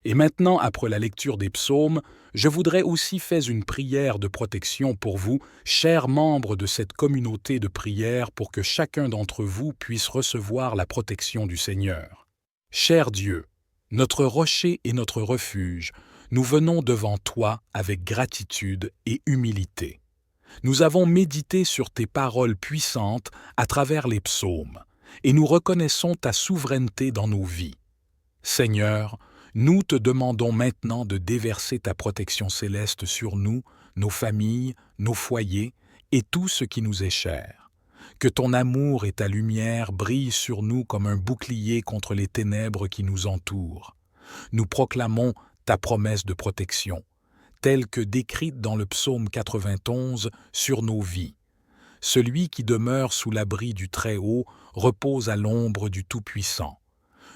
Et maintenant, après la lecture des psaumes, je voudrais aussi faire une prière de protection pour vous, chers membres de cette communauté de prière, pour que chacun d'entre vous puisse recevoir la protection du Seigneur. Cher Dieu, notre rocher et notre refuge, nous venons devant toi avec gratitude et humilité. Nous avons médité sur tes paroles puissantes à travers les psaumes, et nous reconnaissons ta souveraineté dans nos vies. Seigneur, nous te demandons maintenant de déverser ta protection céleste sur nous, nos familles, nos foyers et tout ce qui nous est cher. Que ton amour et ta lumière brillent sur nous comme un bouclier contre les ténèbres qui nous entourent. Nous proclamons ta promesse de protection, telle que décrite dans le psaume 91 sur nos vies. Celui qui demeure sous l'abri du Très-Haut repose à l'ombre du Tout-Puissant.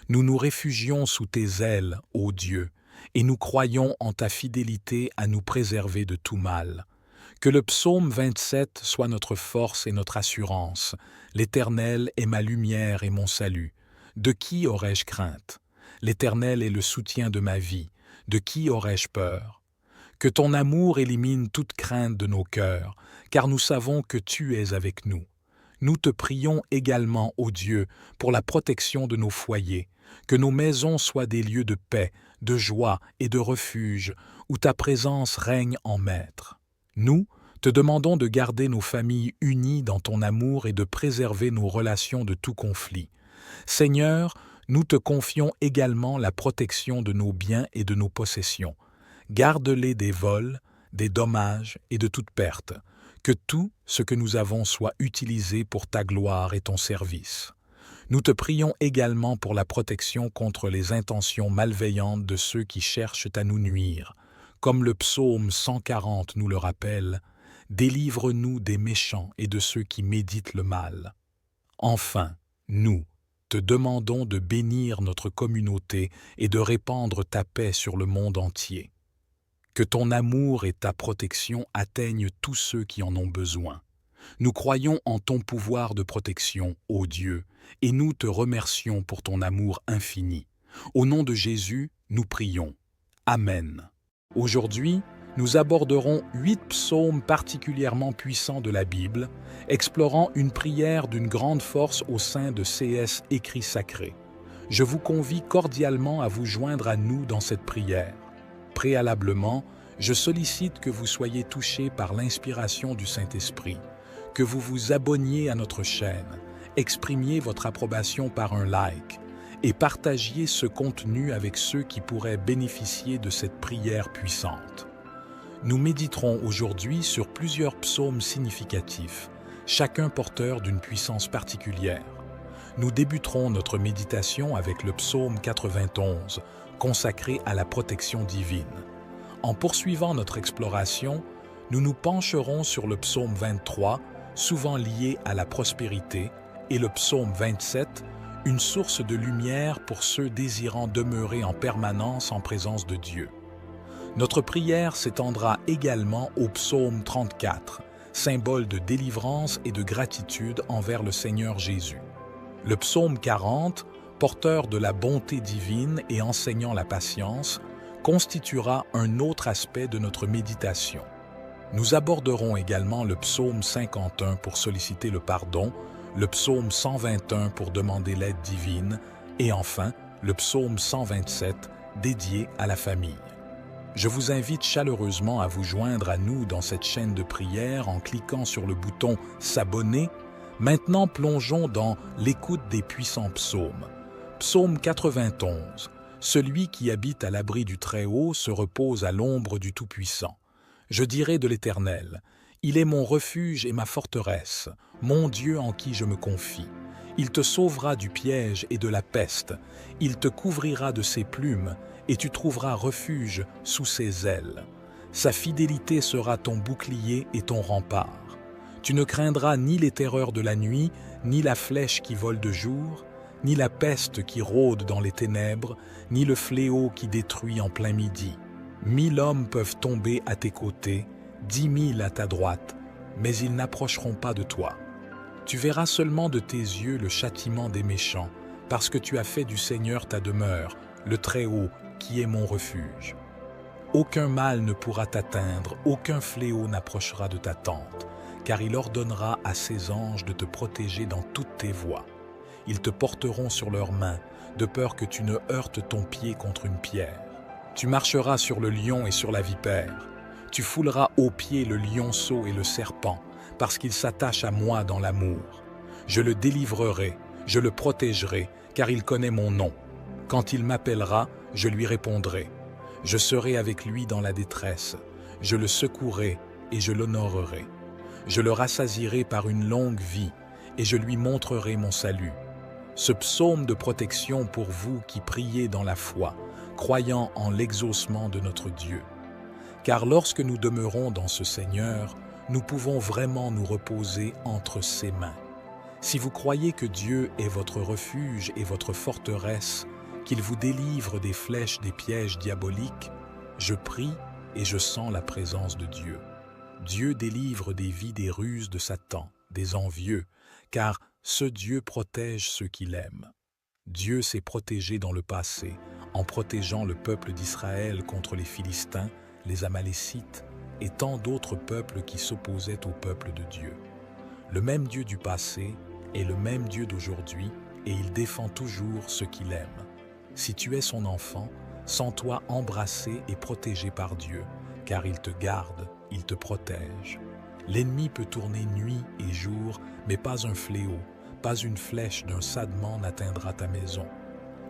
Nous nous réfugions sous tes ailes, ô Dieu, et nous croyons en ta fidélité à nous préserver de tout mal. Que le psaume 27 soit notre force et notre assurance. L'Éternel est ma lumière et mon salut. De qui aurais-je crainte? L'Éternel est le soutien de ma vie. De qui aurais-je peur? Que ton amour élimine toute crainte de nos cœurs, car nous savons que tu es avec nous. Nous te prions également, ô Dieu, pour la protection de nos foyers, que nos maisons soient des lieux de paix, de joie et de refuge, où ta présence règne en maître. Nous te demandons de garder nos familles unies dans ton amour et de préserver nos relations de tout conflit. Seigneur, nous te confions également la protection de nos biens et de nos possessions. Garde-les des vols, des dommages et de toute perte. Que tout ce que nous avons soit utilisé pour ta gloire et ton service. Nous te prions également pour la protection contre les intentions malveillantes de ceux qui cherchent à nous nuire. Comme le psaume 140 nous le rappelle, « Délivre-nous des méchants et de ceux qui méditent le mal. » Enfin, nous te demandons de bénir notre communauté et de répandre ta paix sur le monde entier. Que ton amour et ta protection atteignent tous ceux qui en ont besoin. Nous croyons en ton pouvoir de protection, ô Dieu, et nous te remercions pour ton amour infini. Au nom de Jésus, nous prions. Amen. Aujourd'hui, nous aborderons 8 psaumes particulièrement puissants de la Bible, explorant une prière d'une grande force au sein de CS Écrits Sacrés. Je vous convie cordialement à vous joindre à nous dans cette prière. Préalablement, je sollicite que vous soyez touchés par l'inspiration du Saint-Esprit, que vous vous abonniez à notre chaîne, exprimiez votre approbation par un like et partagiez ce contenu avec ceux qui pourraient bénéficier de cette prière puissante. Nous méditerons aujourd'hui sur plusieurs psaumes significatifs, chacun porteur d'une puissance particulière. Nous débuterons notre méditation avec le psaume 91, consacré à la protection divine. En poursuivant notre exploration, nous nous pencherons sur le psaume 23, souvent lié à la prospérité, et le psaume 27, une source de lumière pour ceux désirant demeurer en permanence en présence de Dieu. Notre prière s'étendra également au psaume 34, symbole de délivrance et de gratitude envers le Seigneur Jésus. Le psaume 40, porteur de la bonté divine et enseignant la patience, constituera un autre aspect de notre méditation. Nous aborderons également le psaume 51 pour solliciter le pardon, le psaume 121 pour demander l'aide divine et enfin le psaume 127 dédié à la famille. Je vous invite chaleureusement à vous joindre à nous dans cette chaîne de prière en cliquant sur le bouton « S'abonner ». Maintenant, plongeons dans l'écoute des puissants psaumes. Psaume 91. Celui qui habite à l'abri du Très-Haut se repose à l'ombre du Tout-Puissant. Je dirai de l'Éternel, il est mon refuge et ma forteresse, mon Dieu en qui je me confie. Il te sauvera du piège et de la peste, il te couvrira de ses plumes, et tu trouveras refuge sous ses ailes. Sa fidélité sera ton bouclier et ton rempart. Tu ne craindras ni les terreurs de la nuit, ni la flèche qui vole de jour, ni la peste qui rôde dans les ténèbres, ni le fléau qui détruit en plein midi. 1000 hommes peuvent tomber à tes côtés, 10 000 à ta droite, mais ils n'approcheront pas de toi. Tu verras seulement de tes yeux le châtiment des méchants, parce que tu as fait du Seigneur ta demeure, le Très-Haut, qui est mon refuge. Aucun mal ne pourra t'atteindre, aucun fléau n'approchera de ta tente, car il ordonnera à ses anges de te protéger dans toutes tes voies. Ils te porteront sur leurs mains, de peur que tu ne heurtes ton pied contre une pierre. Tu marcheras sur le lion et sur la vipère. Tu fouleras aux pieds le lionceau et le serpent, parce qu'il s'attache à moi dans l'amour. Je le délivrerai, je le protégerai, car il connaît mon nom. Quand il m'appellera, je lui répondrai. Je serai avec lui dans la détresse. Je le secouerai et je l'honorerai. Je le rassasierai par une longue vie et je lui montrerai mon salut. Ce psaume de protection pour vous qui priez dans la foi, croyant en l'exaucement de notre Dieu. Car lorsque nous demeurons dans ce Seigneur, nous pouvons vraiment nous reposer entre ses mains. Si vous croyez que Dieu est votre refuge et votre forteresse, qu'il vous délivre des flèches des pièges diaboliques, je prie et je sens la présence de Dieu. Dieu délivre des vies des ruses de Satan, des envieux, car ce Dieu protège ceux qu'il aime. Dieu s'est protégé dans le passé, en protégeant le peuple d'Israël contre les Philistins, les Amalécites et tant d'autres peuples qui s'opposaient au peuple de Dieu. Le même Dieu du passé est le même Dieu d'aujourd'hui et il défend toujours ceux qu'il aime. Si tu es son enfant, sens-toi embrassé et protégé par Dieu, car il te garde, il te protège. L'ennemi peut tourner nuit et jour, mais pas un fléau, pas une flèche d'un sadement n'atteindra ta maison.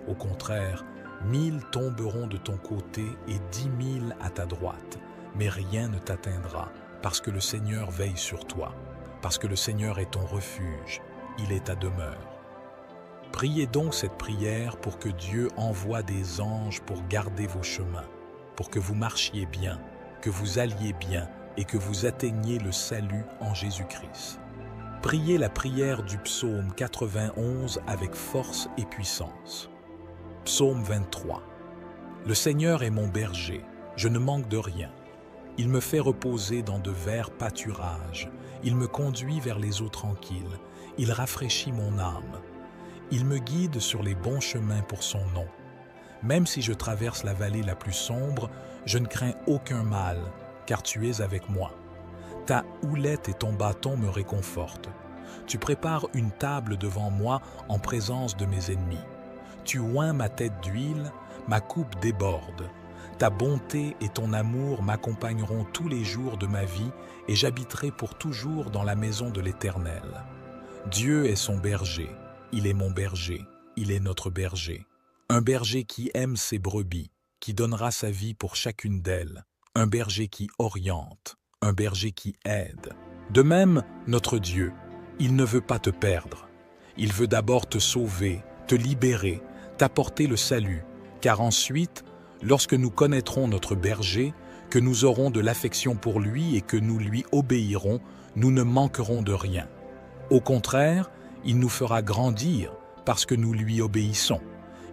Au contraire, 1000 tomberont de ton côté et 10 000 à ta droite, mais rien ne t'atteindra, parce que le Seigneur veille sur toi, parce que le Seigneur est ton refuge, il est ta demeure. Priez donc cette prière pour que Dieu envoie des anges pour garder vos chemins, pour que vous marchiez bien, que vous alliez bien et que vous atteigniez le salut en Jésus-Christ. Priez la prière du psaume 91 avec force et puissance. Psaume 23. Le Seigneur est mon berger, je ne manque de rien. Il me fait reposer dans de verts pâturages, il me conduit vers les eaux tranquilles, il rafraîchit mon âme. Il me guide sur les bons chemins pour son nom. Même si je traverse la vallée la plus sombre, je ne crains aucun mal, car tu es avec moi. Ta houlette et ton bâton me réconfortent. Tu prépares une table devant moi en présence de mes ennemis. Tu oins ma tête d'huile, ma coupe déborde. Ta bonté et ton amour m'accompagneront tous les jours de ma vie et j'habiterai pour toujours dans la maison de l'Éternel. Dieu est son berger. Il est mon berger, il est notre berger. Un berger qui aime ses brebis, qui donnera sa vie pour chacune d'elles. Un berger qui oriente, un berger qui aide. De même, notre Dieu, il ne veut pas te perdre. Il veut d'abord te sauver, te libérer, t'apporter le salut, car ensuite, lorsque nous connaîtrons notre berger, que nous aurons de l'affection pour lui et que nous lui obéirons, nous ne manquerons de rien. Au contraire, il nous fera grandir parce que nous lui obéissons.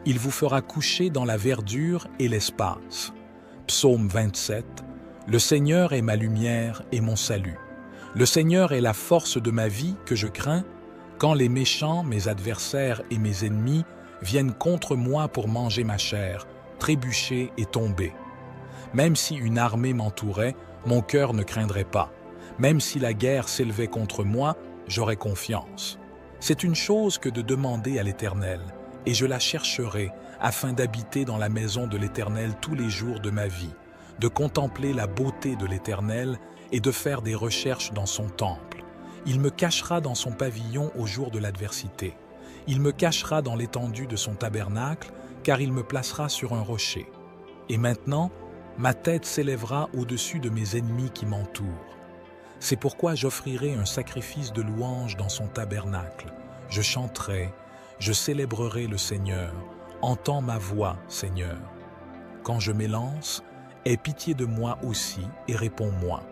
Il vous fera coucher dans la verdure et l'espace. Psaume 27. Le Seigneur est ma lumière et mon salut. Le Seigneur est la force de ma vie que je crains. Quand les méchants, mes adversaires et mes ennemis viennent contre moi pour manger ma chair, trébucher et tomber. Même si une armée m'entourait, mon cœur ne craindrait pas. Même si la guerre s'élevait contre moi, j'aurais confiance. C'est une chose que de demander à l'Éternel, et je la chercherai afin d'habiter dans la maison de l'Éternel tous les jours de ma vie, de contempler la beauté de l'Éternel et de faire des recherches dans son temple. Il me cachera dans son pavillon au jour de l'adversité. Il me cachera dans l'étendue de son tabernacle, car il me placera sur un rocher. Et maintenant, ma tête s'élèvera au-dessus de mes ennemis qui m'entourent. C'est pourquoi j'offrirai un sacrifice de louange dans son tabernacle. Je chanterai, je célébrerai le Seigneur. Entends ma voix, Seigneur. Quand je m'élance, aie pitié de moi aussi et réponds-moi.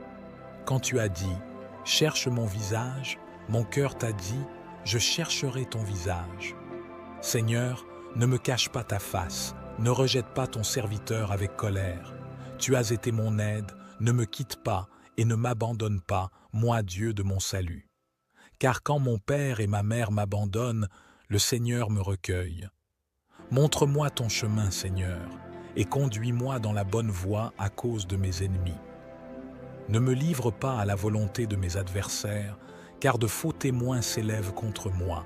Quand tu as dit, cherche mon visage, mon cœur t'a dit, je chercherai ton visage. Seigneur, ne me cache pas ta face, ne rejette pas ton serviteur avec colère. Tu as été mon aide, ne me quitte pas, et ne m'abandonne pas, moi Dieu de mon salut. Car quand mon père et ma mère m'abandonnent, le Seigneur me recueille. Montre-moi ton chemin, Seigneur, et conduis-moi dans la bonne voie à cause de mes ennemis. Ne me livre pas à la volonté de mes adversaires, car de faux témoins s'élèvent contre moi,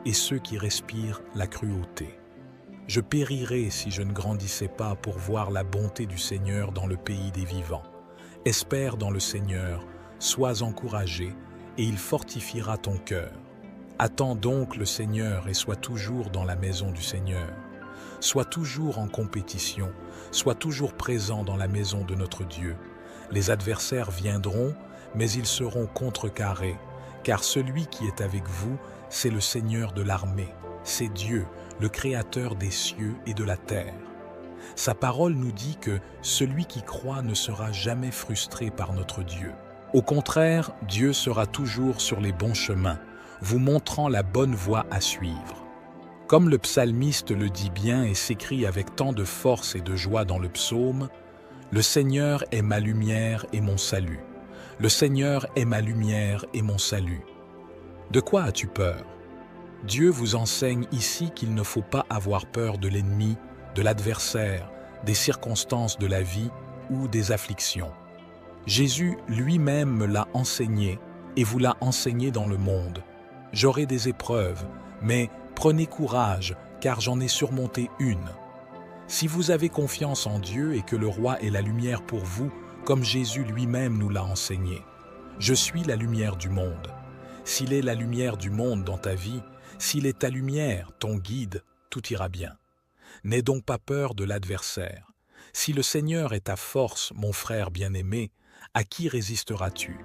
et ceux qui respirent la cruauté. Je périrais si je ne grandissais pas pour voir la bonté du Seigneur dans le pays des vivants. Espère dans le Seigneur, sois encouragé, et il fortifiera ton cœur. Attends donc le Seigneur et sois toujours dans la maison du Seigneur. Sois toujours en compétition, sois toujours présent dans la maison de notre Dieu. Les adversaires viendront, mais ils seront contrecarrés, car celui qui est avec vous, c'est le Seigneur de l'armée, c'est Dieu, le Créateur des cieux et de la terre. Sa parole nous dit que celui qui croit ne sera jamais frustré par notre Dieu. Au contraire, Dieu sera toujours sur les bons chemins, vous montrant la bonne voie à suivre. Comme le psalmiste le dit bien et s'écrit avec tant de force et de joie dans le psaume, « Le Seigneur est ma lumière et mon salut. Le Seigneur est ma lumière et mon salut. » De quoi as-tu peur? Dieu vous enseigne ici qu'il ne faut pas avoir peur de l'ennemi, de l'adversaire, des circonstances de la vie ou des afflictions. Jésus lui-même me l'a enseigné et vous l'a enseigné dans le monde. J'aurai des épreuves, mais prenez courage, car j'en ai surmonté une. Si vous avez confiance en Dieu et que le roi est la lumière pour vous, comme Jésus lui-même nous l'a enseigné. Je suis la lumière du monde. S'il est la lumière du monde dans ta vie, s'il est ta lumière, ton guide, tout ira bien. N'aie donc pas peur de l'adversaire. Si le Seigneur est ta force, mon frère bien-aimé, à qui résisteras-tu?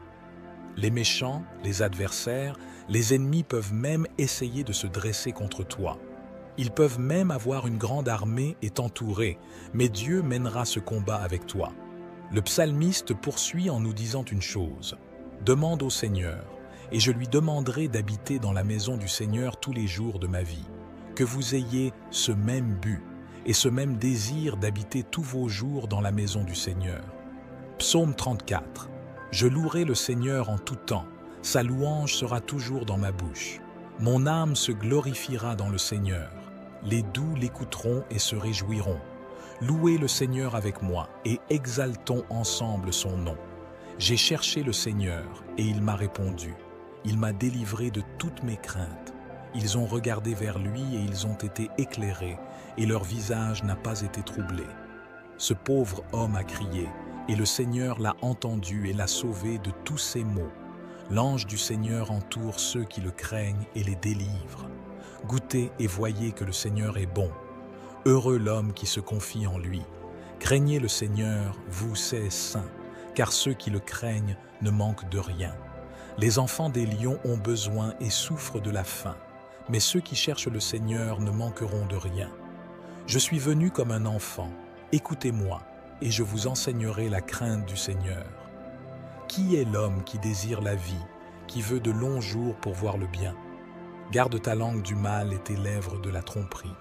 Les méchants, les adversaires, les ennemis peuvent même essayer de se dresser contre toi. Ils peuvent même avoir une grande armée et t'entourer, mais Dieu mènera ce combat avec toi. Le psalmiste poursuit en nous disant une chose. Demande au Seigneur, et je lui demanderai d'habiter dans la maison du Seigneur tous les jours de ma vie. Que vous ayez ce même but et ce même désir d'habiter tous vos jours dans la maison du Seigneur. Psaume 34. Je louerai le Seigneur en tout temps, sa louange sera toujours dans ma bouche. Mon âme se glorifiera dans le Seigneur. Les doux l'écouteront et se réjouiront. Louez le Seigneur avec moi et exaltons ensemble son nom. J'ai cherché le Seigneur et il m'a répondu. Il m'a délivré de toutes mes craintes. Ils ont regardé vers lui et ils ont été éclairés et leur visage n'a pas été troublé. Ce pauvre homme a crié et le Seigneur l'a entendu et l'a sauvé de tous ses maux. L'ange du Seigneur entoure ceux qui le craignent et les délivre. Goûtez et voyez que le Seigneur est bon. Heureux l'homme qui se confie en lui. Craignez le Seigneur, vous ses saints, car ceux qui le craignent ne manquent de rien. Les enfants des lions ont besoin et souffrent de la faim, mais ceux qui cherchent le Seigneur ne manqueront de rien. Je suis venu comme un enfant, écoutez-moi, et je vous enseignerai la crainte du Seigneur. Qui est l'homme qui désire la vie, qui veut de longs jours pour voir le bien? Garde ta langue du mal et tes lèvres de la tromperie.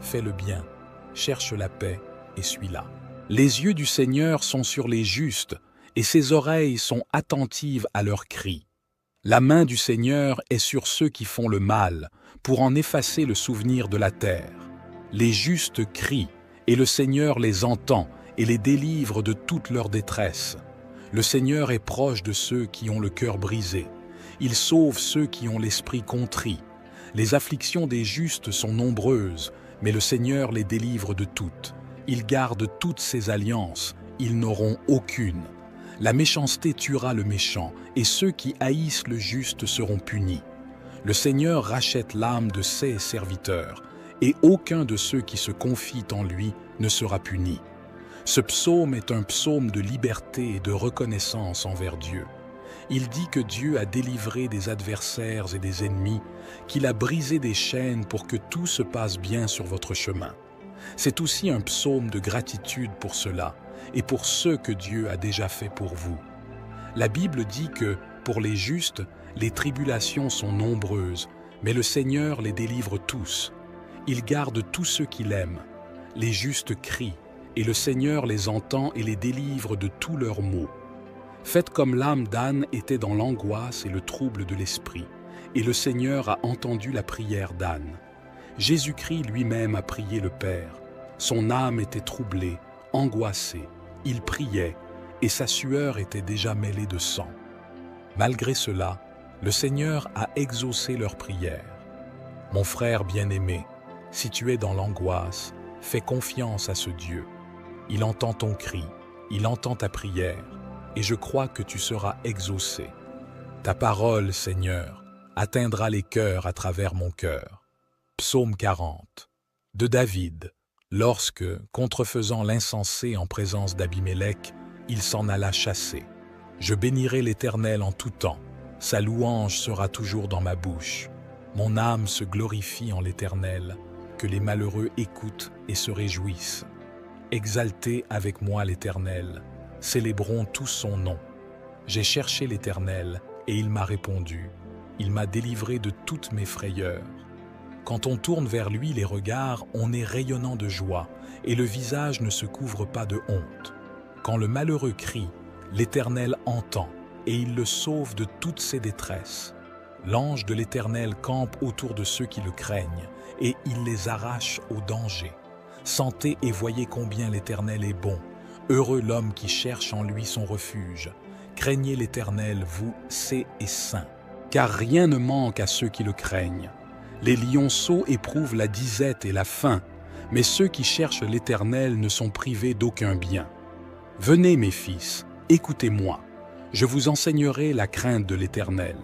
Fais le bien, cherche la paix et suis-la. Les yeux du Seigneur sont sur les justes, et ses oreilles sont attentives à leurs cris. La main du Seigneur est sur ceux qui font le mal, pour en effacer le souvenir de la terre. Les justes crient, et le Seigneur les entend et les délivre de toute leur détresse. Le Seigneur est proche de ceux qui ont le cœur brisé. Il sauve ceux qui ont l'esprit contrit. Les afflictions des justes sont nombreuses, mais le Seigneur les délivre de toutes. Il garde toutes ses alliances, ils n'auront aucune. La méchanceté tuera le méchant, et ceux qui haïssent le juste seront punis. Le Seigneur rachète l'âme de ses serviteurs, et aucun de ceux qui se confient en lui ne sera puni. Ce psaume est un psaume de liberté et de reconnaissance envers Dieu. Il dit que Dieu a délivré des adversaires et des ennemis, qu'il a brisé des chaînes pour que tout se passe bien sur votre chemin. C'est aussi un psaume de gratitude pour cela et pour ce que Dieu a déjà fait pour vous. La Bible dit que, pour les justes, les tribulations sont nombreuses, mais le Seigneur les délivre tous. Il garde tous ceux qu'il aime. Les justes crient, et le Seigneur les entend et les délivre de tous leurs maux. Faites comme l'âme d'Anne était dans l'angoisse et le trouble de l'esprit, et le Seigneur a entendu la prière d'Anne. Jésus-Christ lui-même a prié le Père. Son âme était troublée, angoissée, il priait, et sa sueur était déjà mêlée de sang. Malgré cela, le Seigneur a exaucé leurs prières. Mon frère bien-aimé, si tu es dans l'angoisse, fais confiance à ce Dieu. Il entend ton cri, il entend ta prière, et je crois que tu seras exaucé. Ta parole, Seigneur, atteindra les cœurs à travers mon cœur. Psaume 40. De David, lorsque, contrefaisant l'insensé en présence d'Abimélec, il s'en alla chasser. Je bénirai l'Éternel en tout temps, sa louange sera toujours dans ma bouche. Mon âme se glorifie en l'Éternel, que les malheureux écoutent et se réjouissent. Exaltez avec moi l'Éternel, célébrons tous son nom. J'ai cherché l'Éternel, et il m'a répondu. Il m'a délivré de toutes mes frayeurs. Quand on tourne vers lui les regards, on est rayonnant de joie, et le visage ne se couvre pas de honte. Quand le malheureux crie, l'Éternel entend, et il le sauve de toutes ses détresses. L'ange de l'Éternel campe autour de ceux qui le craignent, et il les arrache au danger. Sentez et voyez combien l'Éternel est bon. Heureux l'homme qui cherche en lui son refuge. Craignez l'Éternel, vous, saints et saints, car rien ne manque à ceux qui le craignent. Les lionceaux éprouvent la disette et la faim, mais ceux qui cherchent l'Éternel ne sont privés d'aucun bien. Venez, mes fils, écoutez-moi, je vous enseignerai la crainte de l'Éternel.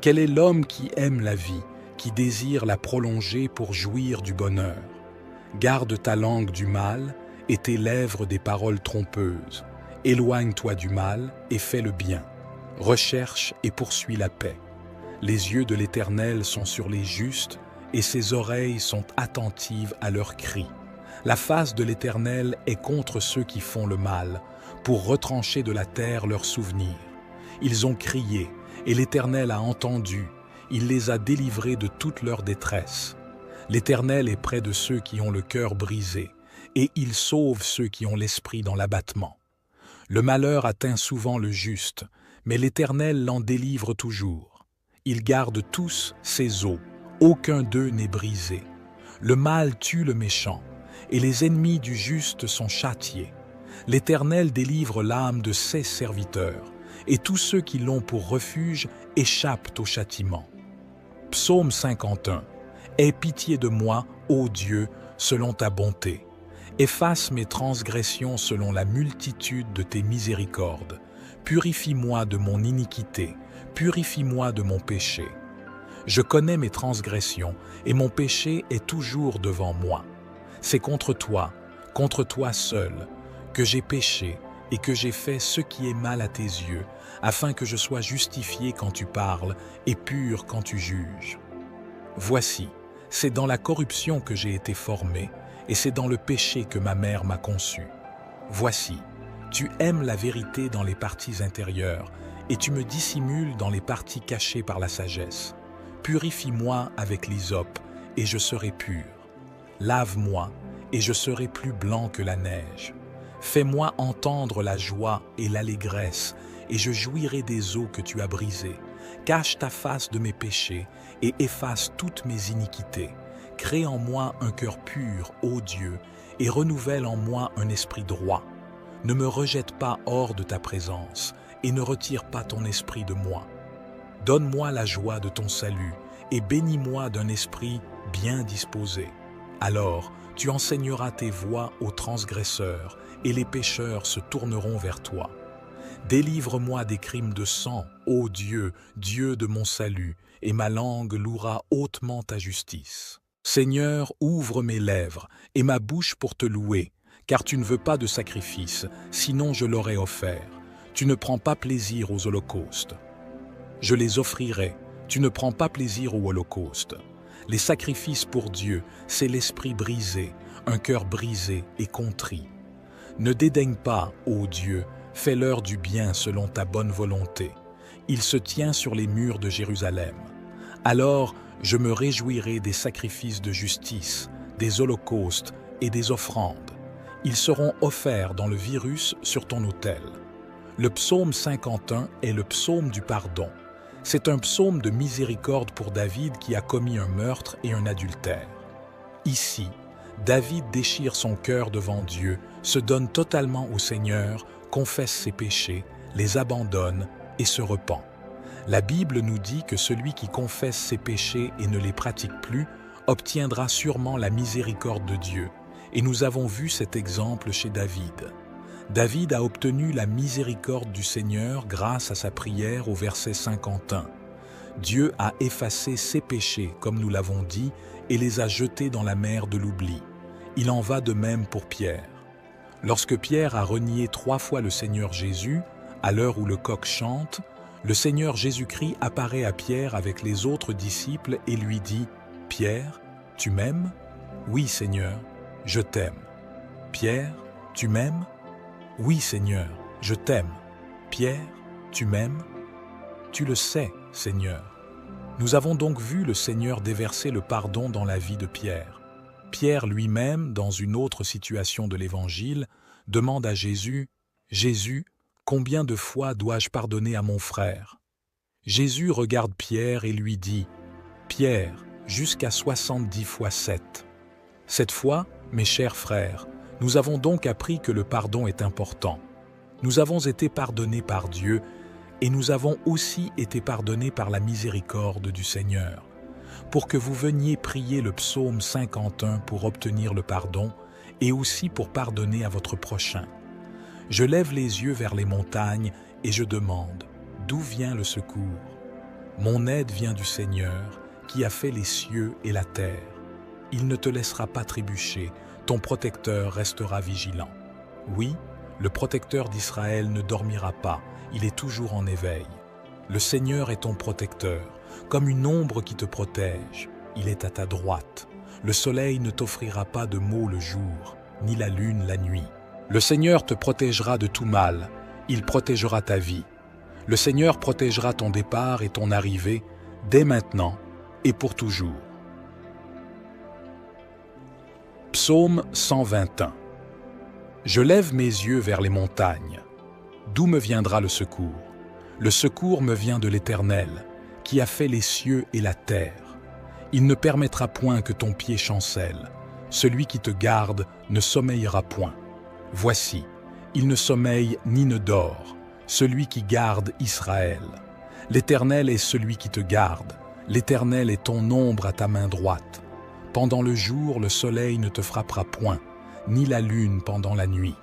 Quel est l'homme qui aime la vie, qui désire la prolonger pour jouir du bonheur? Garde ta langue du mal et tes lèvres des paroles trompeuses. Éloigne-toi du mal et fais le bien. Recherche et poursuis la paix. Les yeux de l'Éternel sont sur les justes et ses oreilles sont attentives à leurs cris. La face de l'Éternel est contre ceux qui font le mal, pour retrancher de la terre leurs souvenirs. Ils ont crié, et l'Éternel a entendu, il les a délivrés de toute leur détresse. L'Éternel est près de ceux qui ont le cœur brisé, et il sauve ceux qui ont l'esprit dans l'abattement. Le malheur atteint souvent le juste, mais l'Éternel l'en délivre toujours. Il garde tous ses os, aucun d'eux n'est brisé. Le mal tue le méchant, et les ennemis du juste sont châtiés. L'Éternel délivre l'âme de ses serviteurs, et tous ceux qui l'ont pour refuge échappent au châtiment. Psaume 51. Aie pitié de moi, ô Dieu, selon ta bonté. Efface mes transgressions selon la multitude de tes miséricordes. Purifie-moi de mon iniquité, purifie-moi de mon péché. Je connais mes transgressions, et mon péché est toujours devant moi. C'est contre toi seul, que j'ai péché et que j'ai fait ce qui est mal à tes yeux, afin que je sois justifié quand tu parles et pur quand tu juges. Voici, c'est dans la corruption que j'ai été formé, et c'est dans le péché que ma mère m'a conçu. Voici, tu aimes la vérité dans les parties intérieures, et tu me dissimules dans les parties cachées par la sagesse. Purifie-moi avec l'hysope, et je serai pur. Lave-moi, et je serai plus blanc que la neige. Fais-moi entendre la joie et l'allégresse, et je jouirai des eaux que tu as brisées. Cache ta face de mes péchés, et efface toutes mes iniquités. Crée en moi un cœur pur, ô Dieu, et renouvelle en moi un esprit droit. Ne me rejette pas hors de ta présence, et ne retire pas ton esprit de moi. Donne-moi la joie de ton salut, et bénis-moi d'un esprit bien disposé. Alors, tu enseigneras tes voies aux transgresseurs, et les pécheurs se tourneront vers toi. Délivre-moi des crimes de sang, ô Dieu, Dieu de mon salut, et ma langue louera hautement ta justice. Seigneur, ouvre mes lèvres, et ma bouche pour te louer, car tu ne veux pas de sacrifice, sinon je l'aurais offert. Tu ne prends pas plaisir aux holocaustes. Je les offrirai, tu ne prends pas plaisir aux holocaustes. Les sacrifices pour Dieu, c'est l'esprit brisé, un cœur brisé et contrit. Ne dédaigne pas, ô Dieu, fais-leur du bien selon ta bonne volonté. Il se tient sur les murs de Jérusalem. Alors, je me réjouirai des sacrifices de justice, des holocaustes et des offrandes. Ils seront offerts dans le virus sur ton autel. Le psaume 51 est le psaume du pardon. C'est un psaume de miséricorde pour David qui a commis un meurtre et un adultère. Ici, David déchire son cœur devant Dieu, se donne totalement au Seigneur, confesse ses péchés, les abandonne et se repent. La Bible nous dit que celui qui confesse ses péchés et ne les pratique plus obtiendra sûrement la miséricorde de Dieu. Et nous avons vu cet exemple chez David. David a obtenu la miséricorde du Seigneur grâce à sa prière au verset 51. Dieu a effacé ses péchés, comme nous l'avons dit, et les a jetés dans la mer de l'oubli. Il en va de même pour Pierre. Lorsque Pierre a renié 3 fois le Seigneur Jésus, à l'heure où le coq chante, le Seigneur Jésus-Christ apparaît à Pierre avec les autres disciples et lui dit « Pierre, tu m'aimes ? Oui, Seigneur, je t'aime. Pierre, tu m'aimes ? Oui, Seigneur, je t'aime. Pierre, tu m'aimes ? Tu le sais, Seigneur. » Nous avons donc vu le Seigneur déverser le pardon dans la vie de Pierre. Pierre lui-même, dans une autre situation de l'Évangile, demande à Jésus « Jésus, combien de fois dois-je pardonner à mon frère ?» Jésus regarde Pierre et lui dit « Pierre, jusqu'à 70 fois 7. » Cette fois, mes chers frères, nous avons donc appris que le pardon est important. Nous avons été pardonnés par Dieu et nous avons aussi été pardonnés par la miséricorde du Seigneur. Pour que vous veniez prier le psaume 51 pour obtenir le pardon et aussi pour pardonner à votre prochain. Je lève les yeux vers les montagnes et je demande, d'où vient le secours? Mon aide vient du Seigneur qui a fait les cieux et la terre. Il ne te laissera pas trébucher, ton protecteur restera vigilant. Oui, le protecteur d'Israël ne dormira pas, il est toujours en éveil. Le Seigneur est ton protecteur, comme une ombre qui te protège. Il est à ta droite. Le soleil ne t'offrira pas de maux le jour, ni la lune la nuit. Le Seigneur te protégera de tout mal, il protégera ta vie. Le Seigneur protégera ton départ et ton arrivée, dès maintenant et pour toujours. Psaume 121. Je lève mes yeux vers les montagnes. D'où me viendra le secours? Le secours me vient de l'Éternel, qui a fait les cieux et la terre. Il ne permettra point que ton pied chancelle. Celui qui te garde ne sommeillera point. Voici, il ne sommeille ni ne dort, celui qui garde Israël. L'Éternel est celui qui te garde. L'Éternel est ton ombre à ta main droite. Pendant le jour, le soleil ne te frappera point, ni la lune pendant la nuit.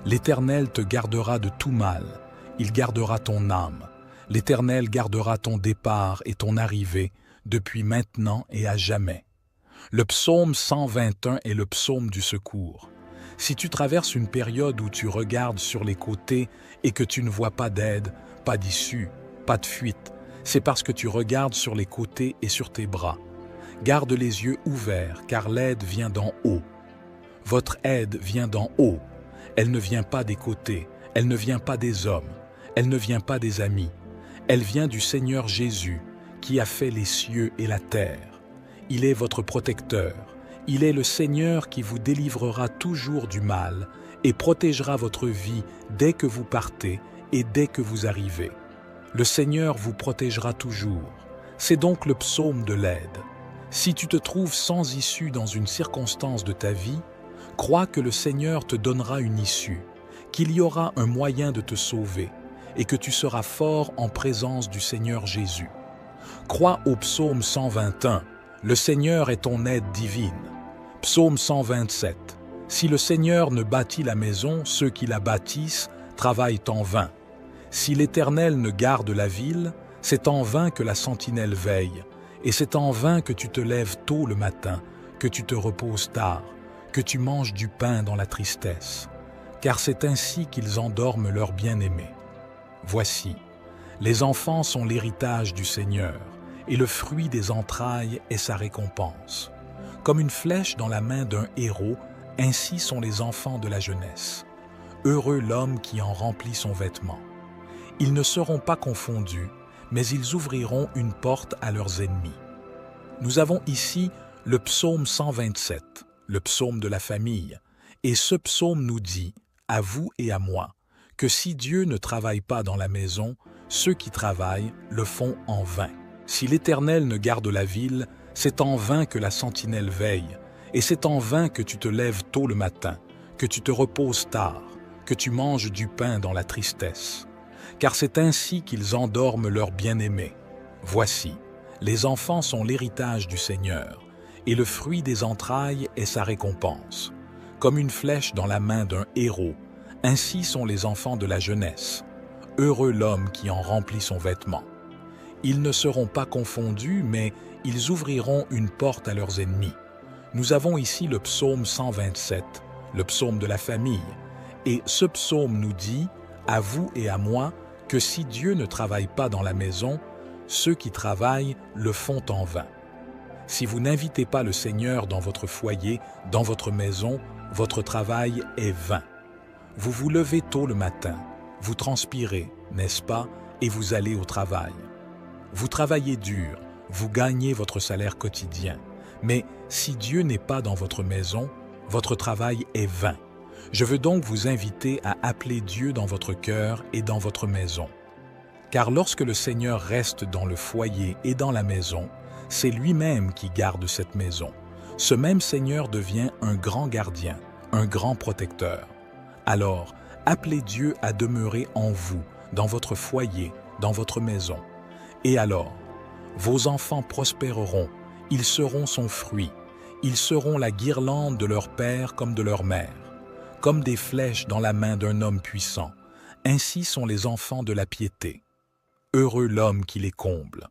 L'Éternel te gardera de tout mal. Il gardera ton âme. L'Éternel gardera ton départ et ton arrivée depuis maintenant et à jamais. Le psaume 121 est le psaume du secours. Si tu traverses une période où tu regardes sur les côtés et que tu ne vois pas d'aide, pas d'issue, pas de fuite, c'est parce que tu regardes sur les côtés et sur tes bras. Garde les yeux ouverts, car l'aide vient d'en haut. Votre aide vient d'en haut. Elle ne vient pas des côtés, elle ne vient pas des hommes, elle ne vient pas des amis. Elle vient du Seigneur Jésus, qui a fait les cieux et la terre. Il est votre protecteur. Il est le Seigneur qui vous délivrera toujours du mal et protégera votre vie dès que vous partez et dès que vous arrivez. Le Seigneur vous protégera toujours. C'est donc le psaume de l'aide. Si tu te trouves sans issue dans une circonstance de ta vie, crois que le Seigneur te donnera une issue, qu'il y aura un moyen de te sauver et que tu seras fort en présence du Seigneur Jésus. Crois au psaume 121, le Seigneur est ton aide divine. Psaume 127, si le Seigneur ne bâtit la maison, ceux qui la bâtissent travaillent en vain. Si l'Éternel ne garde la ville, c'est en vain que la sentinelle veille, et c'est en vain que tu te lèves tôt le matin, que tu te reposes tard, que tu manges du pain dans la tristesse, car c'est ainsi qu'ils endorment leurs bien-aimés. Voici, les enfants sont l'héritage du Seigneur, et le fruit des entrailles est sa récompense. Comme une flèche dans la main d'un héros, ainsi sont les enfants de la jeunesse. Heureux l'homme qui en remplit son vêtement. Ils ne seront pas confondus, mais ils ouvriront une porte à leurs ennemis. Nous avons ici le psaume 127, le psaume de la famille, et ce psaume nous dit, à vous et à moi, que si Dieu ne travaille pas dans la maison, ceux qui travaillent le font en vain. Si l'Éternel ne garde la ville, c'est en vain que la sentinelle veille, Et c'est en vain que tu te lèves tôt le matin, que tu te reposes tard, que tu manges du pain dans la tristesse. Car c'est ainsi qu'ils endorment leurs bien-aimés. Voici, les enfants sont l'héritage du Seigneur, et le fruit des entrailles est sa récompense. Comme une flèche dans la main d'un héros, ainsi sont les enfants de la jeunesse. Heureux l'homme qui en remplit son vêtement. Ils ne seront pas confondus, mais ils ouvriront une porte à leurs ennemis. Nous avons ici le psaume 127, le psaume de la famille, et ce psaume nous dit, à vous et à moi, que si Dieu ne travaille pas dans la maison, ceux qui travaillent le font en vain. Si vous n'invitez pas le Seigneur dans votre foyer, dans votre maison, votre travail est vain. Vous vous levez tôt le matin, vous transpirez, n'est-ce pas, et vous allez au travail. Vous travaillez dur, vous gagnez votre salaire quotidien. Mais si Dieu n'est pas dans votre maison, votre travail est vain. Je veux donc vous inviter à appeler Dieu dans votre cœur et dans votre maison. Car lorsque le Seigneur reste dans le foyer et dans la maison, c'est lui-même qui garde cette maison. Ce même Seigneur devient un grand gardien, un grand protecteur. Alors, appelez Dieu à demeurer en vous, dans votre foyer, dans votre maison. Et alors, vos enfants prospéreront, ils seront son fruit, ils seront la guirlande de leur père comme de leur mère, comme des flèches dans la main d'un homme puissant. Ainsi sont les enfants de la piété. Heureux l'homme qui les comble.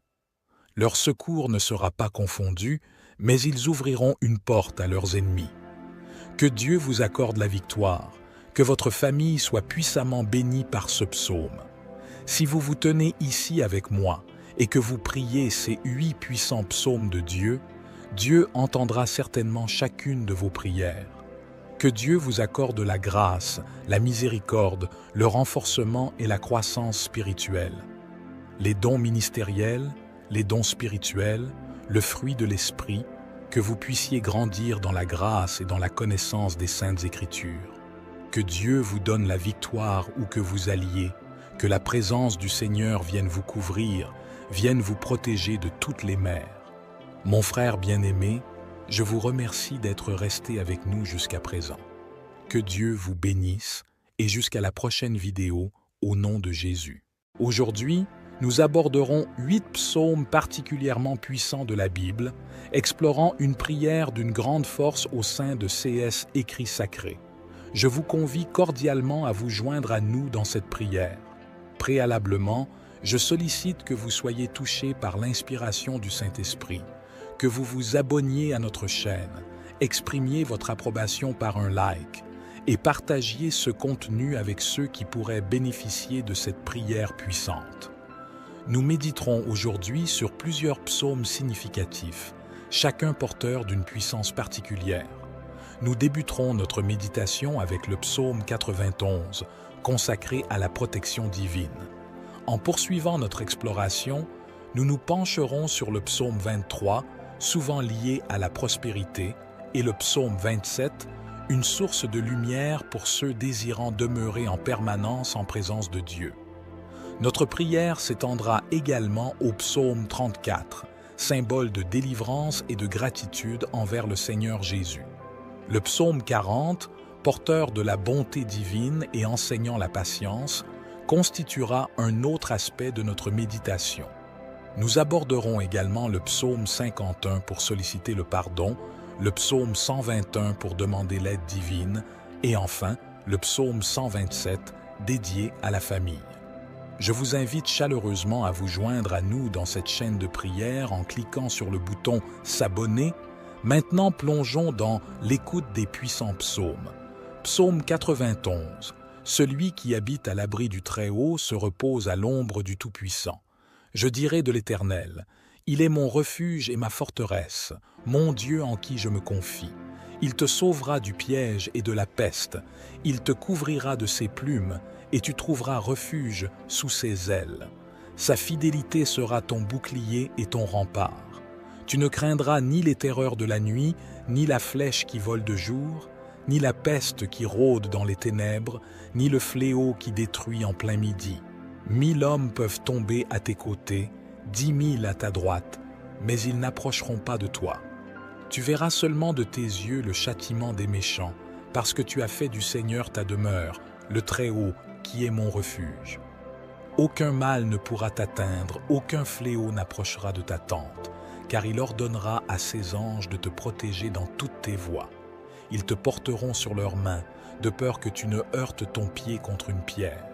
Leur secours ne sera pas confondu, mais ils ouvriront une porte à leurs ennemis. Que Dieu vous accorde la victoire, que votre famille soit puissamment bénie par ce psaume. Si vous vous tenez ici avec moi et que vous priez ces 8 puissants psaumes de Dieu, Dieu entendra certainement chacune de vos prières. Que Dieu vous accorde la grâce, la miséricorde, le renforcement et la croissance spirituelle. Les dons ministériels, les dons spirituels, le fruit de l'Esprit, que vous puissiez grandir dans la grâce et dans la connaissance des Saintes Écritures. Que Dieu vous donne la victoire où que vous alliez, que la présence du Seigneur vienne vous couvrir, vienne vous protéger de toutes les mers. Mon frère bien-aimé, je vous remercie d'être resté avec nous jusqu'à présent. Que Dieu vous bénisse et jusqu'à la prochaine vidéo au nom de Jésus. Aujourd'hui, nous aborderons 8 psaumes particulièrement puissants de la Bible, explorant une prière d'une grande force au sein de CS Écrits Sacrés. Je vous convie cordialement à vous joindre à nous dans cette prière. Préalablement, je sollicite que vous soyez touchés par l'inspiration du Saint-Esprit, que vous vous abonniez à notre chaîne, exprimiez votre approbation par un like et partagiez ce contenu avec ceux qui pourraient bénéficier de cette prière puissante. Nous méditerons aujourd'hui sur plusieurs psaumes significatifs, chacun porteur d'une puissance particulière. Nous débuterons notre méditation avec le psaume 91, consacré à la protection divine. En poursuivant notre exploration, nous nous pencherons sur le psaume 23, souvent lié à la prospérité, et le psaume 27, une source de lumière pour ceux désirant demeurer en permanence en présence de Dieu. Notre prière s'étendra également au psaume 34, symbole de délivrance et de gratitude envers le Seigneur Jésus. Le psaume 40, porteur de la bonté divine et enseignant la patience, constituera un autre aspect de notre méditation. Nous aborderons également le psaume 51 pour solliciter le pardon, le psaume 121 pour demander l'aide divine et enfin le psaume 127 dédié à la famille. Je vous invite chaleureusement à vous joindre à nous dans cette chaîne de prière en cliquant sur le bouton « S'abonner ». Maintenant, plongeons dans l'écoute des puissants psaumes. Psaume 91. Celui qui habite à l'abri du Très-Haut se repose à l'ombre du Tout-Puissant. Je dirai de l'Éternel, il est mon refuge et ma forteresse, mon Dieu en qui je me confie. Il te sauvera du piège et de la peste, il te couvrira de ses plumes, et tu trouveras refuge sous ses ailes. Sa fidélité sera ton bouclier et ton rempart. Tu ne craindras ni les terreurs de la nuit, ni la flèche qui vole de jour, ni la peste qui rôde dans les ténèbres, ni le fléau qui détruit en plein midi. 1000 hommes peuvent tomber à tes côtés, 10 000 à ta droite, mais ils n'approcheront pas de toi. Tu verras seulement de tes yeux le châtiment des méchants, parce que tu as fait du Seigneur ta demeure, le Très-Haut, qui est mon refuge. Aucun mal ne pourra t'atteindre, aucun fléau n'approchera de ta tente, car il ordonnera à ses anges de te protéger dans toutes tes voies. Ils te porteront sur leurs mains, de peur que tu ne heurtes ton pied contre une pierre.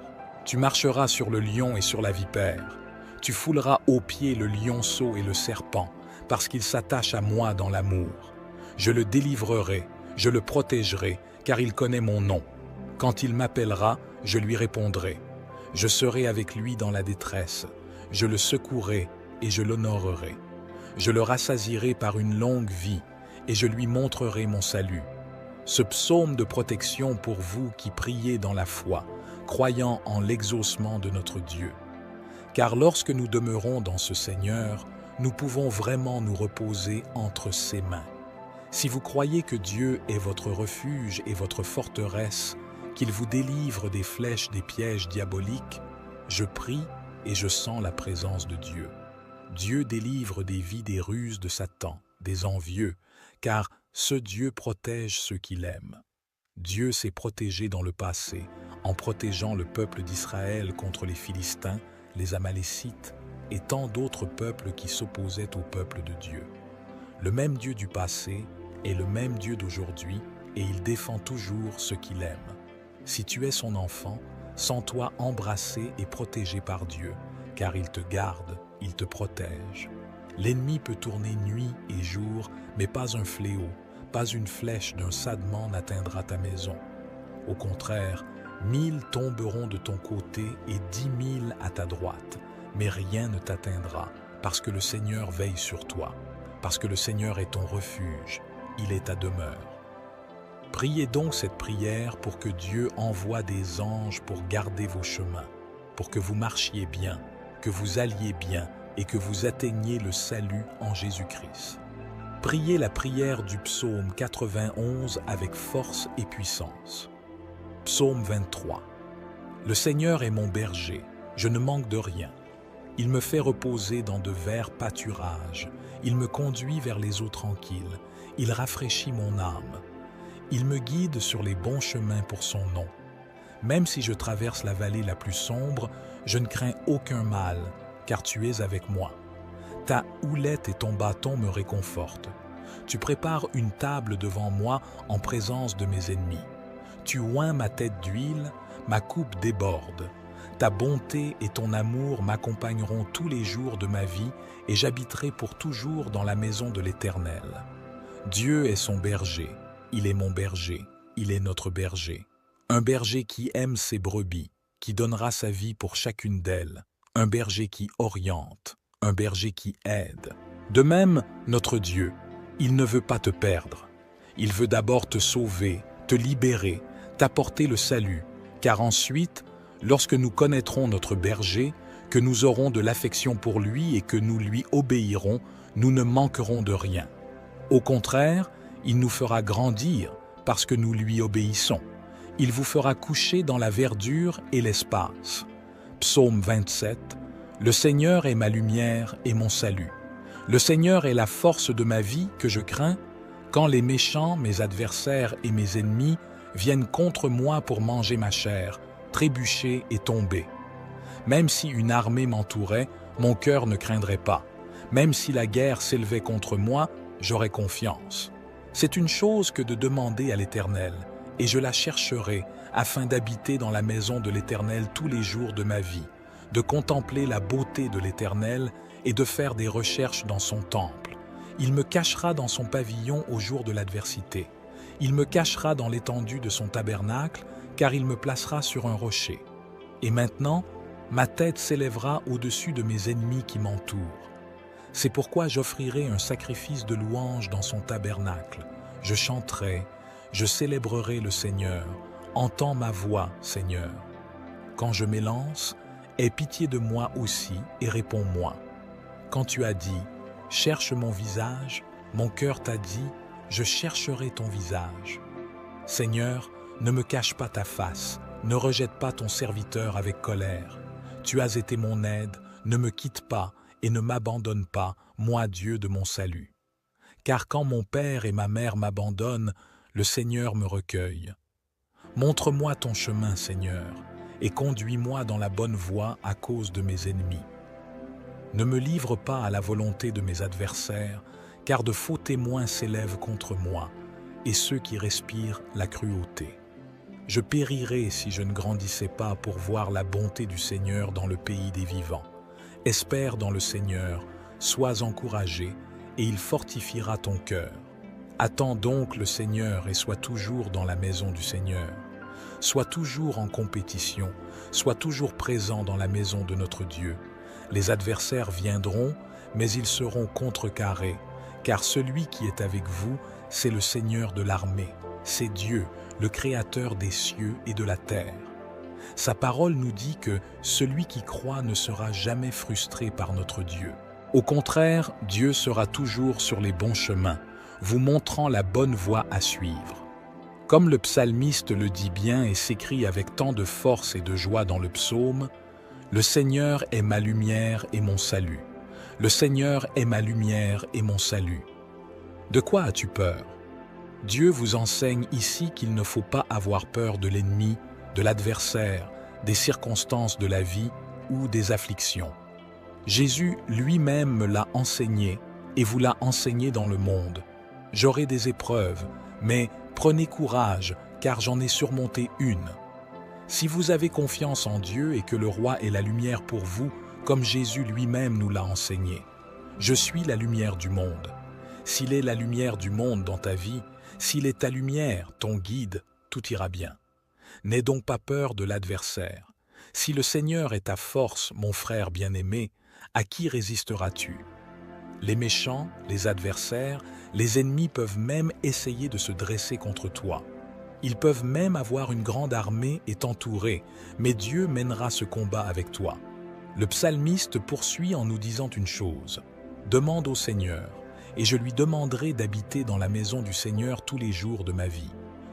Tu marcheras sur le lion et sur la vipère. Tu fouleras aux pieds le lionceau et le serpent, parce qu'il s'attache à moi dans l'amour. Je le délivrerai, je le protégerai, car il connaît mon nom. Quand il m'appellera, je lui répondrai. Je serai avec lui dans la détresse. Je le secouerai et je l'honorerai. Je le rassasierai par une longue vie et je lui montrerai mon salut. Ce psaume de protection pour vous qui priez dans la foi, croyant en l'exaucement de notre Dieu. Car lorsque nous demeurons dans ce Seigneur, nous pouvons vraiment nous reposer entre ses mains. Si vous croyez que Dieu est votre refuge et votre forteresse, qu'il vous délivre des flèches des pièges diaboliques, je prie et je sens la présence de Dieu. Dieu délivre des vies des ruses de Satan, des envieux, car ce Dieu protège ceux qu'il aime. Dieu s'est protégé dans le passé, en protégeant le peuple d'Israël contre les Philistins, les Amalécites et tant d'autres peuples qui s'opposaient au peuple de Dieu. Le même Dieu du passé est le même Dieu d'aujourd'hui et il défend toujours ceux qu'il aime. Si tu es son enfant, sens-toi embrassé et protégé par Dieu, car il te garde, il te protège. L'ennemi peut tourner nuit et jour, mais pas un fléau, pas une flèche d'un sadement n'atteindra ta maison. Au contraire, 1000 tomberont de ton côté et 10 000 à ta droite, mais rien ne t'atteindra, parce que le Seigneur veille sur toi, parce que le Seigneur est ton refuge, il est ta demeure. Priez donc cette prière pour que Dieu envoie des anges pour garder vos chemins, pour que vous marchiez bien, que vous alliez bien et que vous atteigniez le salut en Jésus-Christ. Priez la prière du psaume 91 avec force et puissance. Psaume 23. Le Seigneur est mon berger, je ne manque de rien. Il me fait reposer dans de verts pâturages, il me conduit vers les eaux tranquilles, il rafraîchit mon âme. Il me guide sur les bons chemins pour son nom. Même si je traverse la vallée la plus sombre, je ne crains aucun mal, car tu es avec moi. Ta houlette et ton bâton me réconfortent. Tu prépares une table devant moi en présence de mes ennemis. Tu oins ma tête d'huile, ma coupe déborde. Ta bonté et ton amour m'accompagneront tous les jours de ma vie et j'habiterai pour toujours dans la maison de l'Éternel. Dieu est son berger. Il est mon berger, il est notre berger. Un berger qui aime ses brebis, qui donnera sa vie pour chacune d'elles. Un berger qui oriente, un berger qui aide. De même, notre Dieu, il ne veut pas te perdre. Il veut d'abord te sauver, te libérer, t'apporter le salut, car ensuite, lorsque nous connaîtrons notre berger, que nous aurons de l'affection pour lui et que nous lui obéirons, nous ne manquerons de rien. Au contraire, il nous fera grandir parce que nous lui obéissons. Il vous fera coucher dans la verdure et l'espace. Psaume 27. Le Seigneur est ma lumière et mon salut. Le Seigneur est la force de ma vie que je crains. Quand les méchants, mes adversaires et mes ennemis viennent contre moi pour manger ma chair, trébucher et tomber. Même si une armée m'entourait, mon cœur ne craindrait pas. Même si la guerre s'élevait contre moi, j'aurais confiance. C'est une chose que de demander à l'Éternel, et je la chercherai afin d'habiter dans la maison de l'Éternel tous les jours de ma vie, de contempler la beauté de l'Éternel et de faire des recherches dans son temple. Il me cachera dans son pavillon au jour de l'adversité. Il me cachera dans l'étendue de son tabernacle, car il me placera sur un rocher. Et maintenant, ma tête s'élèvera au-dessus de mes ennemis qui m'entourent. C'est pourquoi j'offrirai un sacrifice de louange dans son tabernacle. Je chanterai, je célébrerai le Seigneur. Entends ma voix, Seigneur. Quand je m'élance, aie pitié de moi aussi et réponds-moi. Quand tu as dit, cherche mon visage, mon cœur t'a dit, je chercherai ton visage. Seigneur, ne me cache pas ta face, ne rejette pas ton serviteur avec colère. Tu as été mon aide, ne me quitte pas, et ne m'abandonne pas, moi Dieu de mon salut. car quand mon père et ma mère m'abandonnent, le Seigneur me recueille. Montre-moi ton chemin, Seigneur, et conduis-moi dans la bonne voie à cause de mes ennemis. Ne me livre pas à la volonté de mes adversaires, car de faux témoins s'élèvent contre moi, et ceux qui respirent la cruauté. Je périrais si je ne grandissais pas pour voir la bonté du Seigneur dans le pays des vivants. Espère dans le Seigneur, sois encouragé, et il fortifiera ton cœur. Attends donc le Seigneur et sois toujours dans la maison du Seigneur. Sois toujours en compétition, sois toujours présent dans la maison de notre Dieu. Les adversaires viendront, mais ils seront contrecarrés, car celui qui est avec vous, c'est le Seigneur de l'armée, c'est Dieu, le Créateur des cieux et de la terre. Sa parole nous dit que celui qui croit ne sera jamais frustré par notre Dieu. Au contraire, Dieu sera toujours sur les bons chemins, vous montrant la bonne voie à suivre. Comme le psalmiste le dit bien et s'écrit avec tant de force et de joie dans le psaume, « Le Seigneur est ma lumière et mon salut. Le Seigneur est ma lumière et mon salut. » De quoi as-tu peur? Dieu vous enseigne ici qu'il ne faut pas avoir peur de l'ennemi, de l'adversaire, des circonstances de la vie ou des afflictions. Jésus lui-même me l'a enseigné et vous l'a enseigné dans le monde. J'aurai des épreuves, mais prenez courage, car j'en ai surmonté une. Si vous avez confiance en Dieu et que le roi est la lumière pour vous, comme Jésus lui-même nous l'a enseigné. Je suis la lumière du monde. S'il est la lumière du monde dans ta vie, s'il est ta lumière, ton guide, tout ira bien. N'aie donc pas peur de l'adversaire. Si le Seigneur est ta force, mon frère bien-aimé, à qui résisteras-tu? Les méchants, les adversaires, les ennemis peuvent même essayer de se dresser contre toi. Ils peuvent même avoir une grande armée et t'entourer, mais Dieu mènera ce combat avec toi. Le psalmiste poursuit en nous disant une chose. Demande au Seigneur, et je lui demanderai d'habiter dans la maison du Seigneur tous les jours de ma vie.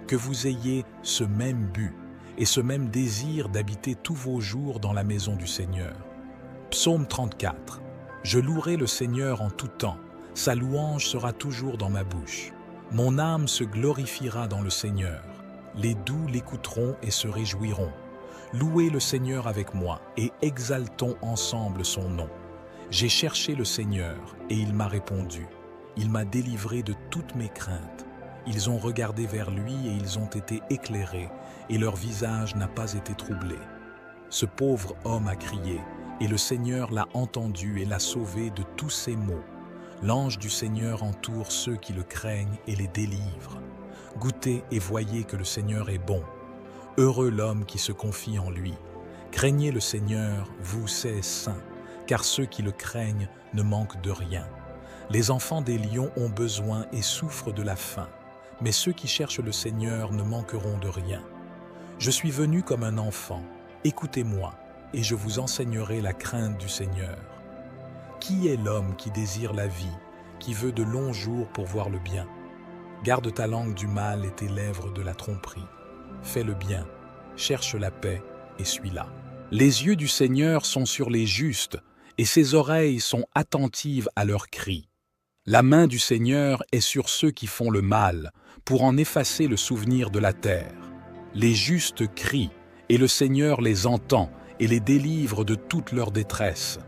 Que vous ayez ce même but et ce même désir d'habiter tous vos jours dans la maison du Seigneur. Psaume 34. Je louerai le Seigneur en tout temps, sa louange sera toujours dans ma bouche. Mon âme se glorifiera dans le Seigneur. Les doux l'écouteront et se réjouiront. Louez le Seigneur avec moi et exaltons ensemble son nom. J'ai cherché le Seigneur et il m'a répondu. Il m'a délivré de toutes mes craintes. Ils ont regardé vers lui et ils ont été éclairés et leur visage n'a pas été troublé. Ce pauvre homme a crié et le Seigneur l'a entendu et l'a sauvé de tous ses maux. L'ange du Seigneur entoure ceux qui le craignent et les délivre. Goûtez et voyez que le Seigneur est bon. Heureux l'homme qui se confie en lui. Craignez le Seigneur, vous c'est saints, car ceux qui le craignent ne manquent de rien. Les enfants des lions ont besoin et souffrent de la faim, mais ceux qui cherchent le Seigneur ne manqueront de rien. Je suis venu comme un enfant, écoutez-moi, et je vous enseignerai la crainte du Seigneur. Qui est l'homme qui désire la vie, qui veut de longs jours pour voir le bien? Garde ta langue du mal et tes lèvres de la tromperie. Fais le bien, cherche la paix et suis-la. Les yeux du Seigneur sont sur les justes, et ses oreilles sont attentives à leurs cris. La main du Seigneur est sur ceux qui font le mal, pour en effacer le souvenir de la terre. Les justes crient, et le Seigneur les entend et les délivre de toute leur détresse.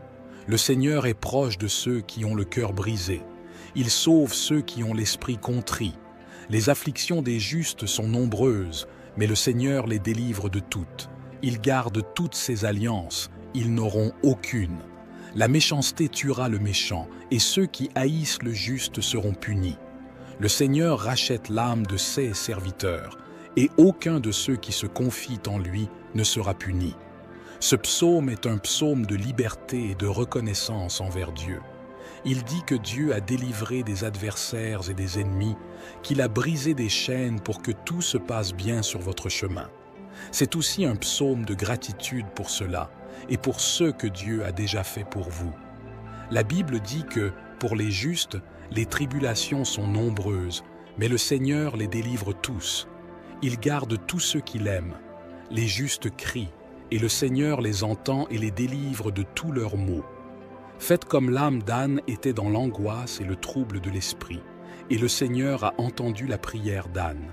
Le Seigneur est proche de ceux qui ont le cœur brisé. Il sauve ceux qui ont l'esprit contrit. Les afflictions des justes sont nombreuses, mais le Seigneur les délivre de toutes. Il garde toutes ses alliances, ils n'auront aucune. La méchanceté tuera le méchant, et ceux qui haïssent le juste seront punis. Le Seigneur rachète l'âme de ses serviteurs, et aucun de ceux qui se confient en lui ne sera puni. Ce psaume est un psaume de liberté et de reconnaissance envers Dieu. Il dit que Dieu a délivré des adversaires et des ennemis, qu'il a brisé des chaînes pour que tout se passe bien sur votre chemin. C'est aussi un psaume de gratitude pour cela, et pour ceux que Dieu a déjà fait pour vous. La Bible dit que, pour les justes, les tribulations sont nombreuses, mais le Seigneur les délivre tous. Il garde tous ceux qu'il aime. Les justes crient, et le Seigneur les entend et les délivre de tous leurs maux. Faites comme l'âme d'Anne était dans l'angoisse et le trouble de l'esprit, et le Seigneur a entendu la prière d'Anne.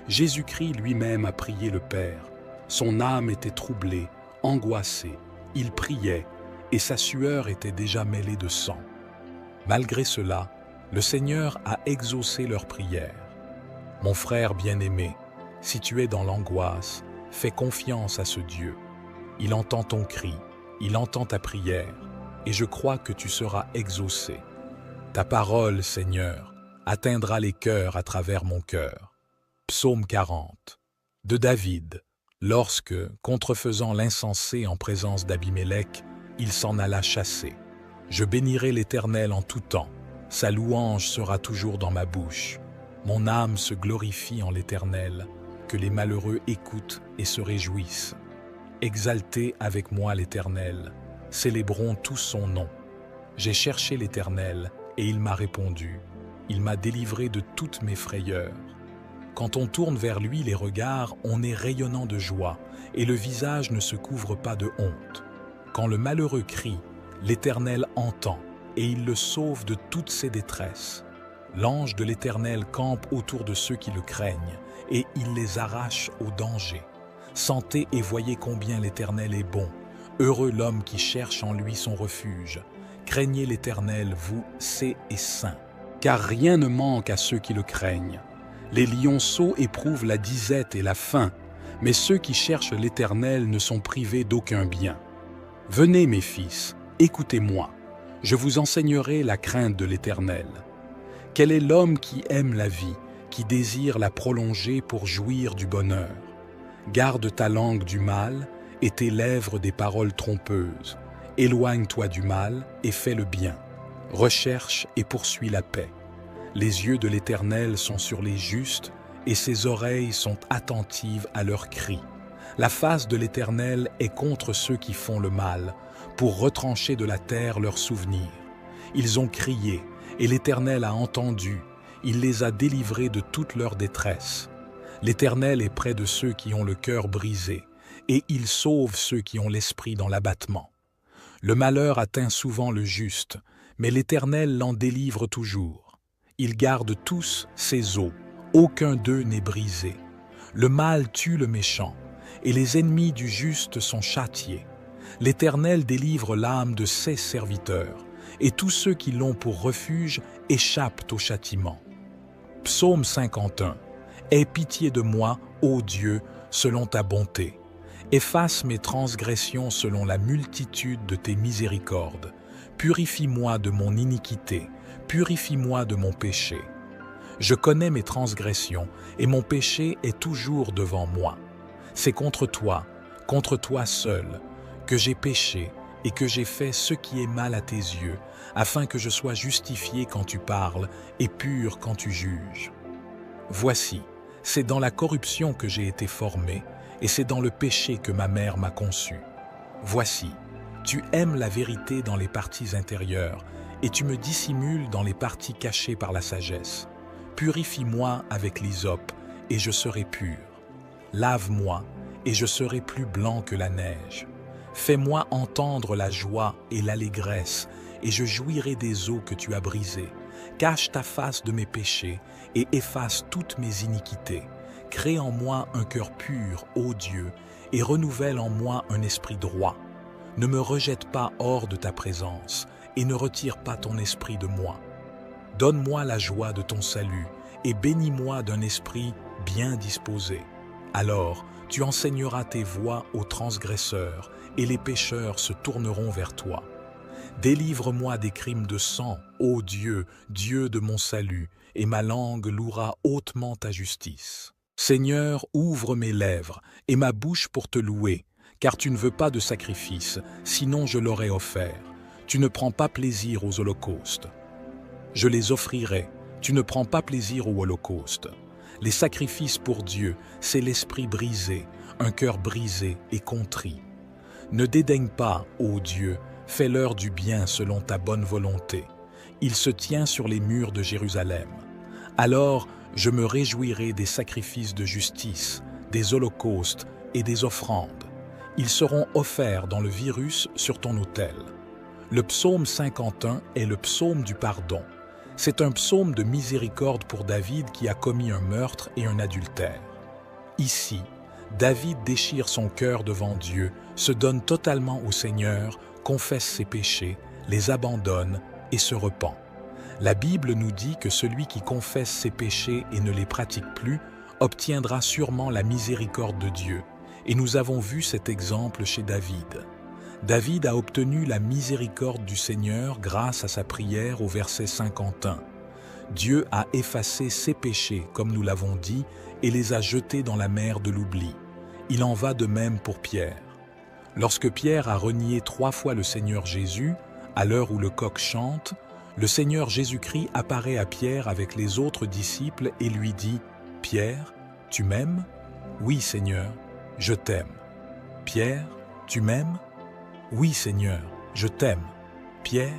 Jésus-Christ lui-même a prié le Père. Son âme était troublée, angoissée, il priait, et sa sueur était déjà mêlée de sang. Malgré cela, le Seigneur a exaucé leur prière. Mon frère bien-aimé, si tu es dans l'angoisse, fais confiance à ce Dieu. Il entend ton cri, il entend ta prière, et je crois que tu seras exaucé. Ta parole, Seigneur, atteindra les cœurs à travers mon cœur. Psaume 40. De David, lorsque, contrefaisant l'insensé en présence d'Abimélec, il s'en alla chasser. Je bénirai l'Éternel en tout temps, sa louange sera toujours dans ma bouche. Mon âme se glorifie en l'Éternel, que les malheureux écoutent et se réjouissent. Exaltez avec moi l'Éternel, célébrons tous son nom. J'ai cherché l'Éternel, et il m'a répondu. Il m'a délivré de toutes mes frayeurs. Quand on tourne vers lui les regards, on est rayonnant de joie, et le visage ne se couvre pas de honte. Quand le malheureux crie, l'Éternel entend, et il le sauve de toutes ses détresses. L'ange de l'Éternel campe autour de ceux qui le craignent, et il les arrache au danger. Sentez et voyez combien l'Éternel est bon. Heureux l'homme qui cherche en lui son refuge. Craignez l'Éternel, vous, saints et saints, car rien ne manque à ceux qui le craignent. Les lionceaux éprouvent la disette et la faim, mais ceux qui cherchent l'Éternel ne sont privés d'aucun bien. Venez, mes fils, écoutez-moi, je vous enseignerai la crainte de l'Éternel. Quel est l'homme qui aime la vie, qui désire la prolonger pour jouir du bonheur? Garde ta langue du mal et tes lèvres des paroles trompeuses. Éloigne-toi du mal et fais le bien. Recherche et poursuis la paix. Les yeux de l'Éternel sont sur les justes et ses oreilles sont attentives à leurs cris. La face de l'Éternel est contre ceux qui font le mal, pour retrancher de la terre leurs souvenirs. Ils ont crié, et l'Éternel a entendu, il les a délivrés de toute leur détresse. L'Éternel est près de ceux qui ont le cœur brisé, et il sauve ceux qui ont l'esprit dans l'abattement. Le malheur atteint souvent le juste, mais l'Éternel l'en délivre toujours. Il garde tous ses os, aucun d'eux n'est brisé. Le mal tue le méchant, et les ennemis du juste sont châtiés. L'Éternel délivre l'âme de ses serviteurs, et tous ceux qui l'ont pour refuge échappent au châtiment. Psaume 51. Aie pitié de moi, ô Dieu, selon ta bonté. Efface mes transgressions selon la multitude de tes miséricordes. Purifie-moi de mon iniquité, purifie-moi de mon péché. Je connais mes transgressions, et mon péché est toujours devant moi. C'est contre toi seul, que j'ai péché et que j'ai fait ce qui est mal à tes yeux, afin que je sois justifié quand tu parles et pur quand tu juges. Voici, c'est dans la corruption que j'ai été formé, et c'est dans le péché que ma mère m'a conçu. Voici, tu aimes la vérité dans les parties intérieures, et tu me dissimules dans les parties cachées par la sagesse. Purifie-moi avec l'hysope, et je serai pur. Lave-moi, et je serai plus blanc que la neige. Fais-moi entendre la joie et l'allégresse, et je jouirai des eaux que tu as brisées. Cache ta face de mes péchés, et efface toutes mes iniquités. Crée en moi un cœur pur, ô Dieu, et renouvelle en moi un esprit droit. Ne me rejette pas hors de ta présence, et ne retire pas ton esprit de moi. Donne-moi la joie de ton salut, et bénis-moi d'un esprit bien disposé. Alors, tu enseigneras tes voies aux transgresseurs, et les pécheurs se tourneront vers toi. Délivre-moi des crimes de sang, ô Dieu, Dieu de mon salut, et ma langue louera hautement ta justice. Seigneur, ouvre mes lèvres, et ma bouche pour te louer, car tu ne veux pas de sacrifice, sinon je l'aurais offert. Tu ne prends pas plaisir aux holocaustes. Je les offrirai, tu ne prends pas plaisir aux holocaustes. Les sacrifices pour Dieu, c'est l'esprit brisé, un cœur brisé et contrit. Ne dédaigne pas, ô Dieu, fais-leur du bien selon ta bonne volonté. Il se tient sur les murs de Jérusalem. Alors, je me réjouirai des sacrifices de justice, des holocaustes et des offrandes. Ils seront offerts dans le virus sur ton autel. Le psaume 51 est le psaume du pardon. C'est un psaume de miséricorde pour David qui a commis un meurtre et un adultère. Ici, David déchire son cœur devant Dieu, se donne totalement au Seigneur, confesse ses péchés, les abandonne et se repent. La Bible nous dit que celui qui confesse ses péchés et ne les pratique plus obtiendra sûrement la miséricorde de Dieu. Et nous avons vu cet exemple chez David. David a obtenu la miséricorde du Seigneur grâce à sa prière au verset 51. Dieu a effacé ses péchés, comme nous l'avons dit, et les a jetés dans la mer de l'oubli. Il en va de même pour Pierre. Lorsque Pierre a renié 3 fois le Seigneur Jésus, à l'heure où le coq chante, le Seigneur Jésus-Christ apparaît à Pierre avec les autres disciples et lui dit « Pierre, tu m'aimes ? Oui, Seigneur, je t'aime. Pierre, tu m'aimes ? Oui, Seigneur, je t'aime. Pierre,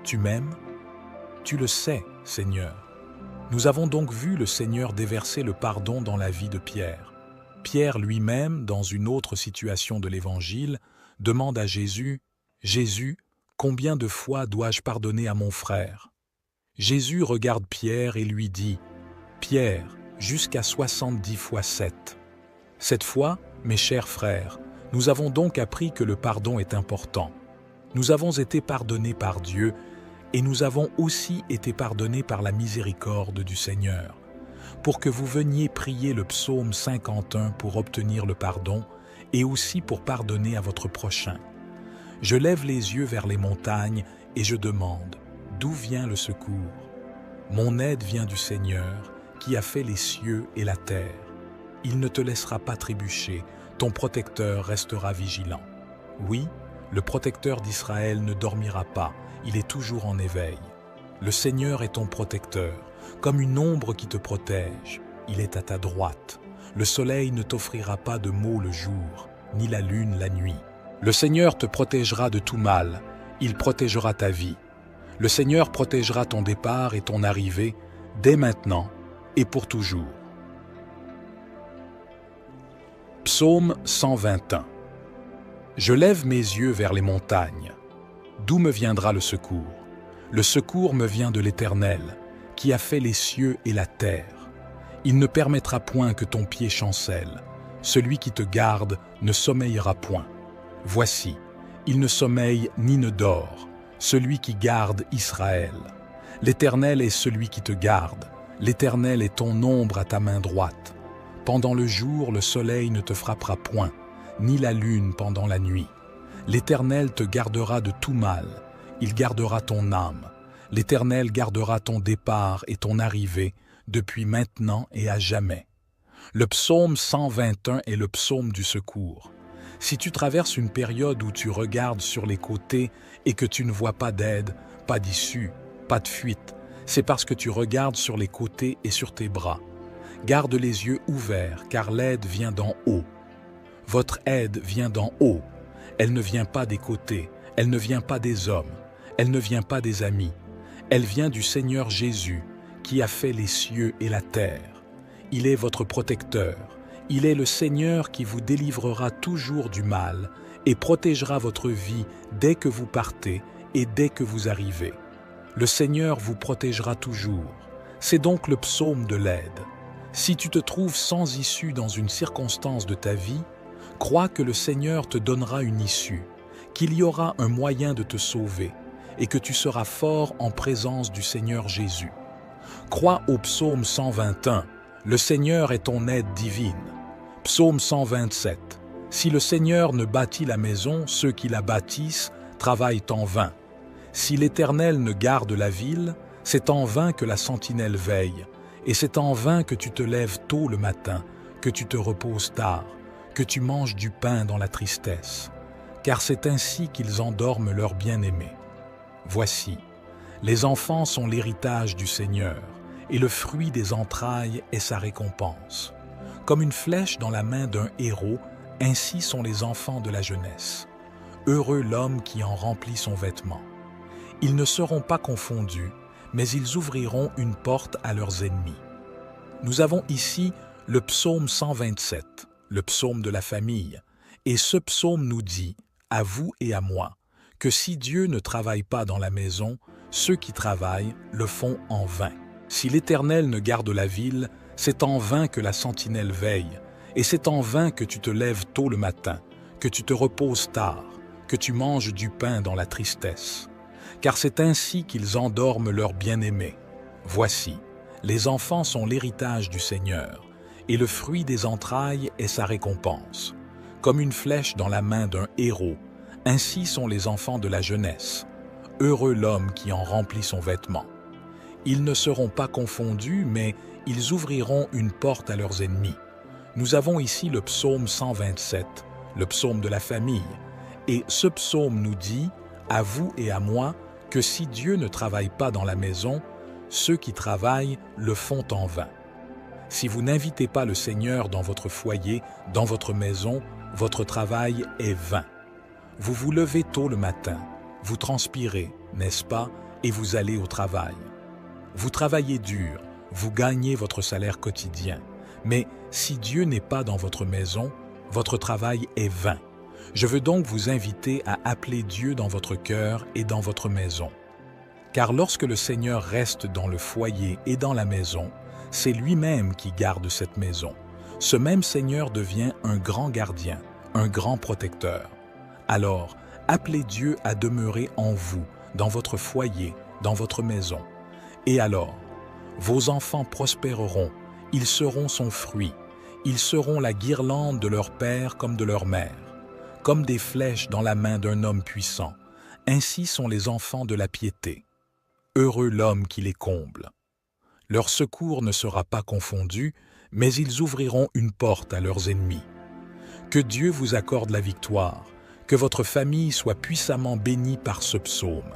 tu m'aimes ? Tu le sais, Seigneur. » Nous avons donc vu le Seigneur déverser le pardon dans la vie de Pierre. Pierre lui-même, dans une autre situation de l'Évangile, demande à Jésus « Jésus, combien de fois dois-je pardonner à mon frère ?» Jésus regarde Pierre et lui dit « Pierre, jusqu'à 70 fois 7. » Cette fois, mes chers frères, nous avons donc appris que le pardon est important. Nous avons été pardonnés par Dieu et nous avons aussi été pardonnés par la miséricorde du Seigneur. Pour que vous veniez prier le psaume 51 pour obtenir le pardon et aussi pour pardonner à votre prochain. Je lève les yeux vers les montagnes et je demande, d'où vient le secours? Mon aide vient du Seigneur, qui a fait les cieux et la terre. Il ne te laissera pas trébucher, ton protecteur restera vigilant. Oui, le protecteur d'Israël ne dormira pas, il est toujours en éveil. Le Seigneur est ton protecteur, comme une ombre qui te protège. Il est à ta droite. Le soleil ne t'offrira pas de maux le jour, ni la lune la nuit. Le Seigneur te protégera de tout mal, il protégera ta vie. Le Seigneur protégera ton départ et ton arrivée, dès maintenant et pour toujours. Psaume 121. Je lève mes yeux vers les montagnes. D'où me viendra le secours? Le secours me vient de l'Éternel, qui a fait les cieux et la terre. Il ne permettra point que ton pied chancelle. Celui qui te garde ne sommeillera point. Voici, il ne sommeille ni ne dort, celui qui garde Israël. L'Éternel est celui qui te garde. L'Éternel est ton ombre à ta main droite. Pendant le jour, le soleil ne te frappera point, ni la lune pendant la nuit. L'Éternel te gardera de tout mal. Il gardera ton âme. L'Éternel gardera ton départ et ton arrivée depuis maintenant et à jamais. Le psaume 121 est le psaume du secours. Si tu traverses une période où tu regardes sur les côtés et que tu ne vois pas d'aide, pas d'issue, pas de fuite, c'est parce que tu regardes sur les côtés et sur tes bras. Garde les yeux ouverts, car l'aide vient d'en haut. Votre aide vient d'en haut. Elle ne vient pas des côtés, elle ne vient pas des hommes, elle ne vient pas des amis. Elle vient du Seigneur Jésus, qui a fait les cieux et la terre. Il est votre protecteur. Il est le Seigneur qui vous délivrera toujours du mal et protégera votre vie dès que vous partez et dès que vous arrivez. Le Seigneur vous protégera toujours. C'est donc le psaume de l'aide. Si tu te trouves sans issue dans une circonstance de ta vie, crois que le Seigneur te donnera une issue, qu'il y aura un moyen de te sauver et que tu seras fort en présence du Seigneur Jésus. Crois au psaume 121, le Seigneur est ton aide divine. Psaume 127, si le Seigneur ne bâtit la maison, ceux qui la bâtissent travaillent en vain. Si l'Éternel ne garde la ville, c'est en vain que la sentinelle veille, et c'est en vain que tu te lèves tôt le matin, que tu te reposes tard, que tu manges du pain dans la tristesse, car c'est ainsi qu'ils endorment leurs bien-aimés. Voici, les enfants sont l'héritage du Seigneur, et le fruit des entrailles est sa récompense. Comme une flèche dans la main d'un héros, ainsi sont les enfants de la jeunesse. Heureux l'homme qui en remplit son vêtement. Ils ne seront pas confondus, mais ils ouvriront une porte à leurs ennemis. Nous avons ici le psaume 127, le psaume de la famille, et ce psaume nous dit, à vous et à moi, que si Dieu ne travaille pas dans la maison, ceux qui travaillent le font en vain. Si l'Éternel ne garde la ville, c'est en vain que la sentinelle veille, et c'est en vain que tu te lèves tôt le matin, que tu te reposes tard, que tu manges du pain dans la tristesse. Car c'est ainsi qu'ils endorment leurs bien-aimés. Voici, les enfants sont l'héritage du Seigneur, et le fruit des entrailles est sa récompense. Comme une flèche dans la main d'un héros, ainsi sont les enfants de la jeunesse. Heureux l'homme qui en remplit son vêtement. Ils ne seront pas confondus, mais ils ouvriront une porte à leurs ennemis. Nous avons ici le psaume 127, le psaume de la famille, et ce psaume nous dit, à vous et à moi, que si Dieu ne travaille pas dans la maison, ceux qui travaillent le font en vain. Si vous n'invitez pas le Seigneur dans votre foyer, dans votre maison, votre travail est vain. Vous vous levez tôt le matin, vous transpirez, n'est-ce pas, et vous allez au travail. Vous travaillez dur, vous gagnez votre salaire quotidien. Mais si Dieu n'est pas dans votre maison, votre travail est vain. Je veux donc vous inviter à appeler Dieu dans votre cœur et dans votre maison. Car lorsque le Seigneur reste dans le foyer et dans la maison, c'est lui-même qui garde cette maison. Ce même Seigneur devient un grand gardien, un grand protecteur. Alors, appelez Dieu à demeurer en vous, dans votre foyer, dans votre maison. Et alors, vos enfants prospéreront, ils seront son fruit, ils seront la guirlande de leur père comme de leur mère. Comme des flèches dans la main d'un homme puissant, ainsi sont les enfants de la piété. Heureux l'homme qui les comble. Leur secours ne sera pas confondu, mais ils ouvriront une porte à leurs ennemis. Que Dieu vous accorde la victoire, que votre famille soit puissamment bénie par ce psaume.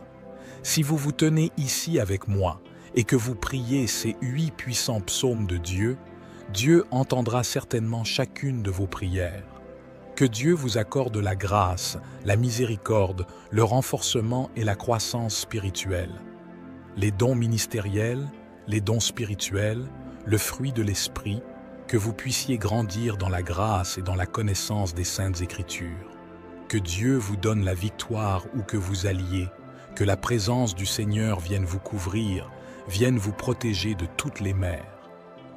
Si vous vous tenez ici avec moi et que vous priez ces 8 puissants psaumes de Dieu, Dieu entendra certainement chacune de vos prières. Que Dieu vous accorde la grâce, la miséricorde, le renforcement et la croissance spirituelle. Les dons ministériels, les dons spirituels, le fruit de l'Esprit, que vous puissiez grandir dans la grâce et dans la connaissance des Saintes Écritures. Que Dieu vous donne la victoire où que vous alliez, que la présence du Seigneur vienne vous couvrir, vienne vous protéger de toutes les mers.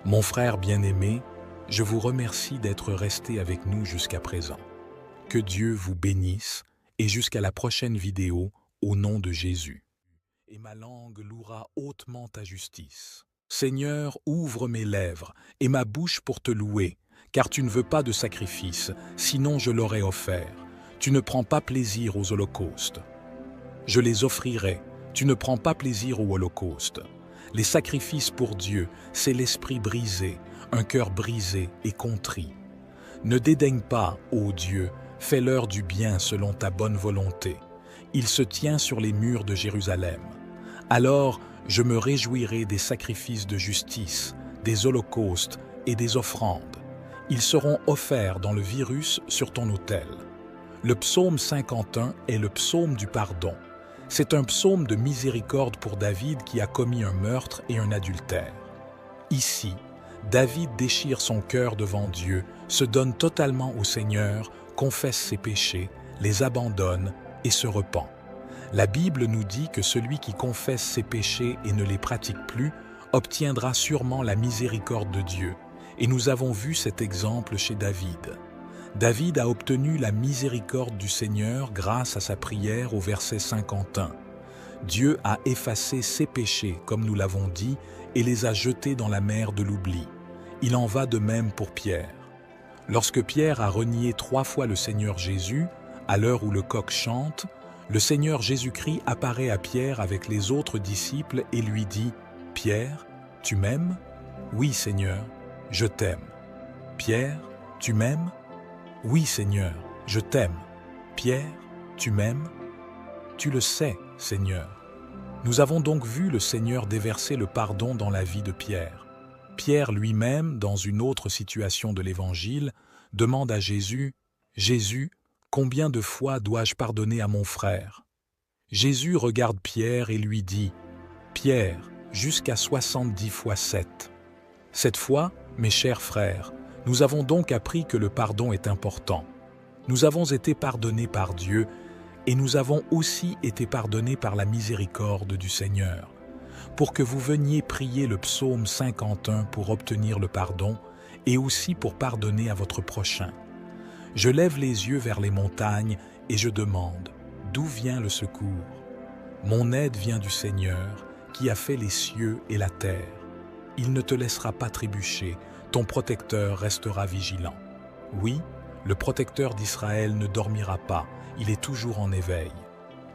Mon frère bien-aimé, je vous remercie d'être resté avec nous jusqu'à présent. Que Dieu vous bénisse et jusqu'à la prochaine vidéo au nom de Jésus. Et ma langue louera hautement ta justice. Seigneur, ouvre mes lèvres et ma bouche pour te louer, car tu ne veux pas de sacrifice, sinon je l'aurais offert. Tu ne prends pas plaisir aux holocaustes. Je les offrirai, tu ne prends pas plaisir aux holocaustes. Les sacrifices pour Dieu, c'est l'esprit brisé, un cœur brisé et contrit. Ne dédaigne pas, ô Dieu, fais-leur du bien selon ta bonne volonté. Il se tient sur les murs de Jérusalem. Alors, je me réjouirai des sacrifices de justice, des holocaustes et des offrandes. Ils seront offerts dans le virus sur ton autel. Le psaume 51 est le psaume du pardon. C'est un psaume de miséricorde pour David qui a commis un meurtre et un adultère. Ici, David déchire son cœur devant Dieu, se donne totalement au Seigneur, confesse ses péchés, les abandonne et se repent. La Bible nous dit que celui qui confesse ses péchés et ne les pratique plus obtiendra sûrement la miséricorde de Dieu. Et nous avons vu cet exemple chez David. David a obtenu la miséricorde du Seigneur grâce à sa prière au verset 51. Dieu a effacé ses péchés, comme nous l'avons dit, et les a jetés dans la mer de l'oubli. Il en va de même pour Pierre. Lorsque Pierre a renié 3 fois le Seigneur Jésus, à l'heure où le coq chante, le Seigneur Jésus-Christ apparaît à Pierre avec les autres disciples et lui dit « Pierre, tu m'aimes ? Oui, Seigneur, je t'aime. Pierre, tu m'aimes ? Oui, Seigneur, je t'aime. Pierre, tu m'aimes ? Tu le sais, Seigneur. » Nous avons donc vu le Seigneur déverser le pardon dans la vie de Pierre. Pierre lui-même, dans une autre situation de l'Évangile, demande à Jésus « Jésus, combien de fois dois-je pardonner à mon frère ?» Jésus regarde Pierre et lui dit « Pierre, jusqu'à 70 fois 7. » Cette fois, mes chers frères, nous avons donc appris que le pardon est important. Nous avons été pardonnés par Dieu, et nous avons aussi été pardonnés par la miséricorde du Seigneur, pour que vous veniez prier le psaume 51 pour obtenir le pardon et aussi pour pardonner à votre prochain. Je lève les yeux vers les montagnes et je demande, d'où vient le secours? Mon aide vient du Seigneur, qui a fait les cieux et la terre. Il ne te laissera pas trébucher, ton protecteur restera vigilant. Oui, le protecteur d'Israël ne dormira pas, il est toujours en éveil.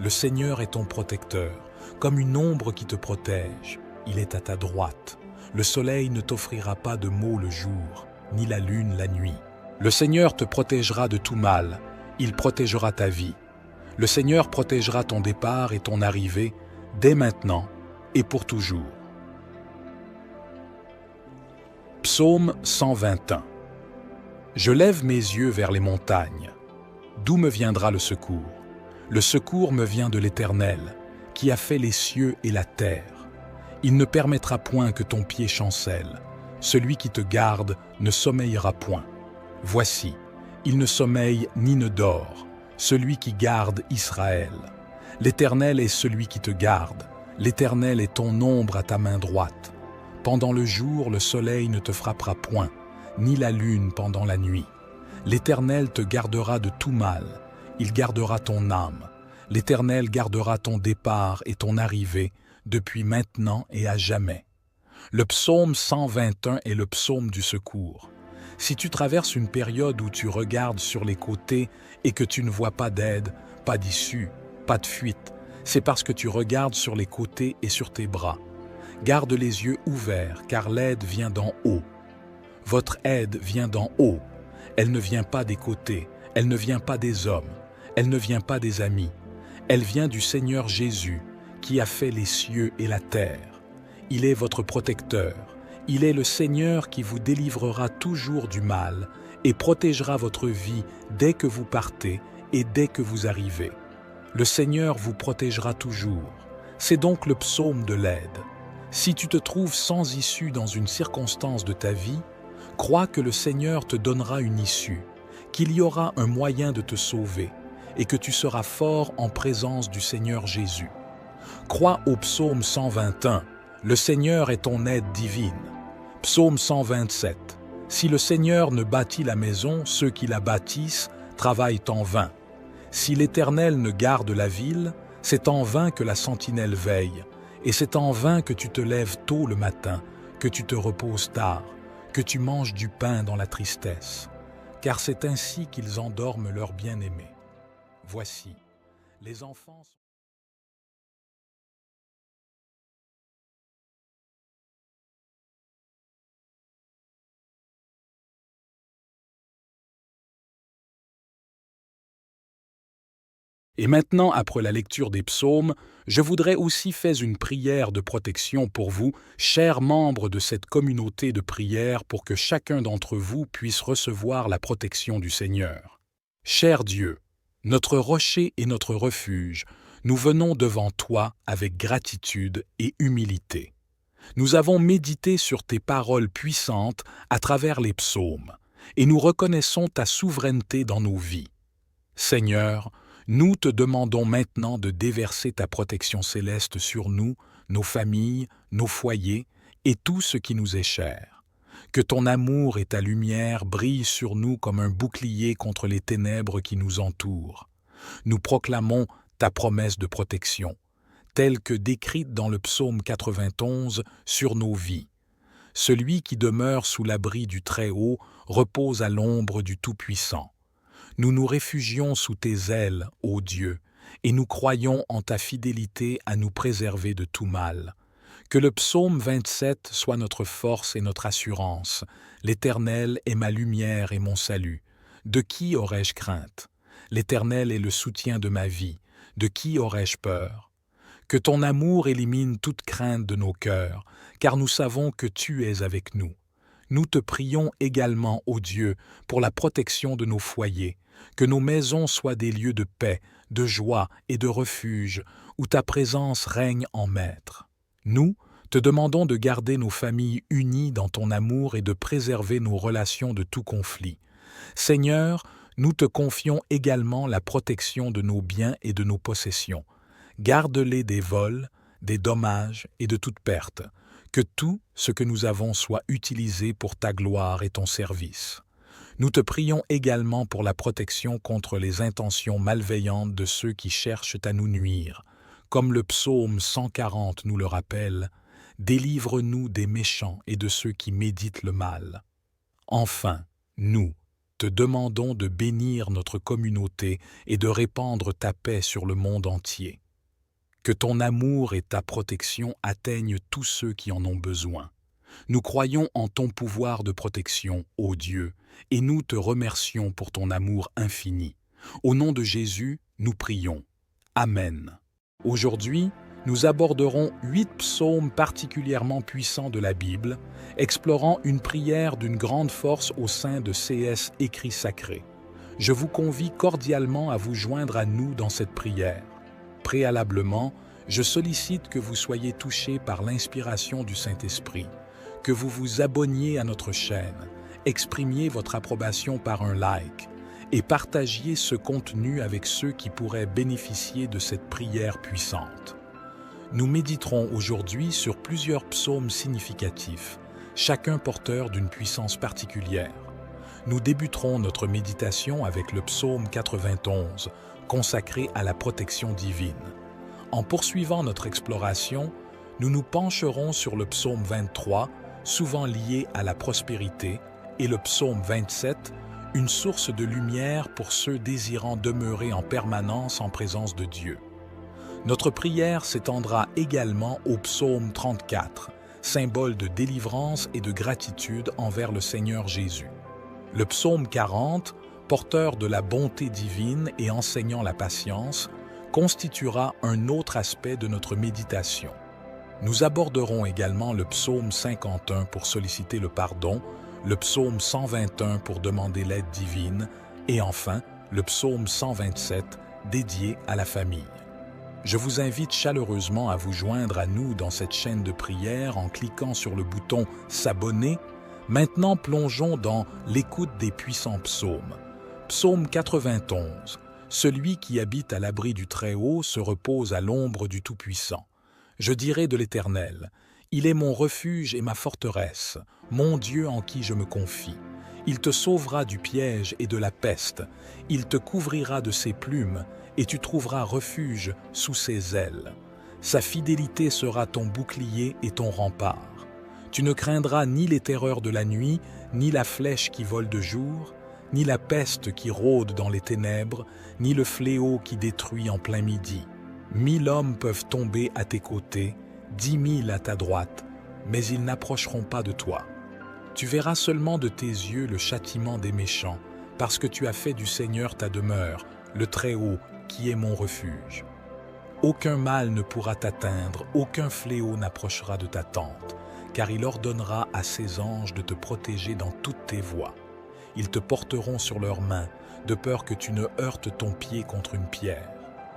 Le Seigneur est ton protecteur, comme une ombre qui te protège. Il est à ta droite. Le soleil ne t'offrira pas de maux le jour, ni la lune la nuit. Le Seigneur te protégera de tout mal, il protégera ta vie. Le Seigneur protégera ton départ et ton arrivée, dès maintenant et pour toujours. Psaume 121. Je lève mes yeux vers les montagnes. D'où me viendra le secours? Le secours me vient de l'Éternel, qui a fait les cieux et la terre. Il ne permettra point que ton pied chancelle. Celui qui te garde ne sommeillera point. Voici, il ne sommeille ni ne dort, celui qui garde Israël. L'Éternel est celui qui te garde. L'Éternel est ton ombre à ta main droite. Pendant le jour, le soleil ne te frappera point, ni la lune pendant la nuit. L'Éternel te gardera de tout mal. Il gardera ton âme. L'Éternel gardera ton départ et ton arrivée depuis maintenant et à jamais. Le psaume 121 est le psaume du secours. Si tu traverses une période où tu regardes sur les côtés et que tu ne vois pas d'aide, pas d'issue, pas de fuite, c'est parce que tu regardes sur les côtés et sur tes bras. Garde les yeux ouverts, car l'aide vient d'en haut. Votre aide vient d'en haut. Elle ne vient pas des côtés, elle ne vient pas des hommes, elle ne vient pas des amis. Elle vient du Seigneur Jésus, qui a fait les cieux et la terre. Il est votre protecteur. Il est le Seigneur qui vous délivrera toujours du mal et protégera votre vie dès que vous partez et dès que vous arrivez. Le Seigneur vous protégera toujours. C'est donc le psaume de l'aide. Si tu te trouves sans issue dans une circonstance de ta vie, crois que le Seigneur te donnera une issue, qu'il y aura un moyen de te sauver et que tu seras fort en présence du Seigneur Jésus. Crois au psaume 121, le Seigneur est ton aide divine. Psaume 127. Si le Seigneur ne bâtit la maison, ceux qui la bâtissent travaillent en vain. Si l'Éternel ne garde la ville, c'est en vain que la sentinelle veille, et c'est en vain que tu te lèves tôt le matin, que tu te reposes tard, que tu manges du pain dans la tristesse. Car c'est ainsi qu'ils endorment leurs bien-aimés. Voici, les enfants... Et maintenant, après la lecture des psaumes, je voudrais aussi faire une prière de protection pour vous, chers membres de cette communauté de prière, pour que chacun d'entre vous puisse recevoir la protection du Seigneur. Cher Dieu, notre rocher et notre refuge, nous venons devant toi avec gratitude et humilité. Nous avons médité sur tes paroles puissantes à travers les psaumes, et nous reconnaissons ta souveraineté dans nos vies. Seigneur, nous te demandons maintenant de déverser ta protection céleste sur nous, nos familles, nos foyers et tout ce qui nous est cher. Que ton amour et ta lumière brillent sur nous comme un bouclier contre les ténèbres qui nous entourent. Nous proclamons ta promesse de protection, telle que décrite dans le psaume 91 sur nos vies. Celui qui demeure sous l'abri du Très-Haut repose à l'ombre du Tout-Puissant. Nous nous réfugions sous tes ailes, ô Dieu, et nous croyons en ta fidélité à nous préserver de tout mal. Que le psaume 27 soit notre force et notre assurance. L'Éternel est ma lumière et mon salut. De qui aurais-je crainte? L'Éternel est le soutien de ma vie. De qui aurais-je peur? Que ton amour élimine toute crainte de nos cœurs, car nous savons que tu es avec nous. Nous te prions également, ô Dieu, pour la protection de nos foyers, que nos maisons soient des lieux de paix, de joie et de refuge, où ta présence règne en maître. Nous te demandons de garder nos familles unies dans ton amour et de préserver nos relations de tout conflit. Seigneur, Nous te confions également la protection de nos biens et de nos possessions. Garde-les des vols, des dommages et de toute perte. Que tout ce que nous avons soit utilisé pour ta gloire et ton service. Nous te prions également pour la protection contre les intentions malveillantes de ceux qui cherchent à nous nuire. Comme le psaume 140 nous le rappelle, « Délivre-nous des méchants et de ceux qui méditent le mal. » Enfin, nous te demandons de bénir notre communauté et de répandre ta paix sur le monde entier. Que ton amour et ta protection atteignent tous ceux qui en ont besoin. Nous croyons en ton pouvoir de protection, ô Dieu, et nous te remercions pour ton amour infini. Au nom de Jésus, nous prions. Amen. Aujourd'hui, nous aborderons 8 psaumes particulièrement puissants de la Bible, explorant une prière d'une grande force au sein de CS Écrits Sacrés. Je vous convie cordialement à vous joindre à nous dans cette prière. Préalablement, je sollicite que vous soyez touchés par l'inspiration du Saint-Esprit, que vous vous abonniez à notre chaîne, exprimiez votre approbation par un like et partagiez ce contenu avec ceux qui pourraient bénéficier de cette prière puissante. Nous méditerons aujourd'hui sur plusieurs psaumes significatifs, chacun porteur d'une puissance particulière. Nous débuterons notre méditation avec le psaume 91, consacré à la protection divine. En poursuivant notre exploration, nous nous pencherons sur le psaume 23, souvent lié à la prospérité, et le psaume 27, une source de lumière pour ceux désirant demeurer en permanence en présence de Dieu. Notre prière s'étendra également au psaume 34, symbole de délivrance et de gratitude envers le Seigneur Jésus. Le psaume 40, porteur de la bonté divine et enseignant la patience, constituera un autre aspect de notre méditation. Nous aborderons également le psaume 51 pour solliciter le pardon, le psaume 121 pour demander l'aide divine et enfin le psaume 127 dédié à la famille. Je vous invite chaleureusement à vous joindre à nous dans cette chaîne de prière en cliquant sur le bouton « S'abonner ». Maintenant, plongeons dans l'écoute des puissants psaumes. Psaume 91. Celui qui habite à l'abri du Très-Haut se repose à l'ombre du Tout-Puissant. Je dirai de l'Éternel, « Il est mon refuge et ma forteresse, mon Dieu en qui je me confie. Il te sauvera du piège et de la peste, il te couvrira de ses plumes, et tu trouveras refuge sous ses ailes. Sa fidélité sera ton bouclier et ton rempart. Tu ne craindras ni les terreurs de la nuit, ni la flèche qui vole de jour, ni la peste qui rôde dans les ténèbres, ni le fléau qui détruit en plein midi. 1000 hommes peuvent tomber à tes côtés, 10 000 à ta droite, mais ils n'approcheront pas de toi. Tu verras seulement de tes yeux le châtiment des méchants, parce que tu as fait du Seigneur ta demeure, le Très-Haut, qui est mon refuge. Aucun mal ne pourra t'atteindre, aucun fléau n'approchera de ta tente, car il ordonnera à ses anges de te protéger dans toutes tes voies. Ils te porteront sur leurs mains, de peur que tu ne heurtes ton pied contre une pierre.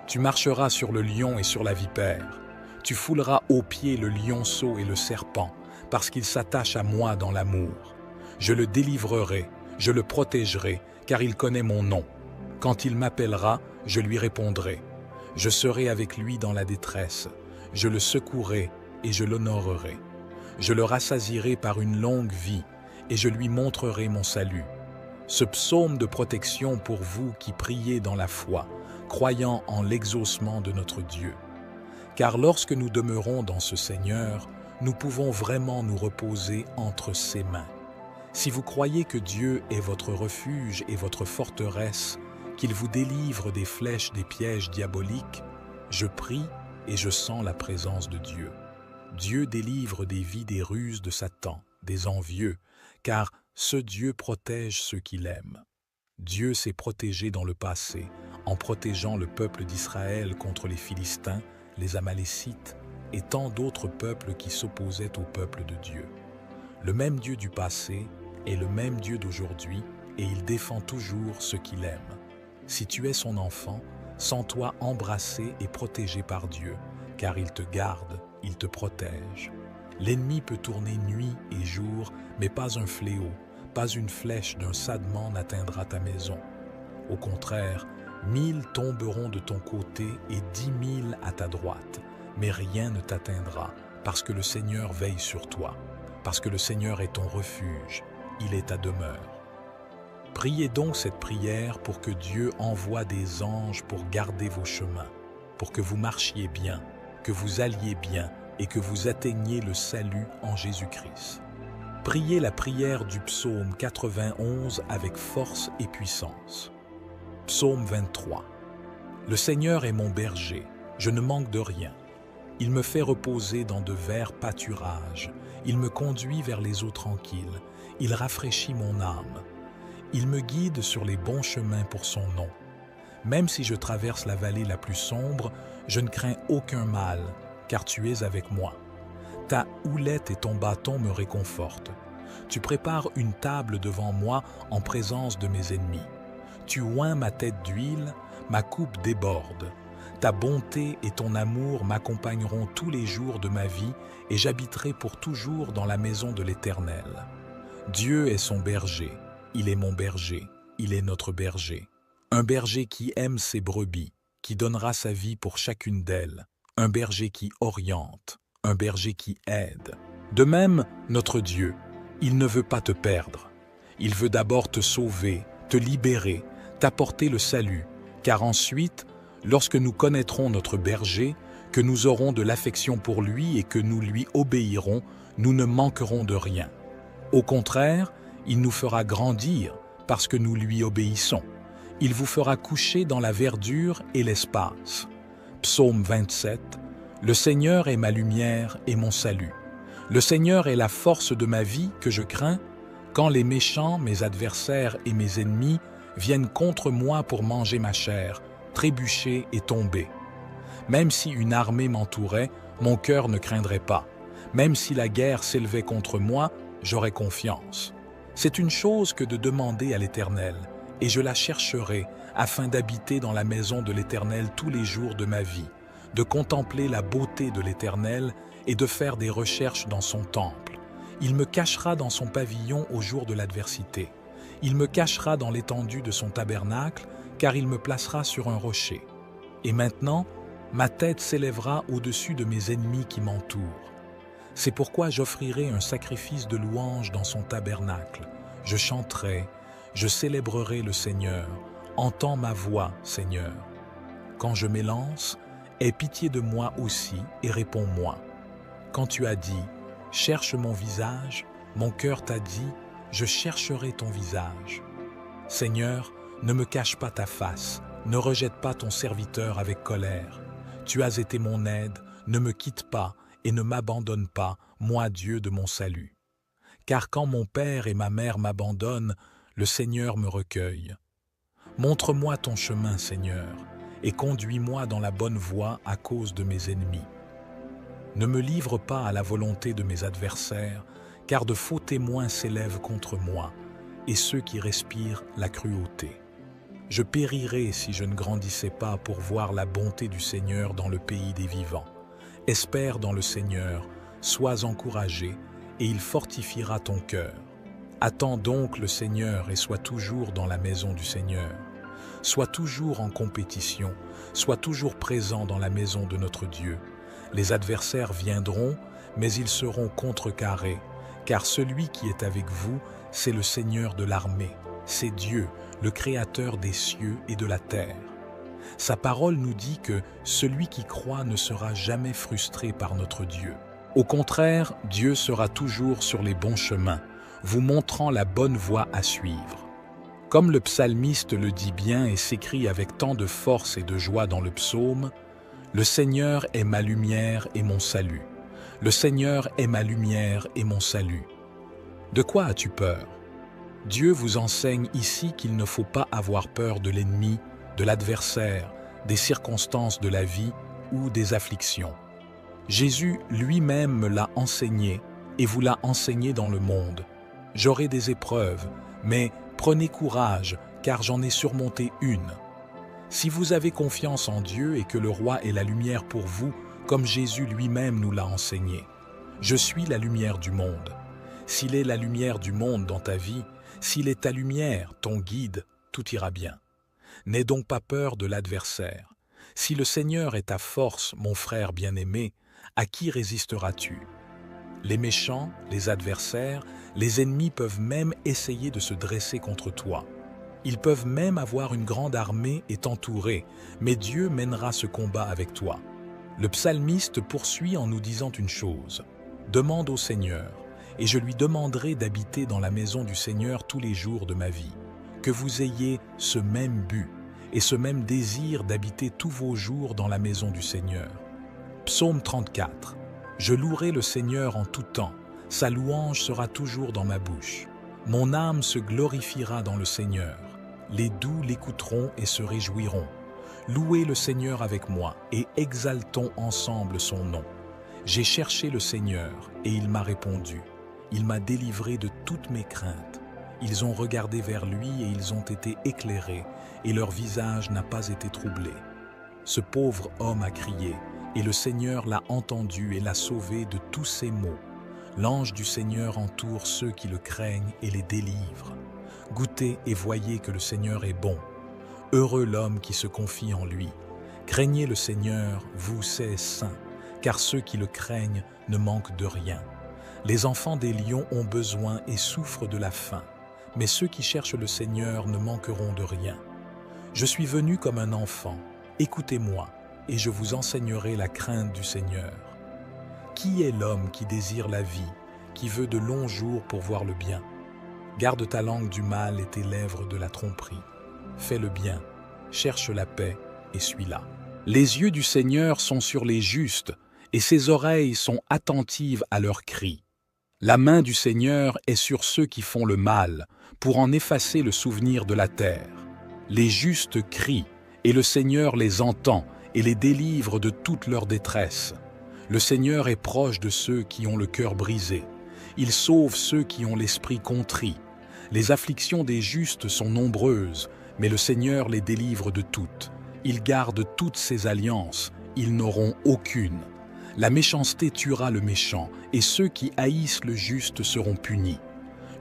Tu marcheras sur le lion et sur la vipère. Tu fouleras aux pieds le lionceau et le serpent, parce qu'il s'attache à moi dans l'amour. Je le délivrerai, je le protégerai, car il connaît mon nom. Quand il m'appellera, je lui répondrai. Je serai avec lui dans la détresse. Je le secouerai et je l'honorerai. Je le rassasierai par une longue vie et je lui montrerai mon salut. Ce psaume de protection pour vous qui priez dans la foi, croyant en l'exaucement de notre Dieu. Car lorsque nous demeurons dans ce Seigneur, nous pouvons vraiment nous reposer entre ses mains. Si vous croyez que Dieu est votre refuge et votre forteresse, qu'il vous délivre des flèches des pièges diaboliques, je prie et je sens la présence de Dieu. Dieu délivre des vies des ruses de Satan, des envieux, car ce Dieu protège ceux qu'il aime. Dieu s'est protégé dans le passé, en protégeant le peuple d'Israël contre les Philistins, les Amalécites et tant d'autres peuples qui s'opposaient au peuple de Dieu. Le même Dieu du passé est le même Dieu d'aujourd'hui et il défend toujours ceux qu'il aime. Si tu es son enfant, sens-toi embrassé et protégé par Dieu, car il te garde, il te protège. L'ennemi peut tourner nuit et jour, mais pas un fléau, pas une flèche d'un sadement n'atteindra ta maison. Au contraire, 1000 tomberont de ton côté et 10 000 à ta droite, mais rien ne t'atteindra, parce que le Seigneur veille sur toi, parce que le Seigneur est ton refuge, il est ta demeure. Priez donc cette prière pour que Dieu envoie des anges pour garder vos chemins, pour que vous marchiez bien, que vous alliez bien et que vous atteigniez le salut en Jésus-Christ. Priez la prière du psaume 91 avec force et puissance. Psaume 23. Le Seigneur est mon berger, je ne manque de rien. Il me fait reposer dans de verts pâturages, il me conduit vers les eaux tranquilles, il rafraîchit mon âme. Il me guide sur les bons chemins pour son nom. Même si je traverse la vallée la plus sombre, je ne crains aucun mal, car tu es avec moi. Ta houlette et ton bâton me réconfortent. Tu prépares une table devant moi en présence de mes ennemis. Tu oins ma tête d'huile, ma coupe déborde. Ta bonté et ton amour m'accompagneront tous les jours de ma vie et j'habiterai pour toujours dans la maison de l'Éternel. Dieu est son berger. Il est mon berger, il est notre berger. Un berger qui aime ses brebis, qui donnera sa vie pour chacune d'elles. Un berger qui oriente, un berger qui aide. De même, notre Dieu, il ne veut pas te perdre. Il veut d'abord te sauver, te libérer, t'apporter le salut, car ensuite, lorsque nous connaîtrons notre berger, que nous aurons de l'affection pour lui et que nous lui obéirons, nous ne manquerons de rien. Au contraire, il nous fera grandir parce que nous lui obéissons. Il vous fera coucher dans la verdure et l'espace. Psaume 27. Le Seigneur est ma lumière et mon salut. Le Seigneur est la force de ma vie que je crains. Quand les méchants, mes adversaires et mes ennemis viennent contre moi pour manger ma chair, trébucher et tomber. Même si une armée m'entourait, mon cœur ne craindrait pas. Même si la guerre s'élevait contre moi, j'aurais confiance. C'est une chose que de demander à l'Éternel, et je la chercherai afin d'habiter dans la maison de l'Éternel tous les jours de ma vie, de contempler la beauté de l'Éternel et de faire des recherches dans son temple. Il me cachera dans son pavillon au jour de l'adversité. Il me cachera dans l'étendue de son tabernacle, car il me placera sur un rocher. Et maintenant, ma tête s'élèvera au-dessus de mes ennemis qui m'entourent. C'est pourquoi j'offrirai un sacrifice de louange dans son tabernacle. Je chanterai, je célébrerai le Seigneur. Entends ma voix, Seigneur. Quand je m'élance, aie pitié de moi aussi et réponds-moi. Quand tu as dit, cherche mon visage, mon cœur t'a dit, je chercherai ton visage. Seigneur, ne me cache pas ta face, ne rejette pas ton serviteur avec colère. Tu as été mon aide, ne me quitte pas, et ne m'abandonne pas, moi Dieu de mon salut. Car quand mon père et ma mère m'abandonnent, le Seigneur me recueille. Montre-moi ton chemin, Seigneur, et conduis-moi dans la bonne voie à cause de mes ennemis. Ne me livre pas à la volonté de mes adversaires, car de faux témoins s'élèvent contre moi, et ceux qui respirent la cruauté. Je périrais si je ne grandissais pas pour voir la bonté du Seigneur dans le pays des vivants. Espère dans le Seigneur, sois encouragé, et il fortifiera ton cœur. Attends donc le Seigneur et sois toujours dans la maison du Seigneur. Sois toujours en compétition, sois toujours présent dans la maison de notre Dieu. Les adversaires viendront, mais ils seront contrecarrés, car celui qui est avec vous, c'est le Seigneur de l'armée, c'est Dieu, le Créateur des cieux et de la terre. Sa parole nous dit que celui qui croit ne sera jamais frustré par notre Dieu. Au contraire, Dieu sera toujours sur les bons chemins, vous montrant la bonne voie à suivre. Comme le psalmiste le dit bien et s'écrie avec tant de force et de joie dans le psaume, « Le Seigneur est ma lumière et mon salut. Le Seigneur est ma lumière et mon salut. » De quoi as-tu peur? Dieu vous enseigne ici qu'il ne faut pas avoir peur de l'ennemi, de l'adversaire, des circonstances de la vie ou des afflictions. Jésus lui-même me l'a enseigné et vous l'a enseigné dans le monde. J'aurai des épreuves, mais prenez courage, car j'en ai surmonté une. Si vous avez confiance en Dieu et que le roi est la lumière pour vous, comme Jésus lui-même nous l'a enseigné. Je suis la lumière du monde. S'il est la lumière du monde dans ta vie, s'il est ta lumière, ton guide, tout ira bien. N'aie donc pas peur de l'adversaire. Si le Seigneur est ta force, mon frère bien-aimé, à qui résisteras-tu? Les méchants, les adversaires, les ennemis peuvent même essayer de se dresser contre toi. Ils peuvent même avoir une grande armée et t'entourer, mais Dieu mènera ce combat avec toi. Le psalmiste poursuit en nous disant une chose. Demande au Seigneur, et je lui demanderai d'habiter dans la maison du Seigneur tous les jours de ma vie. Que vous ayez ce même but et ce même désir d'habiter tous vos jours dans la maison du Seigneur. Psaume 34. Je louerai le Seigneur en tout temps, sa louange sera toujours dans ma bouche. Mon âme se glorifiera dans le Seigneur. Les doux l'écouteront et se réjouiront. Louez le Seigneur avec moi et exaltons ensemble son nom. J'ai cherché le Seigneur et il m'a répondu. Il m'a délivré de toutes mes craintes. Ils ont regardé vers lui et ils ont été éclairés et leur visage n'a pas été troublé. Ce pauvre homme a crié et le Seigneur l'a entendu et l'a sauvé de tous ses maux. L'ange du Seigneur entoure ceux qui le craignent et les délivre. Goûtez et voyez que le Seigneur est bon. Heureux l'homme qui se confie en lui. Craignez le Seigneur, vous ses saints, car ceux qui le craignent ne manquent de rien. Les enfants des lions ont besoin et souffrent de la faim, mais ceux qui cherchent le Seigneur ne manqueront de rien. Je suis venu comme un enfant, écoutez-moi, et je vous enseignerai la crainte du Seigneur. Qui est l'homme qui désire la vie, qui veut de longs jours pour voir le bien? Garde ta langue du mal et tes lèvres de la tromperie. Fais le bien, cherche la paix et suis-la. Les yeux du Seigneur sont sur les justes, et ses oreilles sont attentives à leurs cris. La main du Seigneur est sur ceux qui font le mal, pour en effacer le souvenir de la terre. Les justes crient, et le Seigneur les entend et les délivre de toute leur détresse. Le Seigneur est proche de ceux qui ont le cœur brisé. Il sauve ceux qui ont l'esprit contrit. Les afflictions des justes sont nombreuses, mais le Seigneur les délivre de toutes. Il garde toutes ses alliances, ils n'auront aucune. La méchanceté tuera le méchant, et ceux qui haïssent le juste seront punis.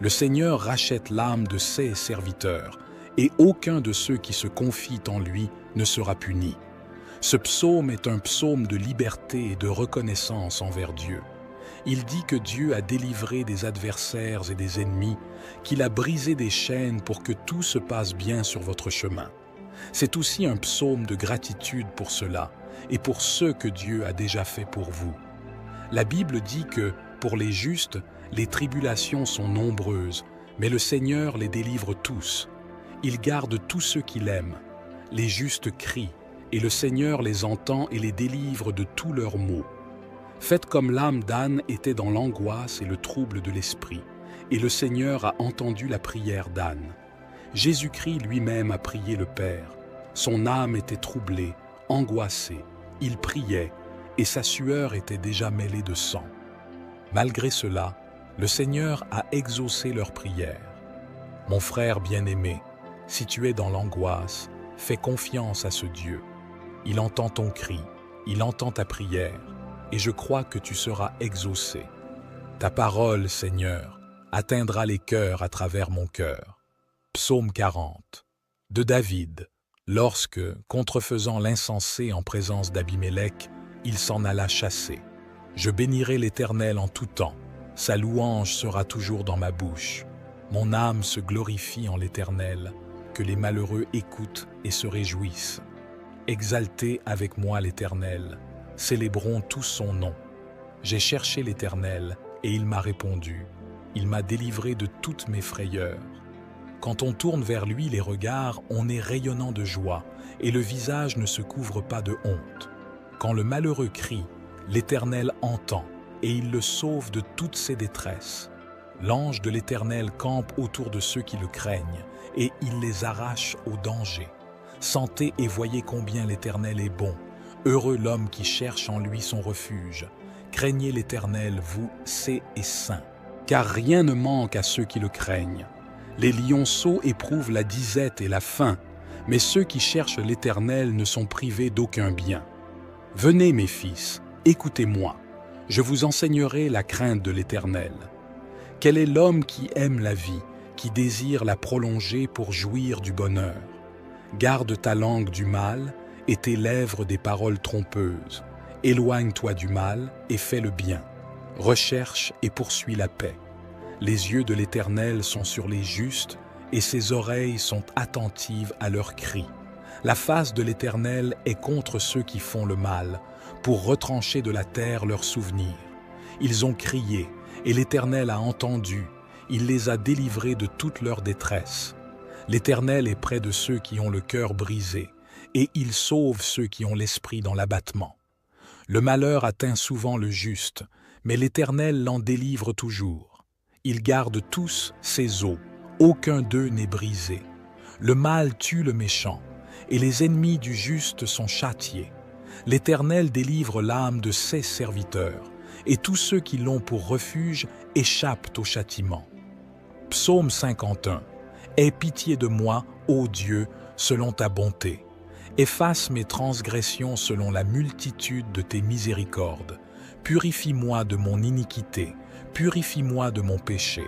Le Seigneur rachète l'âme de ses serviteurs, et aucun de ceux qui se confient en lui ne sera puni. Ce psaume est un psaume de liberté et de reconnaissance envers Dieu. Il dit que Dieu a délivré des adversaires et des ennemis, qu'il a brisé des chaînes pour que tout se passe bien sur votre chemin. C'est aussi un psaume de gratitude pour cela et pour ce que Dieu a déjà fait pour vous. La Bible dit que, pour les justes, les tribulations sont nombreuses, mais le Seigneur les délivre tous. Il garde tous ceux qu'il aime. Les justes crient, et le Seigneur les entend et les délivre de tous leurs maux. Faites comme l'âme d'Anne était dans l'angoisse et le trouble de l'esprit, et le Seigneur a entendu la prière d'Anne. Jésus-Christ lui-même a prié le Père. Son âme était troublée, angoissée, il priait, et sa sueur était déjà mêlée de sang. Malgré cela, le Seigneur a exaucé leur prière. Mon frère bien-aimé, si tu es dans l'angoisse, fais confiance à ce Dieu. Il entend ton cri, il entend ta prière, et je crois que tu seras exaucé. Ta parole, Seigneur, atteindra les cœurs à travers mon cœur. Psaume 40. De David, lorsque, contrefaisant l'insensé en présence d'Abimélec, il s'en alla chasser. Je bénirai l'Éternel en tout temps, sa louange sera toujours dans ma bouche. Mon âme se glorifie en l'Éternel, que les malheureux écoutent et se réjouissent. Exaltez avec moi l'Éternel, célébrons tous son nom. J'ai cherché l'Éternel, et il m'a répondu. Il m'a délivré de toutes mes frayeurs. Quand on tourne vers lui les regards, on est rayonnant de joie, et le visage ne se couvre pas de honte. Quand le malheureux crie, l'Éternel entend, et il le sauve de toutes ses détresses. L'ange de l'Éternel campe autour de ceux qui le craignent, et il les arrache au danger. Sentez et voyez combien l'Éternel est bon. Heureux l'homme qui cherche en lui son refuge. Craignez l'Éternel, vous, saints et saints, car rien ne manque à ceux qui le craignent. Les lionceaux éprouvent la disette et la faim, mais ceux qui cherchent l'Éternel ne sont privés d'aucun bien. Venez, mes fils, écoutez-moi, je vous enseignerai la crainte de l'Éternel. Quel est l'homme qui aime la vie, qui désire la prolonger pour jouir du bonheur? Garde ta langue du mal et tes lèvres des paroles trompeuses. Éloigne-toi du mal et fais le bien. Recherche et poursuis la paix. Les yeux de l'Éternel sont sur les justes et ses oreilles sont attentives à leurs cris. La face de l'Éternel est contre ceux qui font le mal, pour retrancher de la terre leurs souvenirs. Ils ont crié, et l'Éternel a entendu. Il les a délivrés de toute leur détresse. L'Éternel est près de ceux qui ont le cœur brisé, et il sauve ceux qui ont l'esprit dans l'abattement. Le malheur atteint souvent le juste, mais l'Éternel l'en délivre toujours. Il garde tous ses os, aucun d'eux n'est brisé. Le mal tue le méchant, et les ennemis du juste sont châtiés. L'Éternel délivre l'âme de ses serviteurs, et tous ceux qui l'ont pour refuge échappent au châtiment. Psaume 51. Aie pitié de moi, ô Dieu, selon ta bonté. Efface mes transgressions selon la multitude de tes miséricordes. Purifie-moi de mon iniquité, purifie-moi de mon péché.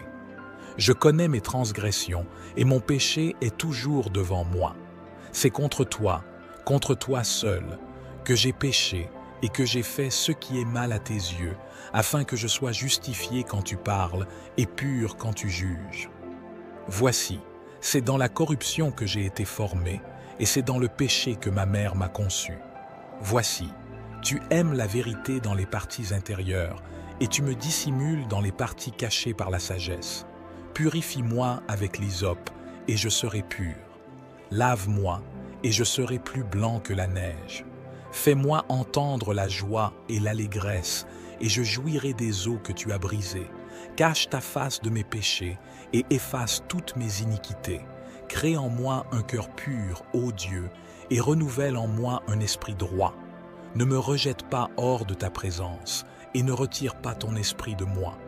Je connais mes transgressions, et mon péché est toujours devant moi. C'est contre toi seul, que j'ai péché et que j'ai fait ce qui est mal à tes yeux, afin que je sois justifié quand tu parles et pur quand tu juges. Voici, c'est dans la corruption que j'ai été formé, et c'est dans le péché que ma mère m'a conçu. Voici, tu aimes la vérité dans les parties intérieures, et tu me dissimules dans les parties cachées par la sagesse. Purifie-moi avec l'hysope, et je serai pur. Lave-moi, et je serai plus blanc que la neige. Fais-moi entendre la joie et l'allégresse, et je jouirai des eaux que tu as brisées. Cache ta face de mes péchés, et efface toutes mes iniquités. Crée en moi un cœur pur, ô Dieu, et renouvelle en moi un esprit droit. Ne me rejette pas hors de ta présence, et ne retire pas ton esprit de moi.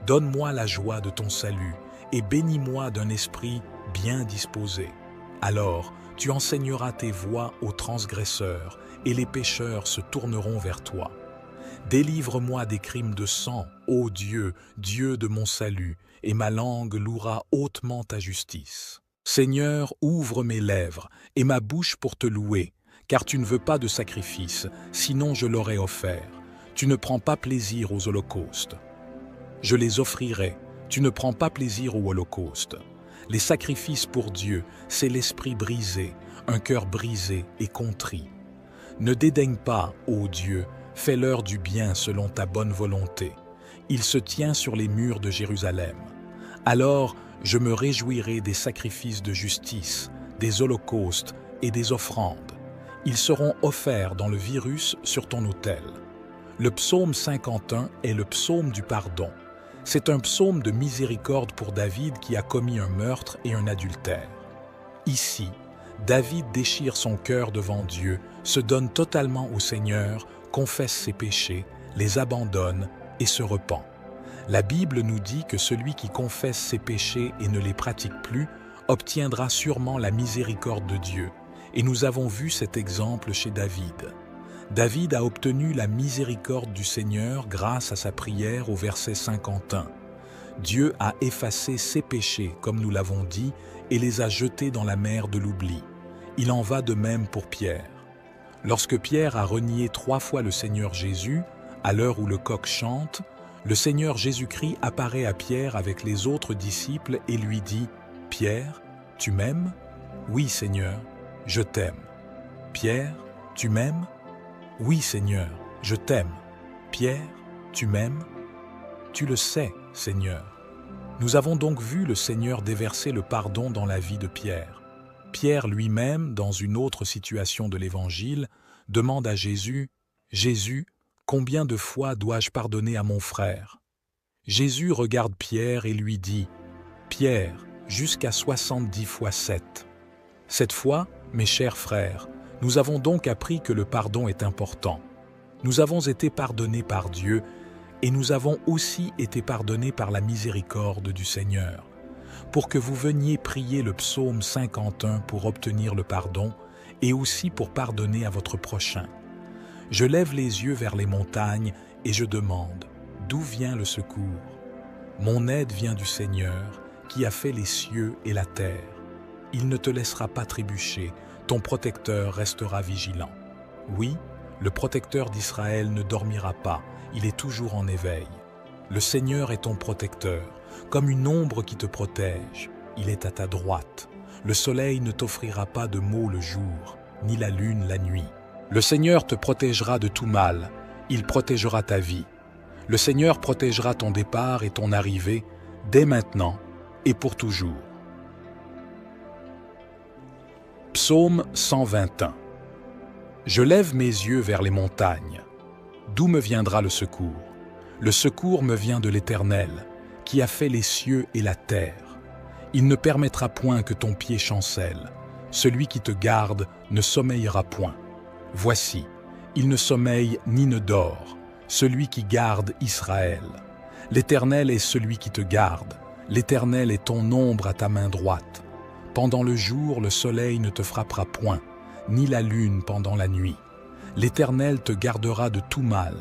Donne-moi la joie de ton salut, et bénis-moi d'un esprit bien disposé. Alors, tu enseigneras tes voies aux transgresseurs, et les pécheurs se tourneront vers toi. Délivre-moi des crimes de sang, ô Dieu, Dieu de mon salut, et ma langue louera hautement ta justice. Seigneur, ouvre mes lèvres, et ma bouche pour te louer, car tu ne veux pas de sacrifice, sinon je l'aurais offert. Tu ne prends pas plaisir aux holocaustes. Je les offrirai, tu ne prends pas plaisir aux holocaustes. Les sacrifices pour Dieu, c'est l'esprit brisé, un cœur brisé et contrit. Ne dédaigne pas, ô Dieu, fais-leur du bien selon ta bonne volonté. Il se tient sur les murs de Jérusalem. Alors, je me réjouirai des sacrifices de justice, des holocaustes et des offrandes. Ils seront offerts dans le virus sur ton autel. Le psaume 51 est le psaume du pardon. C'est un psaume de miséricorde pour David qui a commis un meurtre et un adultère. Ici, David déchire son cœur devant Dieu, se donne totalement au Seigneur, confesse ses péchés, les abandonne et se repent. La Bible nous dit que celui qui confesse ses péchés et ne les pratique plus obtiendra sûrement la miséricorde de Dieu. Et nous avons vu cet exemple chez David. David a obtenu la miséricorde du Seigneur grâce à sa prière au verset 51. Dieu a effacé ses péchés, comme nous l'avons dit, et les a jetés dans la mer de l'oubli. Il en va de même pour Pierre. Lorsque Pierre a renié 3 fois le Seigneur Jésus, à l'heure où le coq chante, le Seigneur Jésus-Christ apparaît à Pierre avec les autres disciples et lui dit « Pierre, tu m'aimes ? Oui, Seigneur, je t'aime. Pierre, tu m'aimes ? Oui, Seigneur, je t'aime. Pierre, tu m'aimes ? Tu le sais, Seigneur. » Nous avons donc vu le Seigneur déverser le pardon dans la vie de Pierre. Pierre lui-même, dans une autre situation de l'Évangile, demande à Jésus « Jésus, combien de fois dois-je pardonner à mon frère ?» Jésus regarde Pierre et lui dit « Pierre, jusqu'à 70 fois 7. » Cette fois, mes chers frères, nous avons donc appris que le pardon est important. Nous avons été pardonnés par Dieu et nous avons aussi été pardonnés par la miséricorde du Seigneur. Pour que vous veniez prier le psaume 51 pour obtenir le pardon et aussi pour pardonner à votre prochain. Je lève les yeux vers les montagnes et je demande, d'où vient le secours ? Mon aide vient du Seigneur qui a fait les cieux et la terre. Il ne te laissera pas trébucher, ton protecteur restera vigilant. Oui, le protecteur d'Israël ne dormira pas, il est toujours en éveil. Le Seigneur est ton protecteur, comme une ombre qui te protège. Il est à ta droite. Le soleil ne t'offrira pas de maux le jour, ni la lune la nuit. Le Seigneur te protégera de tout mal, il protégera ta vie. Le Seigneur protégera ton départ et ton arrivée, dès maintenant et pour toujours. Psaume 121. Je lève mes yeux vers les montagnes. D'où me viendra le secours? Le secours me vient de l'Éternel, qui a fait les cieux et la terre. Il ne permettra point que ton pied chancelle. Celui qui te garde ne sommeillera point. Voici, il ne sommeille ni ne dort, celui qui garde Israël. L'Éternel est celui qui te garde. L'Éternel est ton ombre à ta main droite. Pendant le jour, le soleil ne te frappera point, ni la lune pendant la nuit. L'Éternel te gardera de tout mal,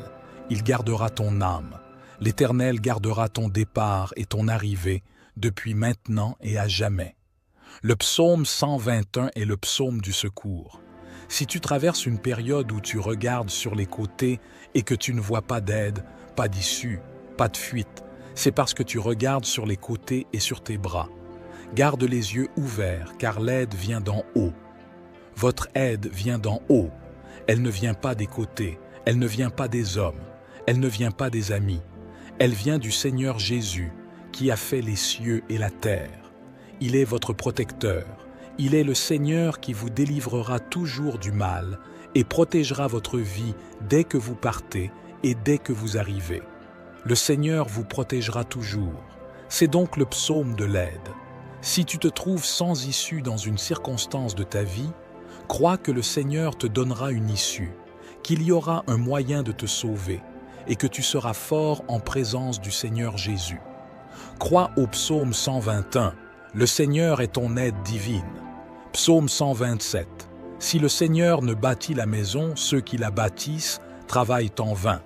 il gardera ton âme. L'Éternel gardera ton départ et ton arrivée, depuis maintenant et à jamais. Le psaume 121 est le psaume du secours. Si tu traverses une période où tu regardes sur les côtés et que tu ne vois pas d'aide, pas d'issue, pas de fuite, c'est parce que tu regardes sur les côtés et sur tes bras. Garde les yeux ouverts, car l'aide vient d'en haut. Votre aide vient d'en haut. Elle ne vient pas des côtés, elle ne vient pas des hommes, elle ne vient pas des amis. Elle vient du Seigneur Jésus, qui a fait les cieux et la terre. Il est votre protecteur. Il est le Seigneur qui vous délivrera toujours du mal et protégera votre vie dès que vous partez et dès que vous arrivez. Le Seigneur vous protégera toujours. C'est donc le psaume de l'aide. Si tu te trouves sans issue dans une circonstance de ta vie, crois que le Seigneur te donnera une issue, qu'il y aura un moyen de te sauver et que tu seras fort en présence du Seigneur Jésus. Crois au psaume 121, le Seigneur est ton aide divine. Psaume 127, si le Seigneur ne bâtit la maison, ceux qui la bâtissent travaillent en vain.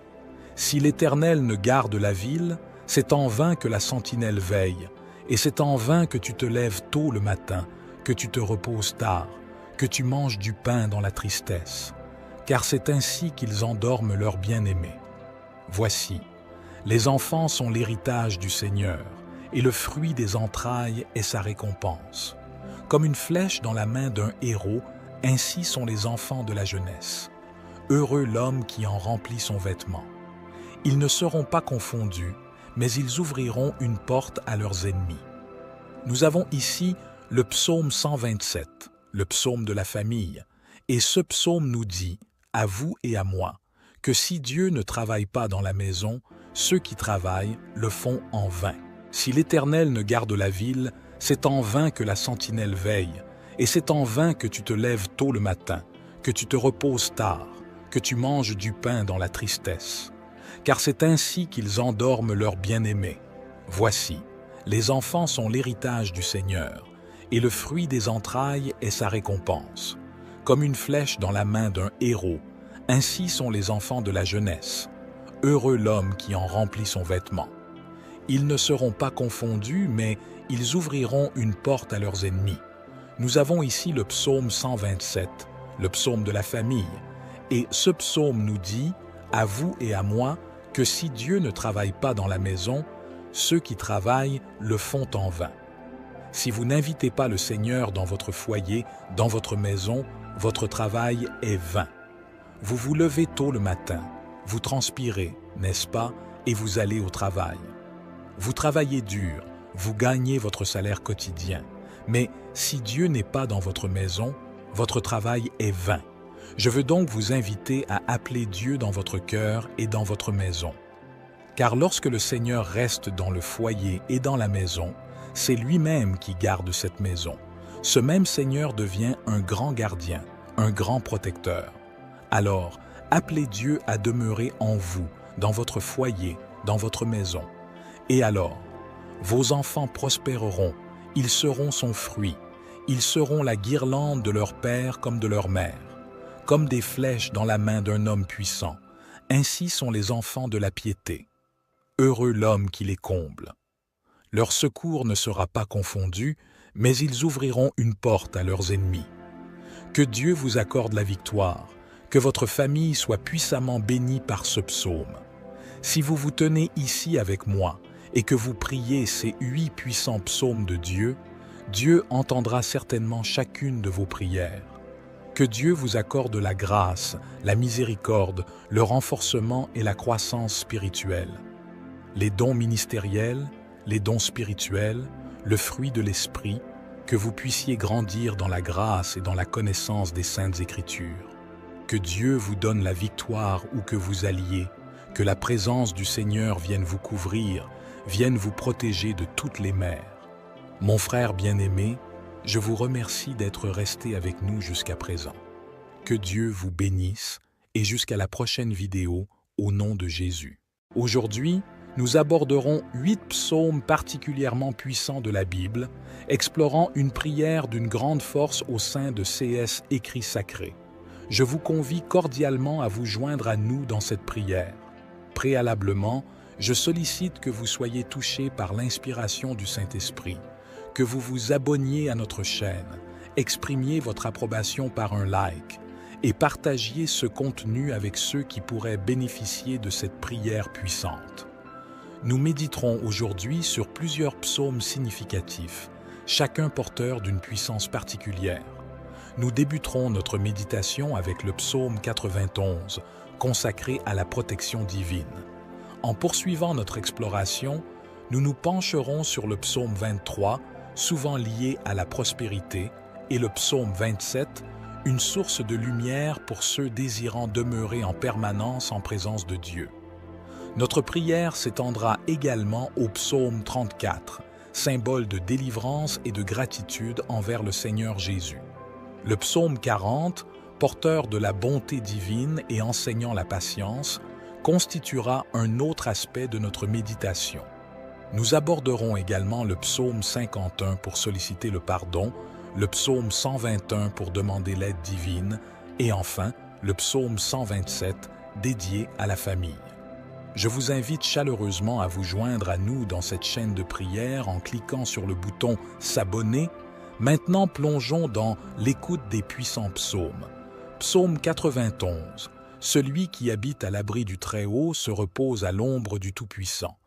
Si l'Éternel ne garde la ville, c'est en vain que la sentinelle veille, et c'est en vain que tu te lèves tôt le matin, que tu te reposes tard, que tu manges du pain dans la tristesse, car c'est ainsi qu'ils endorment leurs bien-aimés. Voici, les enfants sont l'héritage du Seigneur, et le fruit des entrailles est sa récompense. Comme une flèche dans la main d'un héros, ainsi sont les enfants de la jeunesse. Heureux l'homme qui en remplit son vêtement. Ils ne seront pas confondus, mais ils ouvriront une porte à leurs ennemis. Nous avons ici le psaume 127, le psaume de la famille, et ce psaume nous dit, à vous et à moi, que si Dieu ne travaille pas dans la maison, ceux qui travaillent le font en vain. Si l'Éternel ne garde la ville, c'est en vain que la sentinelle veille, et c'est en vain que tu te lèves tôt le matin, que tu te reposes tard, que tu manges du pain dans la tristesse. Car c'est ainsi qu'ils endorment leurs bien-aimés. Voici, les enfants sont l'héritage du Seigneur, et le fruit des entrailles est sa récompense. Comme une flèche dans la main d'un héros, ainsi sont les enfants de la jeunesse. Heureux l'homme qui en remplit son vêtement. Ils ne seront pas confondus, mais ils ouvriront une porte à leurs ennemis. Nous avons ici le psaume 127, le psaume de la famille, et ce psaume nous dit, à vous et à moi, que si Dieu ne travaille pas dans la maison, ceux qui travaillent le font en vain. Si vous n'invitez pas le Seigneur dans votre foyer, dans votre maison, votre travail est vain. Vous vous levez tôt le matin, vous transpirez, n'est-ce pas, et vous allez au travail. Vous travaillez dur, vous gagnez votre salaire quotidien. Mais si Dieu n'est pas dans votre maison, votre travail est vain. Je veux donc vous inviter à appeler Dieu dans votre cœur et dans votre maison. Car lorsque le Seigneur reste dans le foyer et dans la maison, c'est lui-même qui garde cette maison. Ce même Seigneur devient un grand gardien, un grand protecteur. Alors, appelez Dieu à demeurer en vous, dans votre foyer, dans votre maison. Et alors, vos enfants prospéreront, ils seront son fruit, ils seront la guirlande de leur père comme de leur mère. Comme des flèches dans la main d'un homme puissant, ainsi sont les enfants de la piété. Heureux l'homme qui les comble. Leur secours ne sera pas confondu, mais ils ouvriront une porte à leurs ennemis. Que Dieu vous accorde la victoire, que votre famille soit puissamment bénie par ce psaume. Si vous vous tenez ici avec moi et que vous priez ces 8 puissants psaumes de Dieu, Dieu entendra certainement chacune de vos prières. Que Dieu vous accorde la grâce, la miséricorde, le renforcement et la croissance spirituelle. Les dons ministériels, les dons spirituels, le fruit de l'Esprit, que vous puissiez grandir dans la grâce et dans la connaissance des Saintes Écritures. Que Dieu vous donne la victoire où que vous alliez, que la présence du Seigneur vienne vous couvrir, vienne vous protéger de toutes les mers. Mon frère bien-aimé, je vous remercie d'être resté avec nous jusqu'à présent. Que Dieu vous bénisse et jusqu'à la prochaine vidéo au nom de Jésus. Aujourd'hui, nous aborderons 8 psaumes particulièrement puissants de la Bible, explorant une prière d'une grande force au sein de CS Écrits Sacrés. Je vous convie cordialement à vous joindre à nous dans cette prière. Préalablement, je sollicite que vous soyez touchés par l'inspiration du Saint-Esprit, que vous vous abonniez à notre chaîne, exprimiez votre approbation par un like et partagiez ce contenu avec ceux qui pourraient bénéficier de cette prière puissante. Nous méditerons aujourd'hui sur plusieurs psaumes significatifs, chacun porteur d'une puissance particulière. Nous débuterons notre méditation avec le psaume 91, consacré à la protection divine. En poursuivant notre exploration, nous nous pencherons sur le psaume 23, souvent lié à la prospérité, et le psaume 27, une source de lumière pour ceux désirant demeurer en permanence en présence de Dieu. Notre prière s'étendra également au psaume 34, symbole de délivrance et de gratitude envers le Seigneur Jésus. Le psaume 40, porteur de la bonté divine et enseignant la patience, constituera un autre aspect de notre méditation. Nous aborderons également le psaume 51 pour solliciter le pardon, le psaume 121 pour demander l'aide divine et enfin le psaume 127 dédié à la famille. Je vous invite chaleureusement à vous joindre à nous dans cette chaîne de prière en cliquant sur le bouton « S'abonner ». Maintenant, plongeons dans l'écoute des puissants psaumes. Psaume 91. Celui qui habite à l'abri du Très-Haut se repose à l'ombre du Tout-Puissant.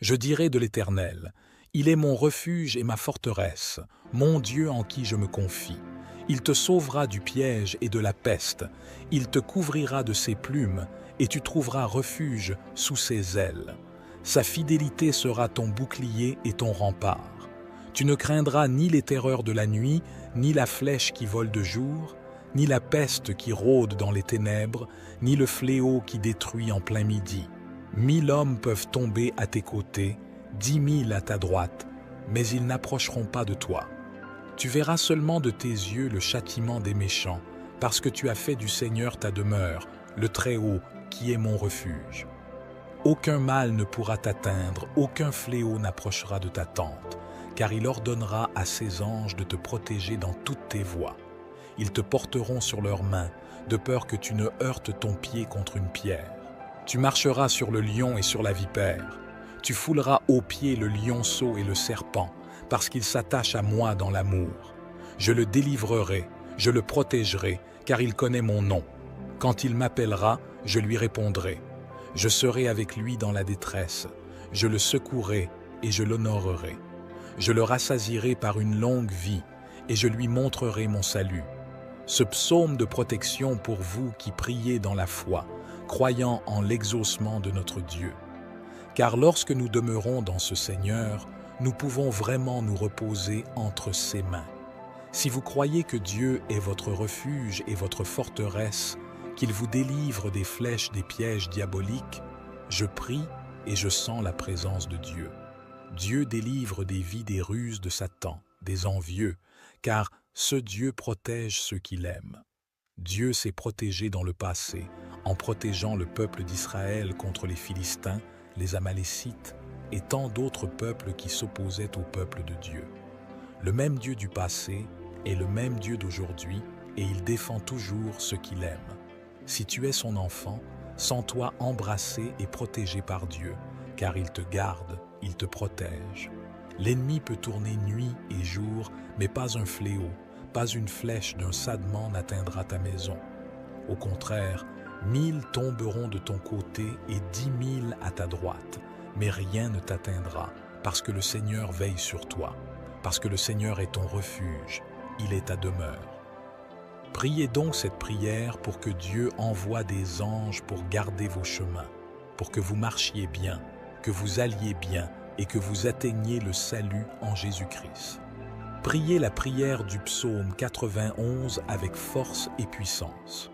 Je dirai de l'Éternel, il est mon refuge et ma forteresse, mon Dieu en qui je me confie. Il te sauvera du piège et de la peste, il te couvrira de ses plumes, et tu trouveras refuge sous ses ailes. Sa fidélité sera ton bouclier et ton rempart. Tu ne craindras ni les terreurs de la nuit, ni la flèche qui vole de jour, ni la peste qui rôde dans les ténèbres, ni le fléau qui détruit en plein midi. 1000 hommes peuvent tomber à tes côtés, 10 000 à ta droite, mais ils n'approcheront pas de toi. Tu verras seulement de tes yeux le châtiment des méchants, parce que tu as fait du Seigneur ta demeure, le Très-Haut, qui est mon refuge. Aucun mal ne pourra t'atteindre, aucun fléau n'approchera de ta tente, car il ordonnera à ses anges de te protéger dans toutes tes voies. Ils te porteront sur leurs mains, de peur que tu ne heurtes ton pied contre une pierre. Tu marcheras sur le lion et sur la vipère. Tu fouleras aux pieds le lionceau et le serpent, parce qu'il s'attache à moi dans l'amour. Je le délivrerai, je le protégerai, car il connaît mon nom. Quand il m'appellera, je lui répondrai. Je serai avec lui dans la détresse. Je le secouerai et je l'honorerai. Je le rassasierai par une longue vie et je lui montrerai mon salut. Ce psaume de protection pour vous qui priez dans la foi, croyant en l'exaucement de notre Dieu. Car lorsque nous demeurons dans ce Seigneur, nous pouvons vraiment nous reposer entre ses mains. Si vous croyez que Dieu est votre refuge et votre forteresse, qu'il vous délivre des flèches des pièges diaboliques, je prie et je sens la présence de Dieu. Dieu délivre des vies des ruses de Satan, des envieux, car ce Dieu protège ceux qu'il aime. Dieu s'est protégé dans le passé, en protégeant le peuple d'Israël contre les Philistins, les Amalécites et tant d'autres peuples qui s'opposaient au peuple de Dieu. Le même Dieu du passé est le même Dieu d'aujourd'hui et il défend toujours ceux qu'il aime. Si tu es son enfant, sens-toi embrassé et protégé par Dieu, car il te garde, il te protège. L'ennemi peut tourner nuit et jour, mais pas un fléau, pas une flèche d'un sadement n'atteindra ta maison. Au contraire, 1000 tomberont de ton côté et 10 000 à ta droite, mais rien ne t'atteindra, parce que le Seigneur veille sur toi, parce que le Seigneur est ton refuge, il est ta demeure. Priez donc cette prière pour que Dieu envoie des anges pour garder vos chemins, pour que vous marchiez bien, que vous alliez bien et que vous atteigniez le salut en Jésus-Christ. Priez la prière du psaume 91 avec force et puissance.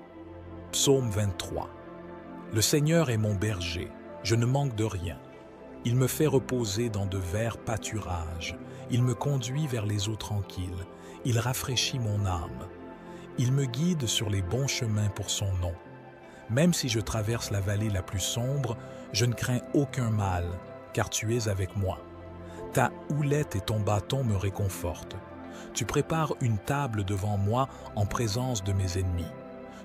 Psaume 23. Le Seigneur est mon berger, je ne manque de rien. Il me fait reposer dans de verts pâturages, il me conduit vers les eaux tranquilles, il rafraîchit mon âme. Il me guide sur les bons chemins pour son nom. Même si je traverse la vallée la plus sombre, je ne crains aucun mal, car tu es avec moi. Ta houlette et ton bâton me réconfortent. Tu prépares une table devant moi en présence de mes ennemis.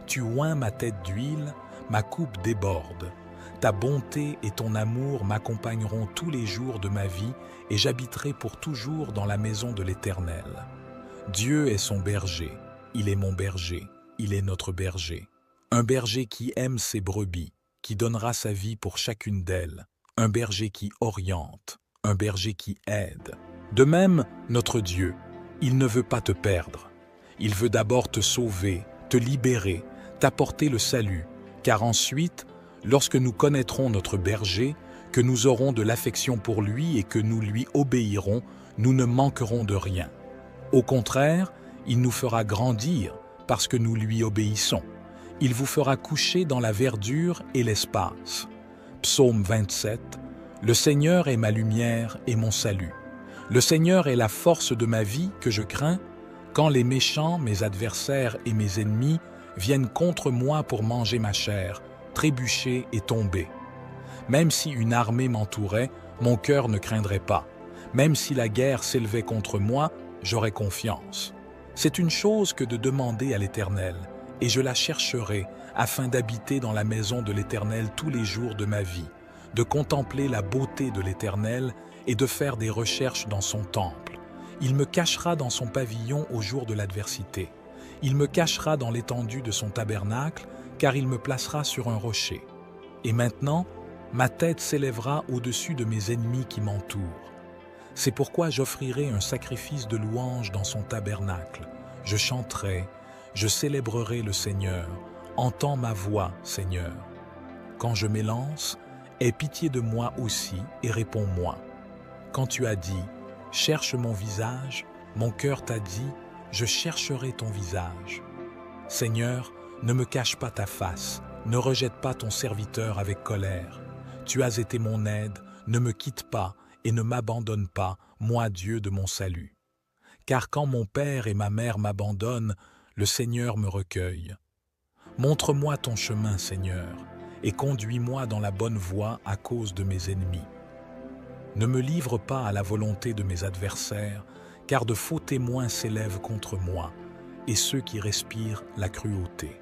Tu oins ma tête d'huile, ma coupe déborde. Ta bonté et ton amour m'accompagneront tous les jours de ma vie et j'habiterai pour toujours dans la maison de l'Éternel. Dieu est son berger, il est mon berger, il est notre berger. Un berger qui aime ses brebis, qui donnera sa vie pour chacune d'elles. Un berger qui oriente, un berger qui aide. De même, notre Dieu, il ne veut pas te perdre. Il veut d'abord te sauver, te libérer, t'apporter le salut, car ensuite, lorsque nous connaîtrons notre berger, que nous aurons de l'affection pour lui et que nous lui obéirons, nous ne manquerons de rien. Au contraire, il nous fera grandir parce que nous lui obéissons. Il vous fera coucher dans la verdure et l'espace. Psaume 27. Le Seigneur est ma lumière et mon salut. Le Seigneur est la force de ma vie que je crains. Quand les méchants, mes adversaires et mes ennemis viennent contre moi pour manger ma chair, trébucher et tomber. Même si une armée m'entourait, mon cœur ne craindrait pas. Même si la guerre s'élevait contre moi, j'aurais confiance. C'est une chose que de demander à l'Éternel, et je la chercherai afin d'habiter dans la maison de l'Éternel tous les jours de ma vie, de contempler la beauté de l'Éternel et de faire des recherches dans son temple. Il me cachera dans son pavillon au jour de l'adversité. Il me cachera dans l'étendue de son tabernacle, car il me placera sur un rocher. Et maintenant, ma tête s'élèvera au-dessus de mes ennemis qui m'entourent. C'est pourquoi j'offrirai un sacrifice de louange dans son tabernacle. Je chanterai, je célébrerai le Seigneur. Entends ma voix, Seigneur. Quand je m'élance, aie pitié de moi aussi et réponds-moi. Quand tu as dit, cherche mon visage, mon cœur t'a dit, je chercherai ton visage. Seigneur, ne me cache pas ta face, ne rejette pas ton serviteur avec colère. Tu as été mon aide, ne me quitte pas et ne m'abandonne pas, moi Dieu de mon salut. Car quand mon père et ma mère m'abandonnent, le Seigneur me recueille. Montre-moi ton chemin, Seigneur, et conduis-moi dans la bonne voie à cause de mes ennemis. Ne me livre pas à la volonté de mes adversaires, car de faux témoins s'élèvent contre moi, et ceux qui respirent la cruauté.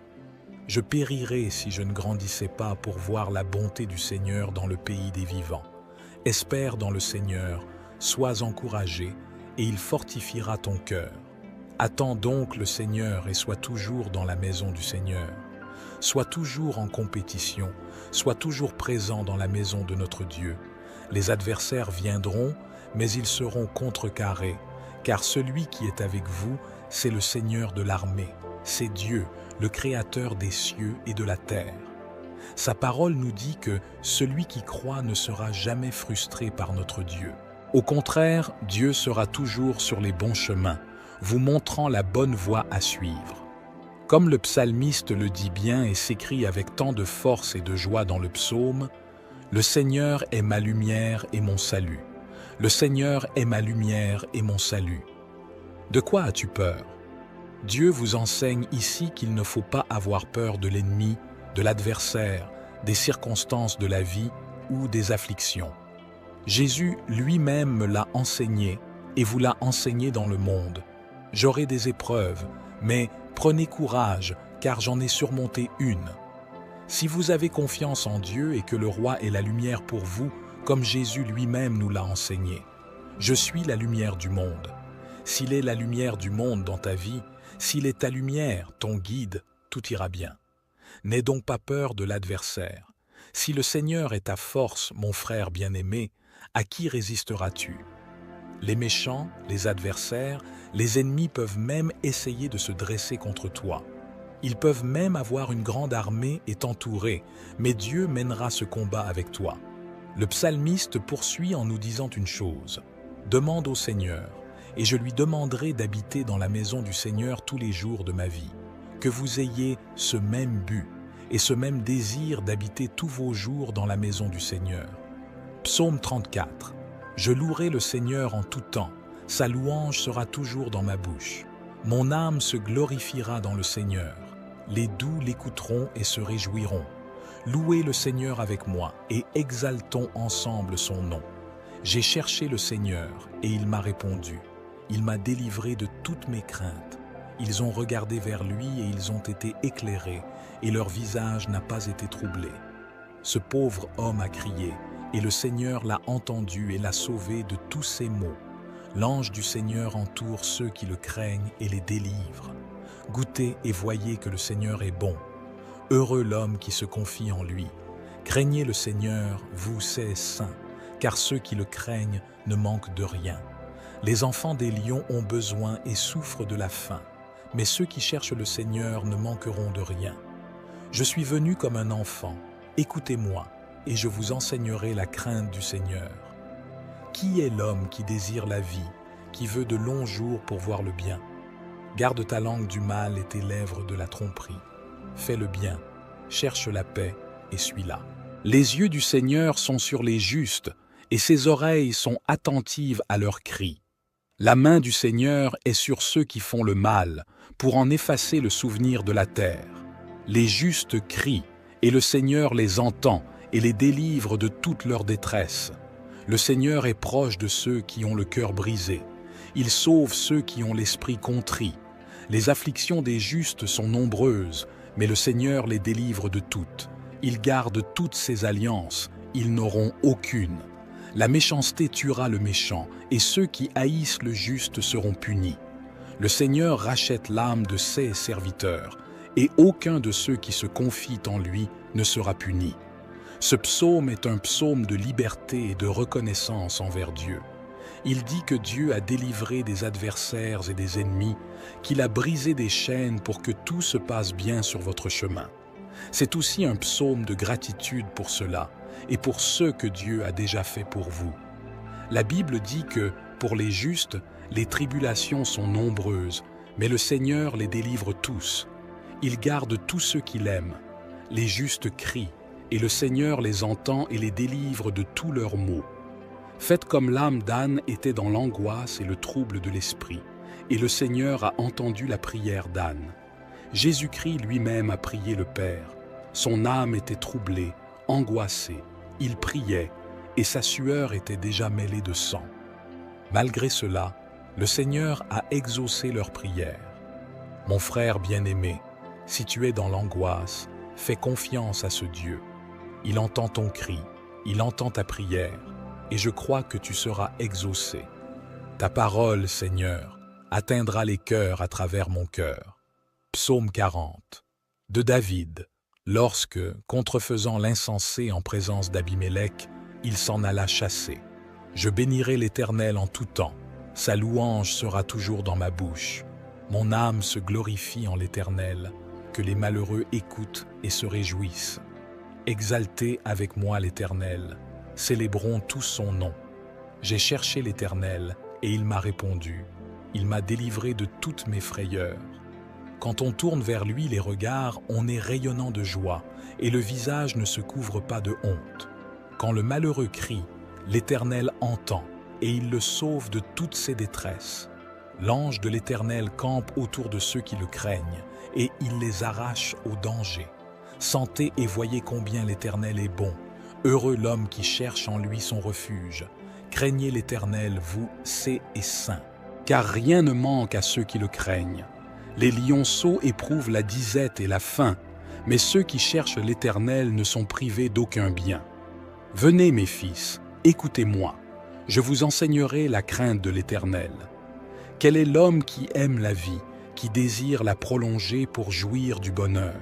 Je périrais si je ne grandissais pas pour voir la bonté du Seigneur dans le pays des vivants. Espère dans le Seigneur, sois encouragé, et il fortifiera ton cœur. Attends donc le Seigneur et sois toujours dans la maison du Seigneur. Sois toujours en compétition, sois toujours présent dans la maison de notre Dieu. Les adversaires viendront, mais ils seront contrecarrés, car celui qui est avec vous, c'est le Seigneur de l'armée, c'est Dieu, le Créateur des cieux et de la terre. Sa parole nous dit que celui qui croit ne sera jamais frustré par notre Dieu. Au contraire, Dieu sera toujours sur les bons chemins, vous montrant la bonne voie à suivre. Comme le psalmiste le dit bien et s'écrie avec tant de force et de joie dans le psaume, « Le Seigneur est ma lumière et mon salut. Le Seigneur est ma lumière et mon salut. » De quoi as-tu peur? Dieu vous enseigne ici qu'il ne faut pas avoir peur de l'ennemi, de l'adversaire, des circonstances de la vie ou des afflictions. Jésus lui-même me l'a enseigné et vous l'a enseigné dans le monde. J'aurai des épreuves, mais prenez courage, car j'en ai surmonté une. Si vous avez confiance en Dieu et que le Roi est la lumière pour vous, comme Jésus lui-même nous l'a enseigné, Je suis la lumière du monde. S'il est la lumière du monde dans ta vie, s'il est ta lumière, ton guide, tout ira bien. N'aie donc pas peur de l'adversaire. Si le Seigneur est ta force, mon frère bien-aimé, à qui résisteras-tu? Les méchants, les adversaires, les ennemis peuvent même essayer de se dresser contre toi. Ils peuvent même avoir une grande armée et t'entourer, mais Dieu mènera ce combat avec toi. Le psalmiste poursuit en nous disant une chose. Demande au Seigneur, et je lui demanderai d'habiter dans la maison du Seigneur tous les jours de ma vie. Que vous ayez ce même but et ce même désir d'habiter tous vos jours dans la maison du Seigneur. Psaume 34. Je louerai le Seigneur en tout temps, sa louange sera toujours dans ma bouche. Mon âme se glorifiera dans le Seigneur. Les doux l'écouteront et se réjouiront. Louez le Seigneur avec moi et exaltons ensemble son nom. J'ai cherché le Seigneur et il m'a répondu. Il m'a délivré de toutes mes craintes. Ils ont regardé vers lui et ils ont été éclairés et leur visage n'a pas été troublé. Ce pauvre homme a crié et le Seigneur l'a entendu et l'a sauvé de tous ses maux. L'ange du Seigneur entoure ceux qui le craignent et les délivre. Goûtez et voyez que le Seigneur est bon. Heureux l'homme qui se confie en lui. Craignez le Seigneur, vous ses saints, car ceux qui le craignent ne manquent de rien. Les enfants des lions ont besoin et souffrent de la faim, mais ceux qui cherchent le Seigneur ne manqueront de rien. Je suis venu comme un enfant, écoutez-moi, et je vous enseignerai la crainte du Seigneur. Qui est l'homme qui désire la vie, qui veut de longs jours pour voir le bien? Garde ta langue du mal et tes lèvres de la tromperie. Fais le bien, cherche la paix et suis-la. Les yeux du Seigneur sont sur les justes, et ses oreilles sont attentives à leurs cris. La main du Seigneur est sur ceux qui font le mal, pour en effacer le souvenir de la terre. Les justes crient, et le Seigneur les entend et les délivre de toute leur détresse. Le Seigneur est proche de ceux qui ont le cœur brisé. Il sauve ceux qui ont l'esprit contrit. Les afflictions des justes sont nombreuses, mais le Seigneur les délivre de toutes. Il garde toutes ses alliances, ils n'auront aucune. La méchanceté tuera le méchant, et ceux qui haïssent le juste seront punis. Le Seigneur rachète l'âme de ses serviteurs, et aucun de ceux qui se confient en lui ne sera puni. Ce psaume est un psaume de liberté et de reconnaissance envers Dieu. Il dit que Dieu a délivré des adversaires et des ennemis, qu'il a brisé des chaînes pour que tout se passe bien sur votre chemin. C'est aussi un psaume de gratitude pour cela et pour ce que Dieu a déjà fait pour vous. La Bible dit que, pour les justes, les tribulations sont nombreuses, mais le Seigneur les délivre tous. Il garde tous ceux qu'il aime. Les justes crient, et le Seigneur les entend et les délivre de tous leurs maux. Faites comme l'âme d'Anne était dans l'angoisse et le trouble de l'esprit, et le Seigneur a entendu la prière d'Anne. Jésus-Christ lui-même a prié le Père. Son âme était troublée, angoissée, il priait, et sa sueur était déjà mêlée de sang. Malgré cela, le Seigneur a exaucé leur prière. Mon frère bien-aimé, si tu es dans l'angoisse, fais confiance à ce Dieu. Il entend ton cri, il entend ta prière, et je crois que tu seras exaucé. Ta parole, Seigneur, atteindra les cœurs à travers mon cœur. Psaume 40. De David, lorsque, contrefaisant l'insensé en présence d'Abimélec, il s'en alla chasser. Je bénirai l'Éternel en tout temps, sa louange sera toujours dans ma bouche. Mon âme se glorifie en l'Éternel, que les malheureux écoutent et se réjouissent. Exaltez avec moi l'Éternel, célébrons tous son nom. J'ai cherché l'Éternel, et il m'a répondu. Il m'a délivré de toutes mes frayeurs. Quand on tourne vers lui les regards, on est rayonnant de joie, et le visage ne se couvre pas de honte. Quand le malheureux crie, l'Éternel entend, et il le sauve de toutes ses détresses. L'ange de l'Éternel campe autour de ceux qui le craignent, et il les arrache au danger. Sentez et voyez combien l'Éternel est bon. Heureux l'homme qui cherche en lui son refuge. Craignez l'Éternel, vous, saints et saints, car rien ne manque à ceux qui le craignent. Les lionceaux éprouvent la disette et la faim, mais ceux qui cherchent l'Éternel ne sont privés d'aucun bien. Venez, mes fils, écoutez-moi. Je vous enseignerai la crainte de l'Éternel. Quel est l'homme qui aime la vie, qui désire la prolonger pour jouir du bonheur?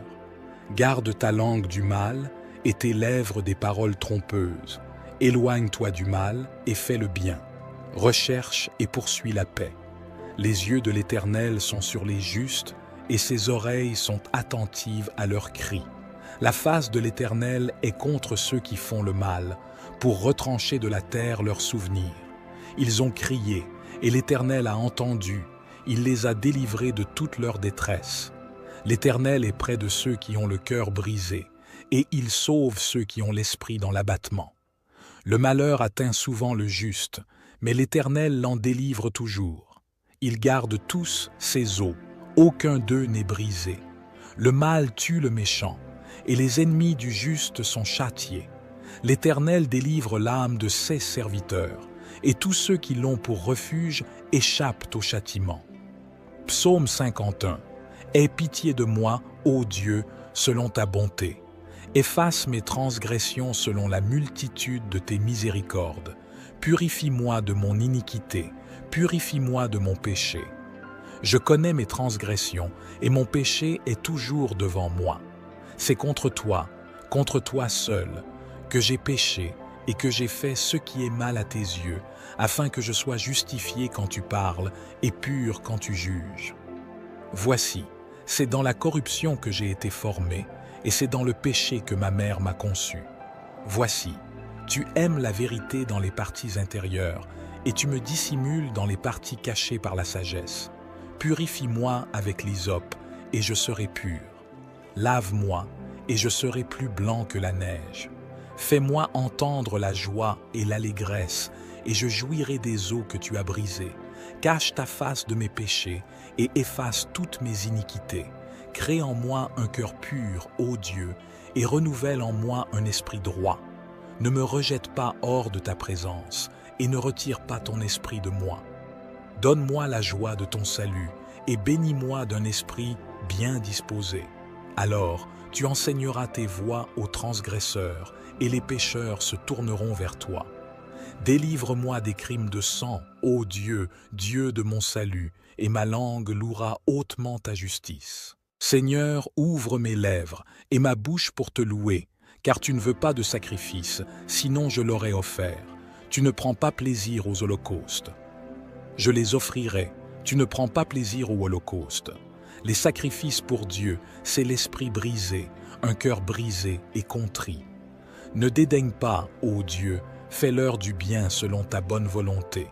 Garde ta langue du mal et tes lèvres des paroles trompeuses. Éloigne-toi du mal et fais le bien. Recherche et poursuis la paix. Les yeux de l'Éternel sont sur les justes et ses oreilles sont attentives à leurs cris. La face de l'Éternel est contre ceux qui font le mal, pour retrancher de la terre leurs souvenirs. Ils ont crié, et l'Éternel a entendu, il les a délivrés de toute leur détresse. L'Éternel est près de ceux qui ont le cœur brisé, et il sauve ceux qui ont l'esprit dans l'abattement. Le malheur atteint souvent le juste, mais l'Éternel l'en délivre toujours. Il garde tous ses os, aucun d'eux n'est brisé. Le mal tue le méchant, et les ennemis du juste sont châtiés. L'Éternel délivre l'âme de ses serviteurs, et tous ceux qui l'ont pour refuge échappent au châtiment. Psaume 51. Aie pitié de moi, ô Dieu, selon ta bonté. Efface mes transgressions selon la multitude de tes miséricordes. Purifie-moi de mon iniquité, purifie-moi de mon péché. Je connais mes transgressions, et mon péché est toujours devant moi. C'est contre toi seul, que j'ai péché et que j'ai fait ce qui est mal à tes yeux, afin que je sois justifié quand tu parles et pur quand tu juges. Voici, c'est dans la corruption que j'ai été formé, et c'est dans le péché que ma mère m'a conçu. Voici, tu aimes la vérité dans les parties intérieures, et tu me dissimules dans les parties cachées par la sagesse. Purifie-moi avec l'hysope, et je serai pur. Lave-moi, et je serai plus blanc que la neige. Fais-moi entendre la joie et l'allégresse, et je jouirai des eaux que tu as brisées. Cache ta face de mes péchés, et efface toutes mes iniquités. Crée en moi un cœur pur, ô Dieu, et renouvelle en moi un esprit droit. Ne me rejette pas hors de ta présence, et ne retire pas ton esprit de moi. Donne-moi la joie de ton salut, et bénis-moi d'un esprit bien disposé. Alors, tu enseigneras tes voies aux transgresseurs, et les pécheurs se tourneront vers toi. Délivre-moi des crimes de sang, ô Dieu, Dieu de mon salut, et ma langue louera hautement ta justice. Seigneur, ouvre mes lèvres, et ma bouche pour te louer, car tu ne veux pas de sacrifice, sinon je l'aurais offert. Tu ne prends pas plaisir aux holocaustes. Je les offrirai, tu ne prends pas plaisir aux holocaustes. Les sacrifices pour Dieu, c'est l'esprit brisé, un cœur brisé et contrit. Ne dédaigne pas, ô Dieu, fais-leur du bien selon ta bonne volonté.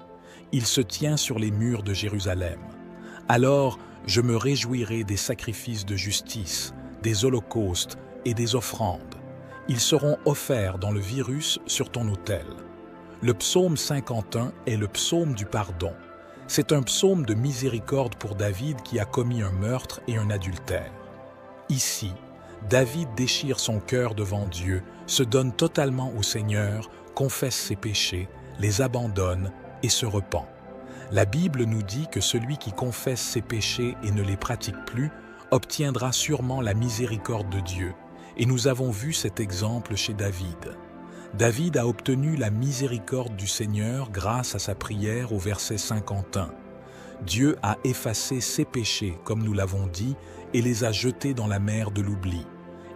Il se tient sur les murs de Jérusalem. Alors, je me réjouirai des sacrifices de justice, des holocaustes et des offrandes. Ils seront offerts dans le virus sur ton autel. Le psaume 51 est le psaume du pardon. C'est un psaume de miséricorde pour David qui a commis un meurtre et un adultère. Ici, David déchire son cœur devant Dieu, se donne totalement au Seigneur, confesse ses péchés, les abandonne et se repent. La Bible nous dit que celui qui confesse ses péchés et ne les pratique plus obtiendra sûrement la miséricorde de Dieu, et nous avons vu cet exemple chez David. David a obtenu la miséricorde du Seigneur grâce à sa prière au verset 51. Dieu a effacé ses péchés, comme nous l'avons dit, et les a jetés dans la mer de l'oubli.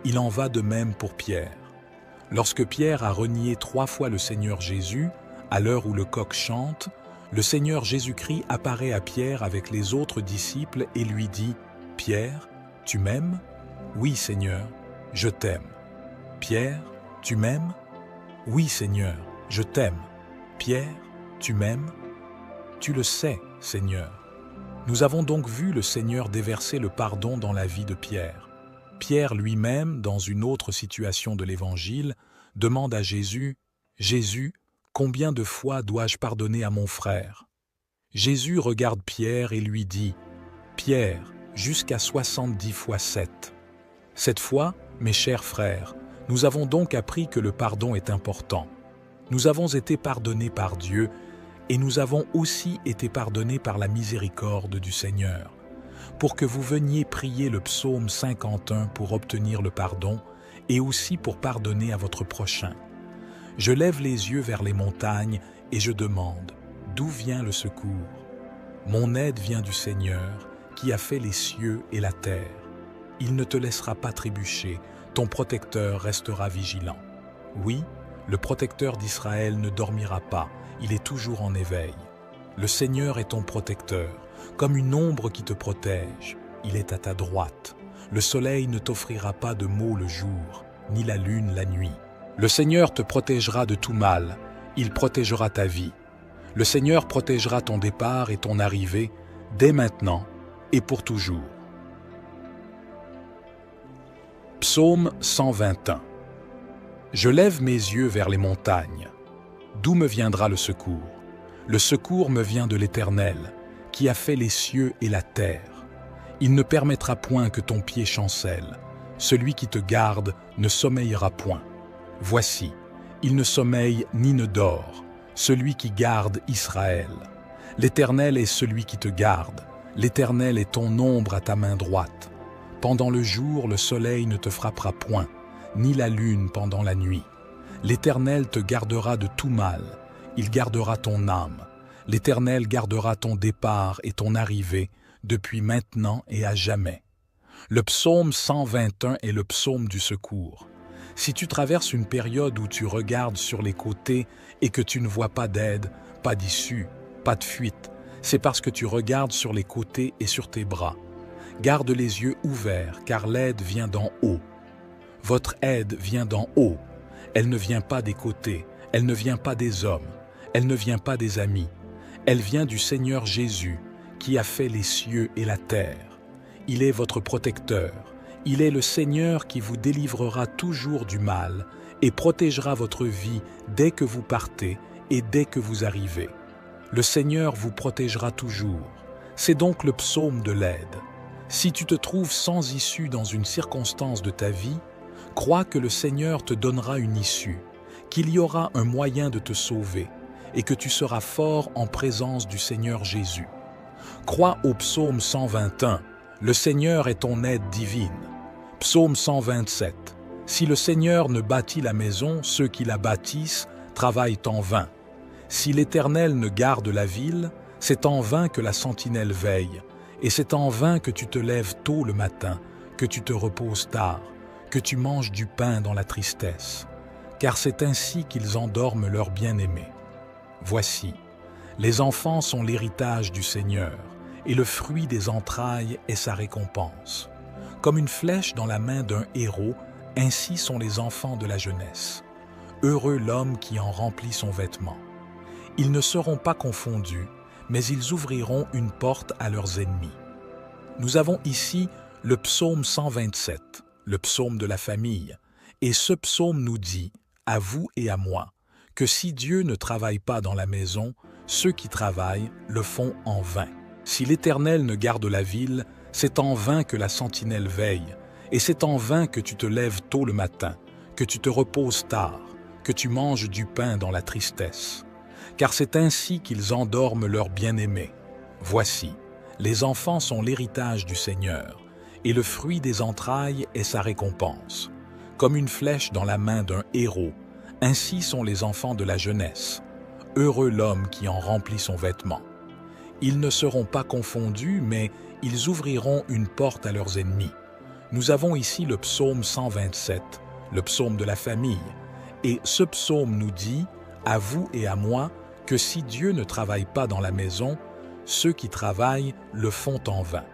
Il en va de même pour Pierre. Lorsque Pierre a renié 3 fois le Seigneur Jésus, à l'heure où le coq chante, le Seigneur Jésus-Christ apparaît à Pierre avec les autres disciples et lui dit « Pierre, tu m'aimes ? Oui, Seigneur, je t'aime. Pierre, tu m'aimes ? Oui, Seigneur, je t'aime. Pierre, tu m'aimes ? Tu le sais, Seigneur. » Nous avons donc vu le Seigneur déverser le pardon dans la vie de Pierre. Pierre lui-même, dans une autre situation de l'Évangile, demande à Jésus « Jésus, combien de fois dois-je pardonner à mon frère ?» Jésus regarde Pierre et lui dit « Pierre, jusqu'à 70 fois 7. » Cette fois, mes chers frères, nous avons donc appris que le pardon est important. Nous avons été pardonnés par Dieu et nous avons aussi été pardonnés par la miséricorde du Seigneur. Pour que vous veniez prier le psaume 51 pour obtenir le pardon et aussi pour pardonner à votre prochain. Je lève les yeux vers les montagnes et je demande, d'où vient le secours? Mon aide vient du Seigneur, qui a fait les cieux et la terre. Il ne te laissera pas trébucher, ton protecteur restera vigilant. Oui, le protecteur d'Israël ne dormira pas, il est toujours en éveil. Le Seigneur est ton protecteur, comme une ombre qui te protège. Il est à ta droite. Le soleil ne t'offrira pas de maux le jour, ni la lune la nuit. Le Seigneur te protégera de tout mal, il protégera ta vie. Le Seigneur protégera ton départ et ton arrivée, dès maintenant et pour toujours. Psaume 121. Je lève mes yeux vers les montagnes. D'où me viendra le secours? Le secours me vient de l'Éternel, qui a fait les cieux et la terre. Il ne permettra point que ton pied chancelle. Celui qui te garde ne sommeillera point. Voici, il ne sommeille ni ne dort, celui qui garde Israël. L'Éternel est celui qui te garde. L'Éternel est ton ombre à ta main droite. Pendant le jour, le soleil ne te frappera point, ni la lune pendant la nuit. L'Éternel te gardera de tout mal. Il gardera ton âme. L'Éternel gardera ton départ et ton arrivée depuis maintenant et à jamais. Le psaume 121 est le psaume du secours. Si tu traverses une période où tu regardes sur les côtés et que tu ne vois pas d'aide, pas d'issue, pas de fuite, c'est parce que tu regardes sur les côtés et sur tes bras. Garde les yeux ouverts, car l'aide vient d'en haut. Votre aide vient d'en haut. Elle ne vient pas des côtés, elle ne vient pas des hommes, elle ne vient pas des amis. Elle vient du Seigneur Jésus, qui a fait les cieux et la terre. Il est votre protecteur. Il est le Seigneur qui vous délivrera toujours du mal et protégera votre vie dès que vous partez et dès que vous arrivez. Le Seigneur vous protégera toujours. C'est donc le psaume de l'aide. Si tu te trouves sans issue dans une circonstance de ta vie, crois que le Seigneur te donnera une issue, qu'il y aura un moyen de te sauver et que tu seras fort en présence du Seigneur Jésus. Crois au psaume 121, le Seigneur est ton aide divine. Psaume 127. Si le Seigneur ne bâtit la maison, ceux qui la bâtissent travaillent en vain. Si l'Éternel ne garde la ville, c'est en vain que la sentinelle veille, et c'est en vain que tu te lèves tôt le matin, que tu te reposes tard, que tu manges du pain dans la tristesse. Car c'est ainsi qu'ils endorment leurs bien-aimés. Voici, les enfants sont l'héritage du Seigneur, et le fruit des entrailles est sa récompense. Comme une flèche dans la main d'un héros, ainsi sont les enfants de la jeunesse. Heureux l'homme qui en remplit son vêtement. Ils ne seront pas confondus, mais ils ouvriront une porte à leurs ennemis. Nous avons ici le psaume 127, le psaume de la famille, et ce psaume nous dit, à vous et à moi, que si Dieu ne travaille pas dans la maison, ceux qui travaillent le font en vain. Si l'Éternel ne garde la ville, c'est en vain que la sentinelle veille, et c'est en vain que tu te lèves tôt le matin, que tu te reposes tard, que tu manges du pain dans la tristesse. Car c'est ainsi qu'ils endorment leurs bien-aimés. Voici, les enfants sont l'héritage du Seigneur, et le fruit des entrailles est sa récompense. Comme une flèche dans la main d'un héros, ainsi sont les enfants de la jeunesse. Heureux l'homme qui en remplit son vêtement. Ils ne seront pas confondus, mais ils ouvriront une porte à leurs ennemis. Nous avons ici le psaume 127, le psaume de la famille, et ce psaume nous dit, à vous et à moi, que si Dieu ne travaille pas dans la maison, ceux qui travaillent le font en vain.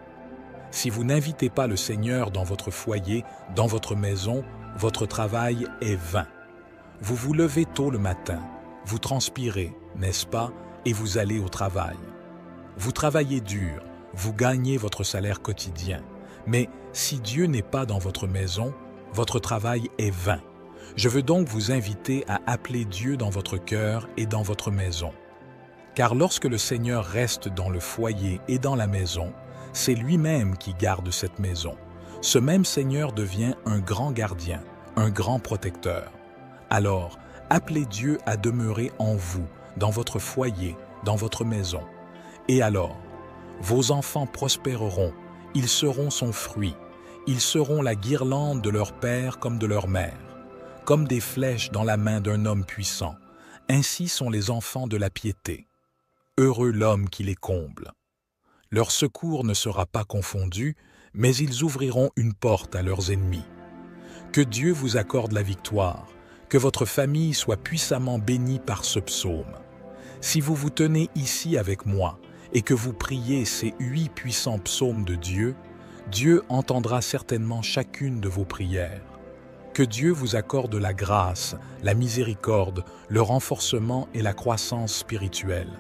Si vous n'invitez pas le Seigneur dans votre foyer, dans votre maison, votre travail est vain. Vous vous levez tôt le matin, vous transpirez, n'est-ce pas, et vous allez au travail. Vous travaillez dur, vous gagnez votre salaire quotidien. Mais si Dieu n'est pas dans votre maison, votre travail est vain. Je veux donc vous inviter à appeler Dieu dans votre cœur et dans votre maison. Car lorsque le Seigneur reste dans le foyer et dans la maison, c'est lui-même qui garde cette maison. Ce même Seigneur devient un grand gardien, un grand protecteur. Alors, appelez Dieu à demeurer en vous, dans votre foyer, dans votre maison. Et alors, vos enfants prospéreront, ils seront son fruit, ils seront la guirlande de leur père comme de leur mère. comme des flèches dans la main d'un homme puissant. Ainsi sont les enfants de la piété. Heureux l'homme qui les comble. Leur secours ne sera pas confondu, mais ils ouvriront une porte à leurs ennemis. Que Dieu vous accorde la victoire, que votre famille soit puissamment bénie par ce psaume. Si vous vous tenez ici avec moi et que vous priez ces 8 puissants psaumes de Dieu, Dieu entendra certainement chacune de vos prières. Que Dieu vous accorde la grâce, la miséricorde, le renforcement et la croissance spirituelle.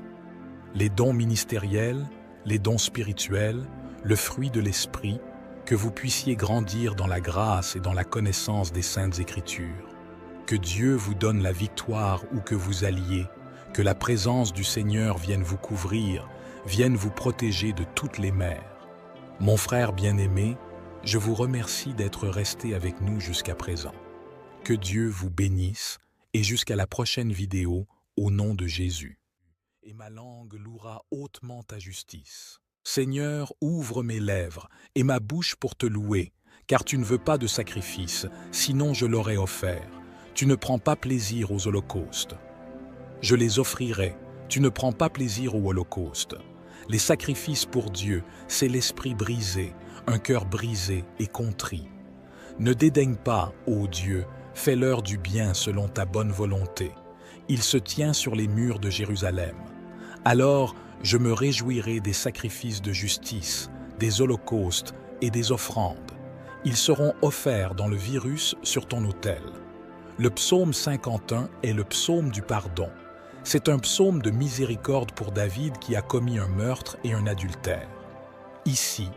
Les dons ministériels, les dons spirituels, le fruit de l'esprit, que vous puissiez grandir dans la grâce et dans la connaissance des Saintes Écritures. Que Dieu vous donne la victoire où que vous alliez, que la présence du Seigneur vienne vous couvrir, vienne vous protéger de toutes les mers. Mon frère bien-aimé, je vous remercie d'être resté avec nous jusqu'à présent. Que Dieu vous bénisse et jusqu'à la prochaine vidéo, au nom de Jésus. Et ma langue louera hautement ta justice. Seigneur, ouvre mes lèvres et ma bouche pour te louer, car tu ne veux pas de sacrifice, sinon je l'aurais offert. Tu ne prends pas plaisir aux holocaustes. Je les offrirai, tu ne prends pas plaisir aux holocaustes. Les sacrifices pour Dieu, c'est l'esprit brisé, un cœur brisé et contrit. Ne dédaigne pas, ô Dieu, fais-leur du bien selon ta bonne volonté. Il se tient sur les murs de Jérusalem. Alors, je me réjouirai des sacrifices de justice, des holocaustes et des offrandes. Ils seront offerts dans le virus sur ton autel. Le psaume 51 est le psaume du pardon. C'est un psaume de miséricorde pour David qui a commis un meurtre et un adultère. Ici,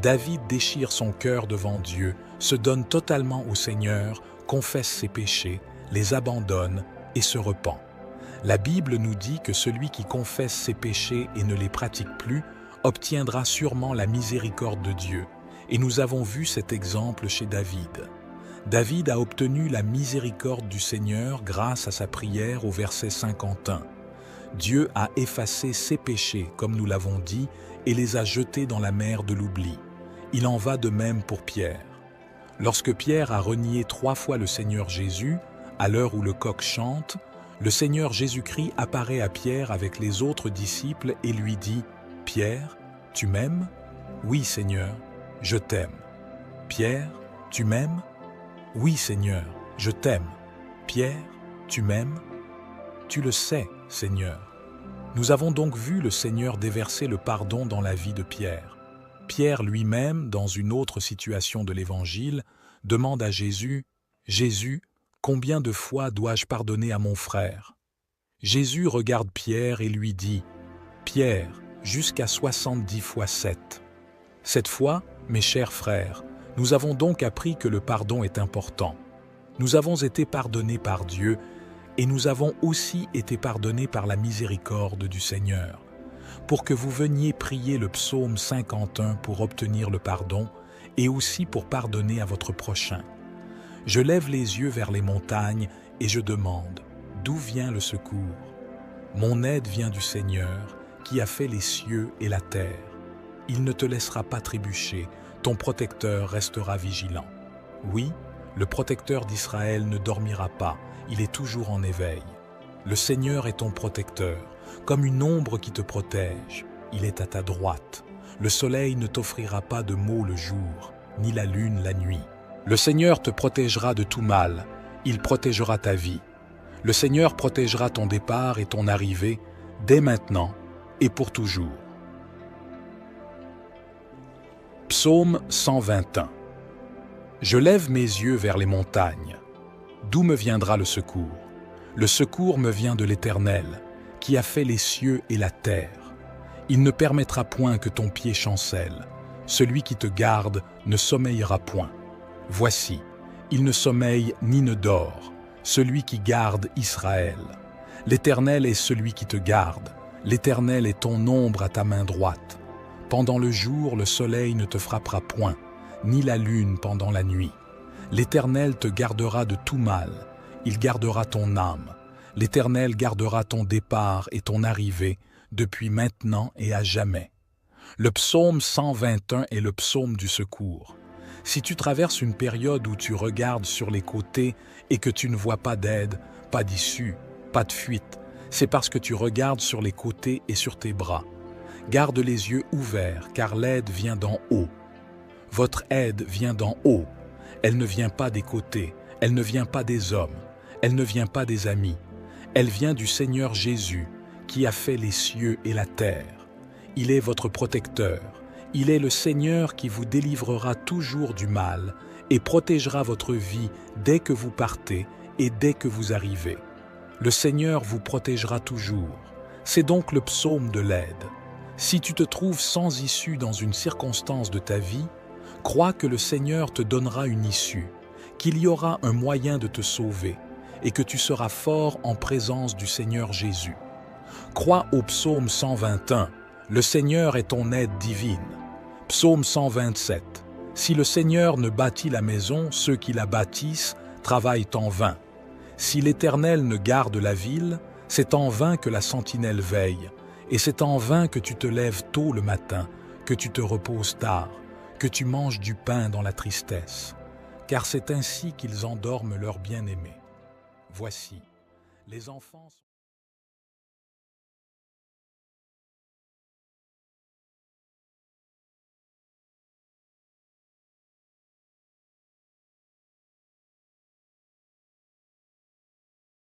David déchire son cœur devant Dieu, se donne totalement au Seigneur, confesse ses péchés, les abandonne et se repent. La Bible nous dit que celui qui confesse ses péchés et ne les pratique plus obtiendra sûrement la miséricorde de Dieu. Et nous avons vu cet exemple chez David. David a obtenu la miséricorde du Seigneur grâce à sa prière au verset 51. Dieu a effacé ses péchés, comme nous l'avons dit, et les a jetés dans la mer de l'oubli. Il en va de même pour Pierre. Lorsque Pierre a renié 3 fois le Seigneur Jésus, à l'heure où le coq chante, le Seigneur Jésus-Christ apparaît à Pierre avec les autres disciples et lui dit « Pierre, tu m'aimes ? Oui, Seigneur, je t'aime. Pierre, tu m'aimes ? Oui, Seigneur, je t'aime. Pierre, tu m'aimes ? Tu le sais, Seigneur. » Nous avons donc vu le Seigneur déverser le pardon dans la vie de Pierre. Pierre lui-même, dans une autre situation de l'Évangile, demande à Jésus « Jésus, combien de fois dois-je pardonner à mon frère ?» Jésus regarde Pierre et lui dit « Pierre, jusqu'à 70 fois 7. » Cette fois, mes chers frères, nous avons donc appris que le pardon est important. Nous avons été pardonnés par Dieu et nous avons aussi été pardonnés par la miséricorde du Seigneur. Pour que vous veniez prier le psaume 51 pour obtenir le pardon et aussi pour pardonner à votre prochain. Je lève les yeux vers les montagnes et je demande, d'où vient le secours? Mon aide vient du Seigneur qui a fait les cieux et la terre. Il ne te laissera pas trébucher, ton protecteur restera vigilant. Oui, le protecteur d'Israël ne dormira pas, il est toujours en éveil. Le Seigneur est ton protecteur, comme une ombre qui te protège. Il est à ta droite. Le soleil ne t'offrira pas de maux le jour, ni la lune la nuit. Le Seigneur te protégera de tout mal, il protégera ta vie. Le Seigneur protégera ton départ et ton arrivée, dès maintenant et pour toujours. Psaume 121. Je lève mes yeux vers les montagnes. D'où me viendra le secours? Le secours me vient de l'Éternel, qui a fait les cieux et la terre. Il ne permettra point que ton pied chancelle. Celui qui te garde ne sommeillera point. Voici, il ne sommeille ni ne dort, celui qui garde Israël. L'Éternel est celui qui te garde. L'Éternel est ton ombre à ta main droite. Pendant le jour, le soleil ne te frappera point, ni la lune pendant la nuit. L'Éternel te gardera de tout mal, il gardera ton âme. L'Éternel gardera ton départ et ton arrivée, depuis maintenant et à jamais. Le psaume 121 est le psaume du secours. Si tu traverses une période où tu regardes sur les côtés et que tu ne vois pas d'aide, pas d'issue, pas de fuite, c'est parce que tu regardes sur les côtés et sur tes bras. Garde les yeux ouverts, car l'aide vient d'en haut. Votre aide vient d'en haut. Elle ne vient pas des côtés, elle ne vient pas des hommes, elle ne vient pas des amis. Elle vient du Seigneur Jésus, qui a fait les cieux et la terre. Il est votre protecteur. Il est le Seigneur qui vous délivrera toujours du mal et protégera votre vie dès que vous partez et dès que vous arrivez. Le Seigneur vous protégera toujours. C'est donc le psaume de l'aide. Si tu te trouves sans issue dans une circonstance de ta vie, crois que le Seigneur te donnera une issue, qu'il y aura un moyen de te sauver et que tu seras fort en présence du Seigneur Jésus. Crois au psaume 121, le Seigneur est ton aide divine. Psaume 127, si le Seigneur ne bâtit la maison, ceux qui la bâtissent travaillent en vain. Si l'Éternel ne garde la ville, c'est en vain que la sentinelle veille, et c'est en vain que tu te lèves tôt le matin, que tu te reposes tard, que tu manges du pain dans la tristesse, car c'est ainsi qu'ils endorment leur bien-aimé. Voici, les enfants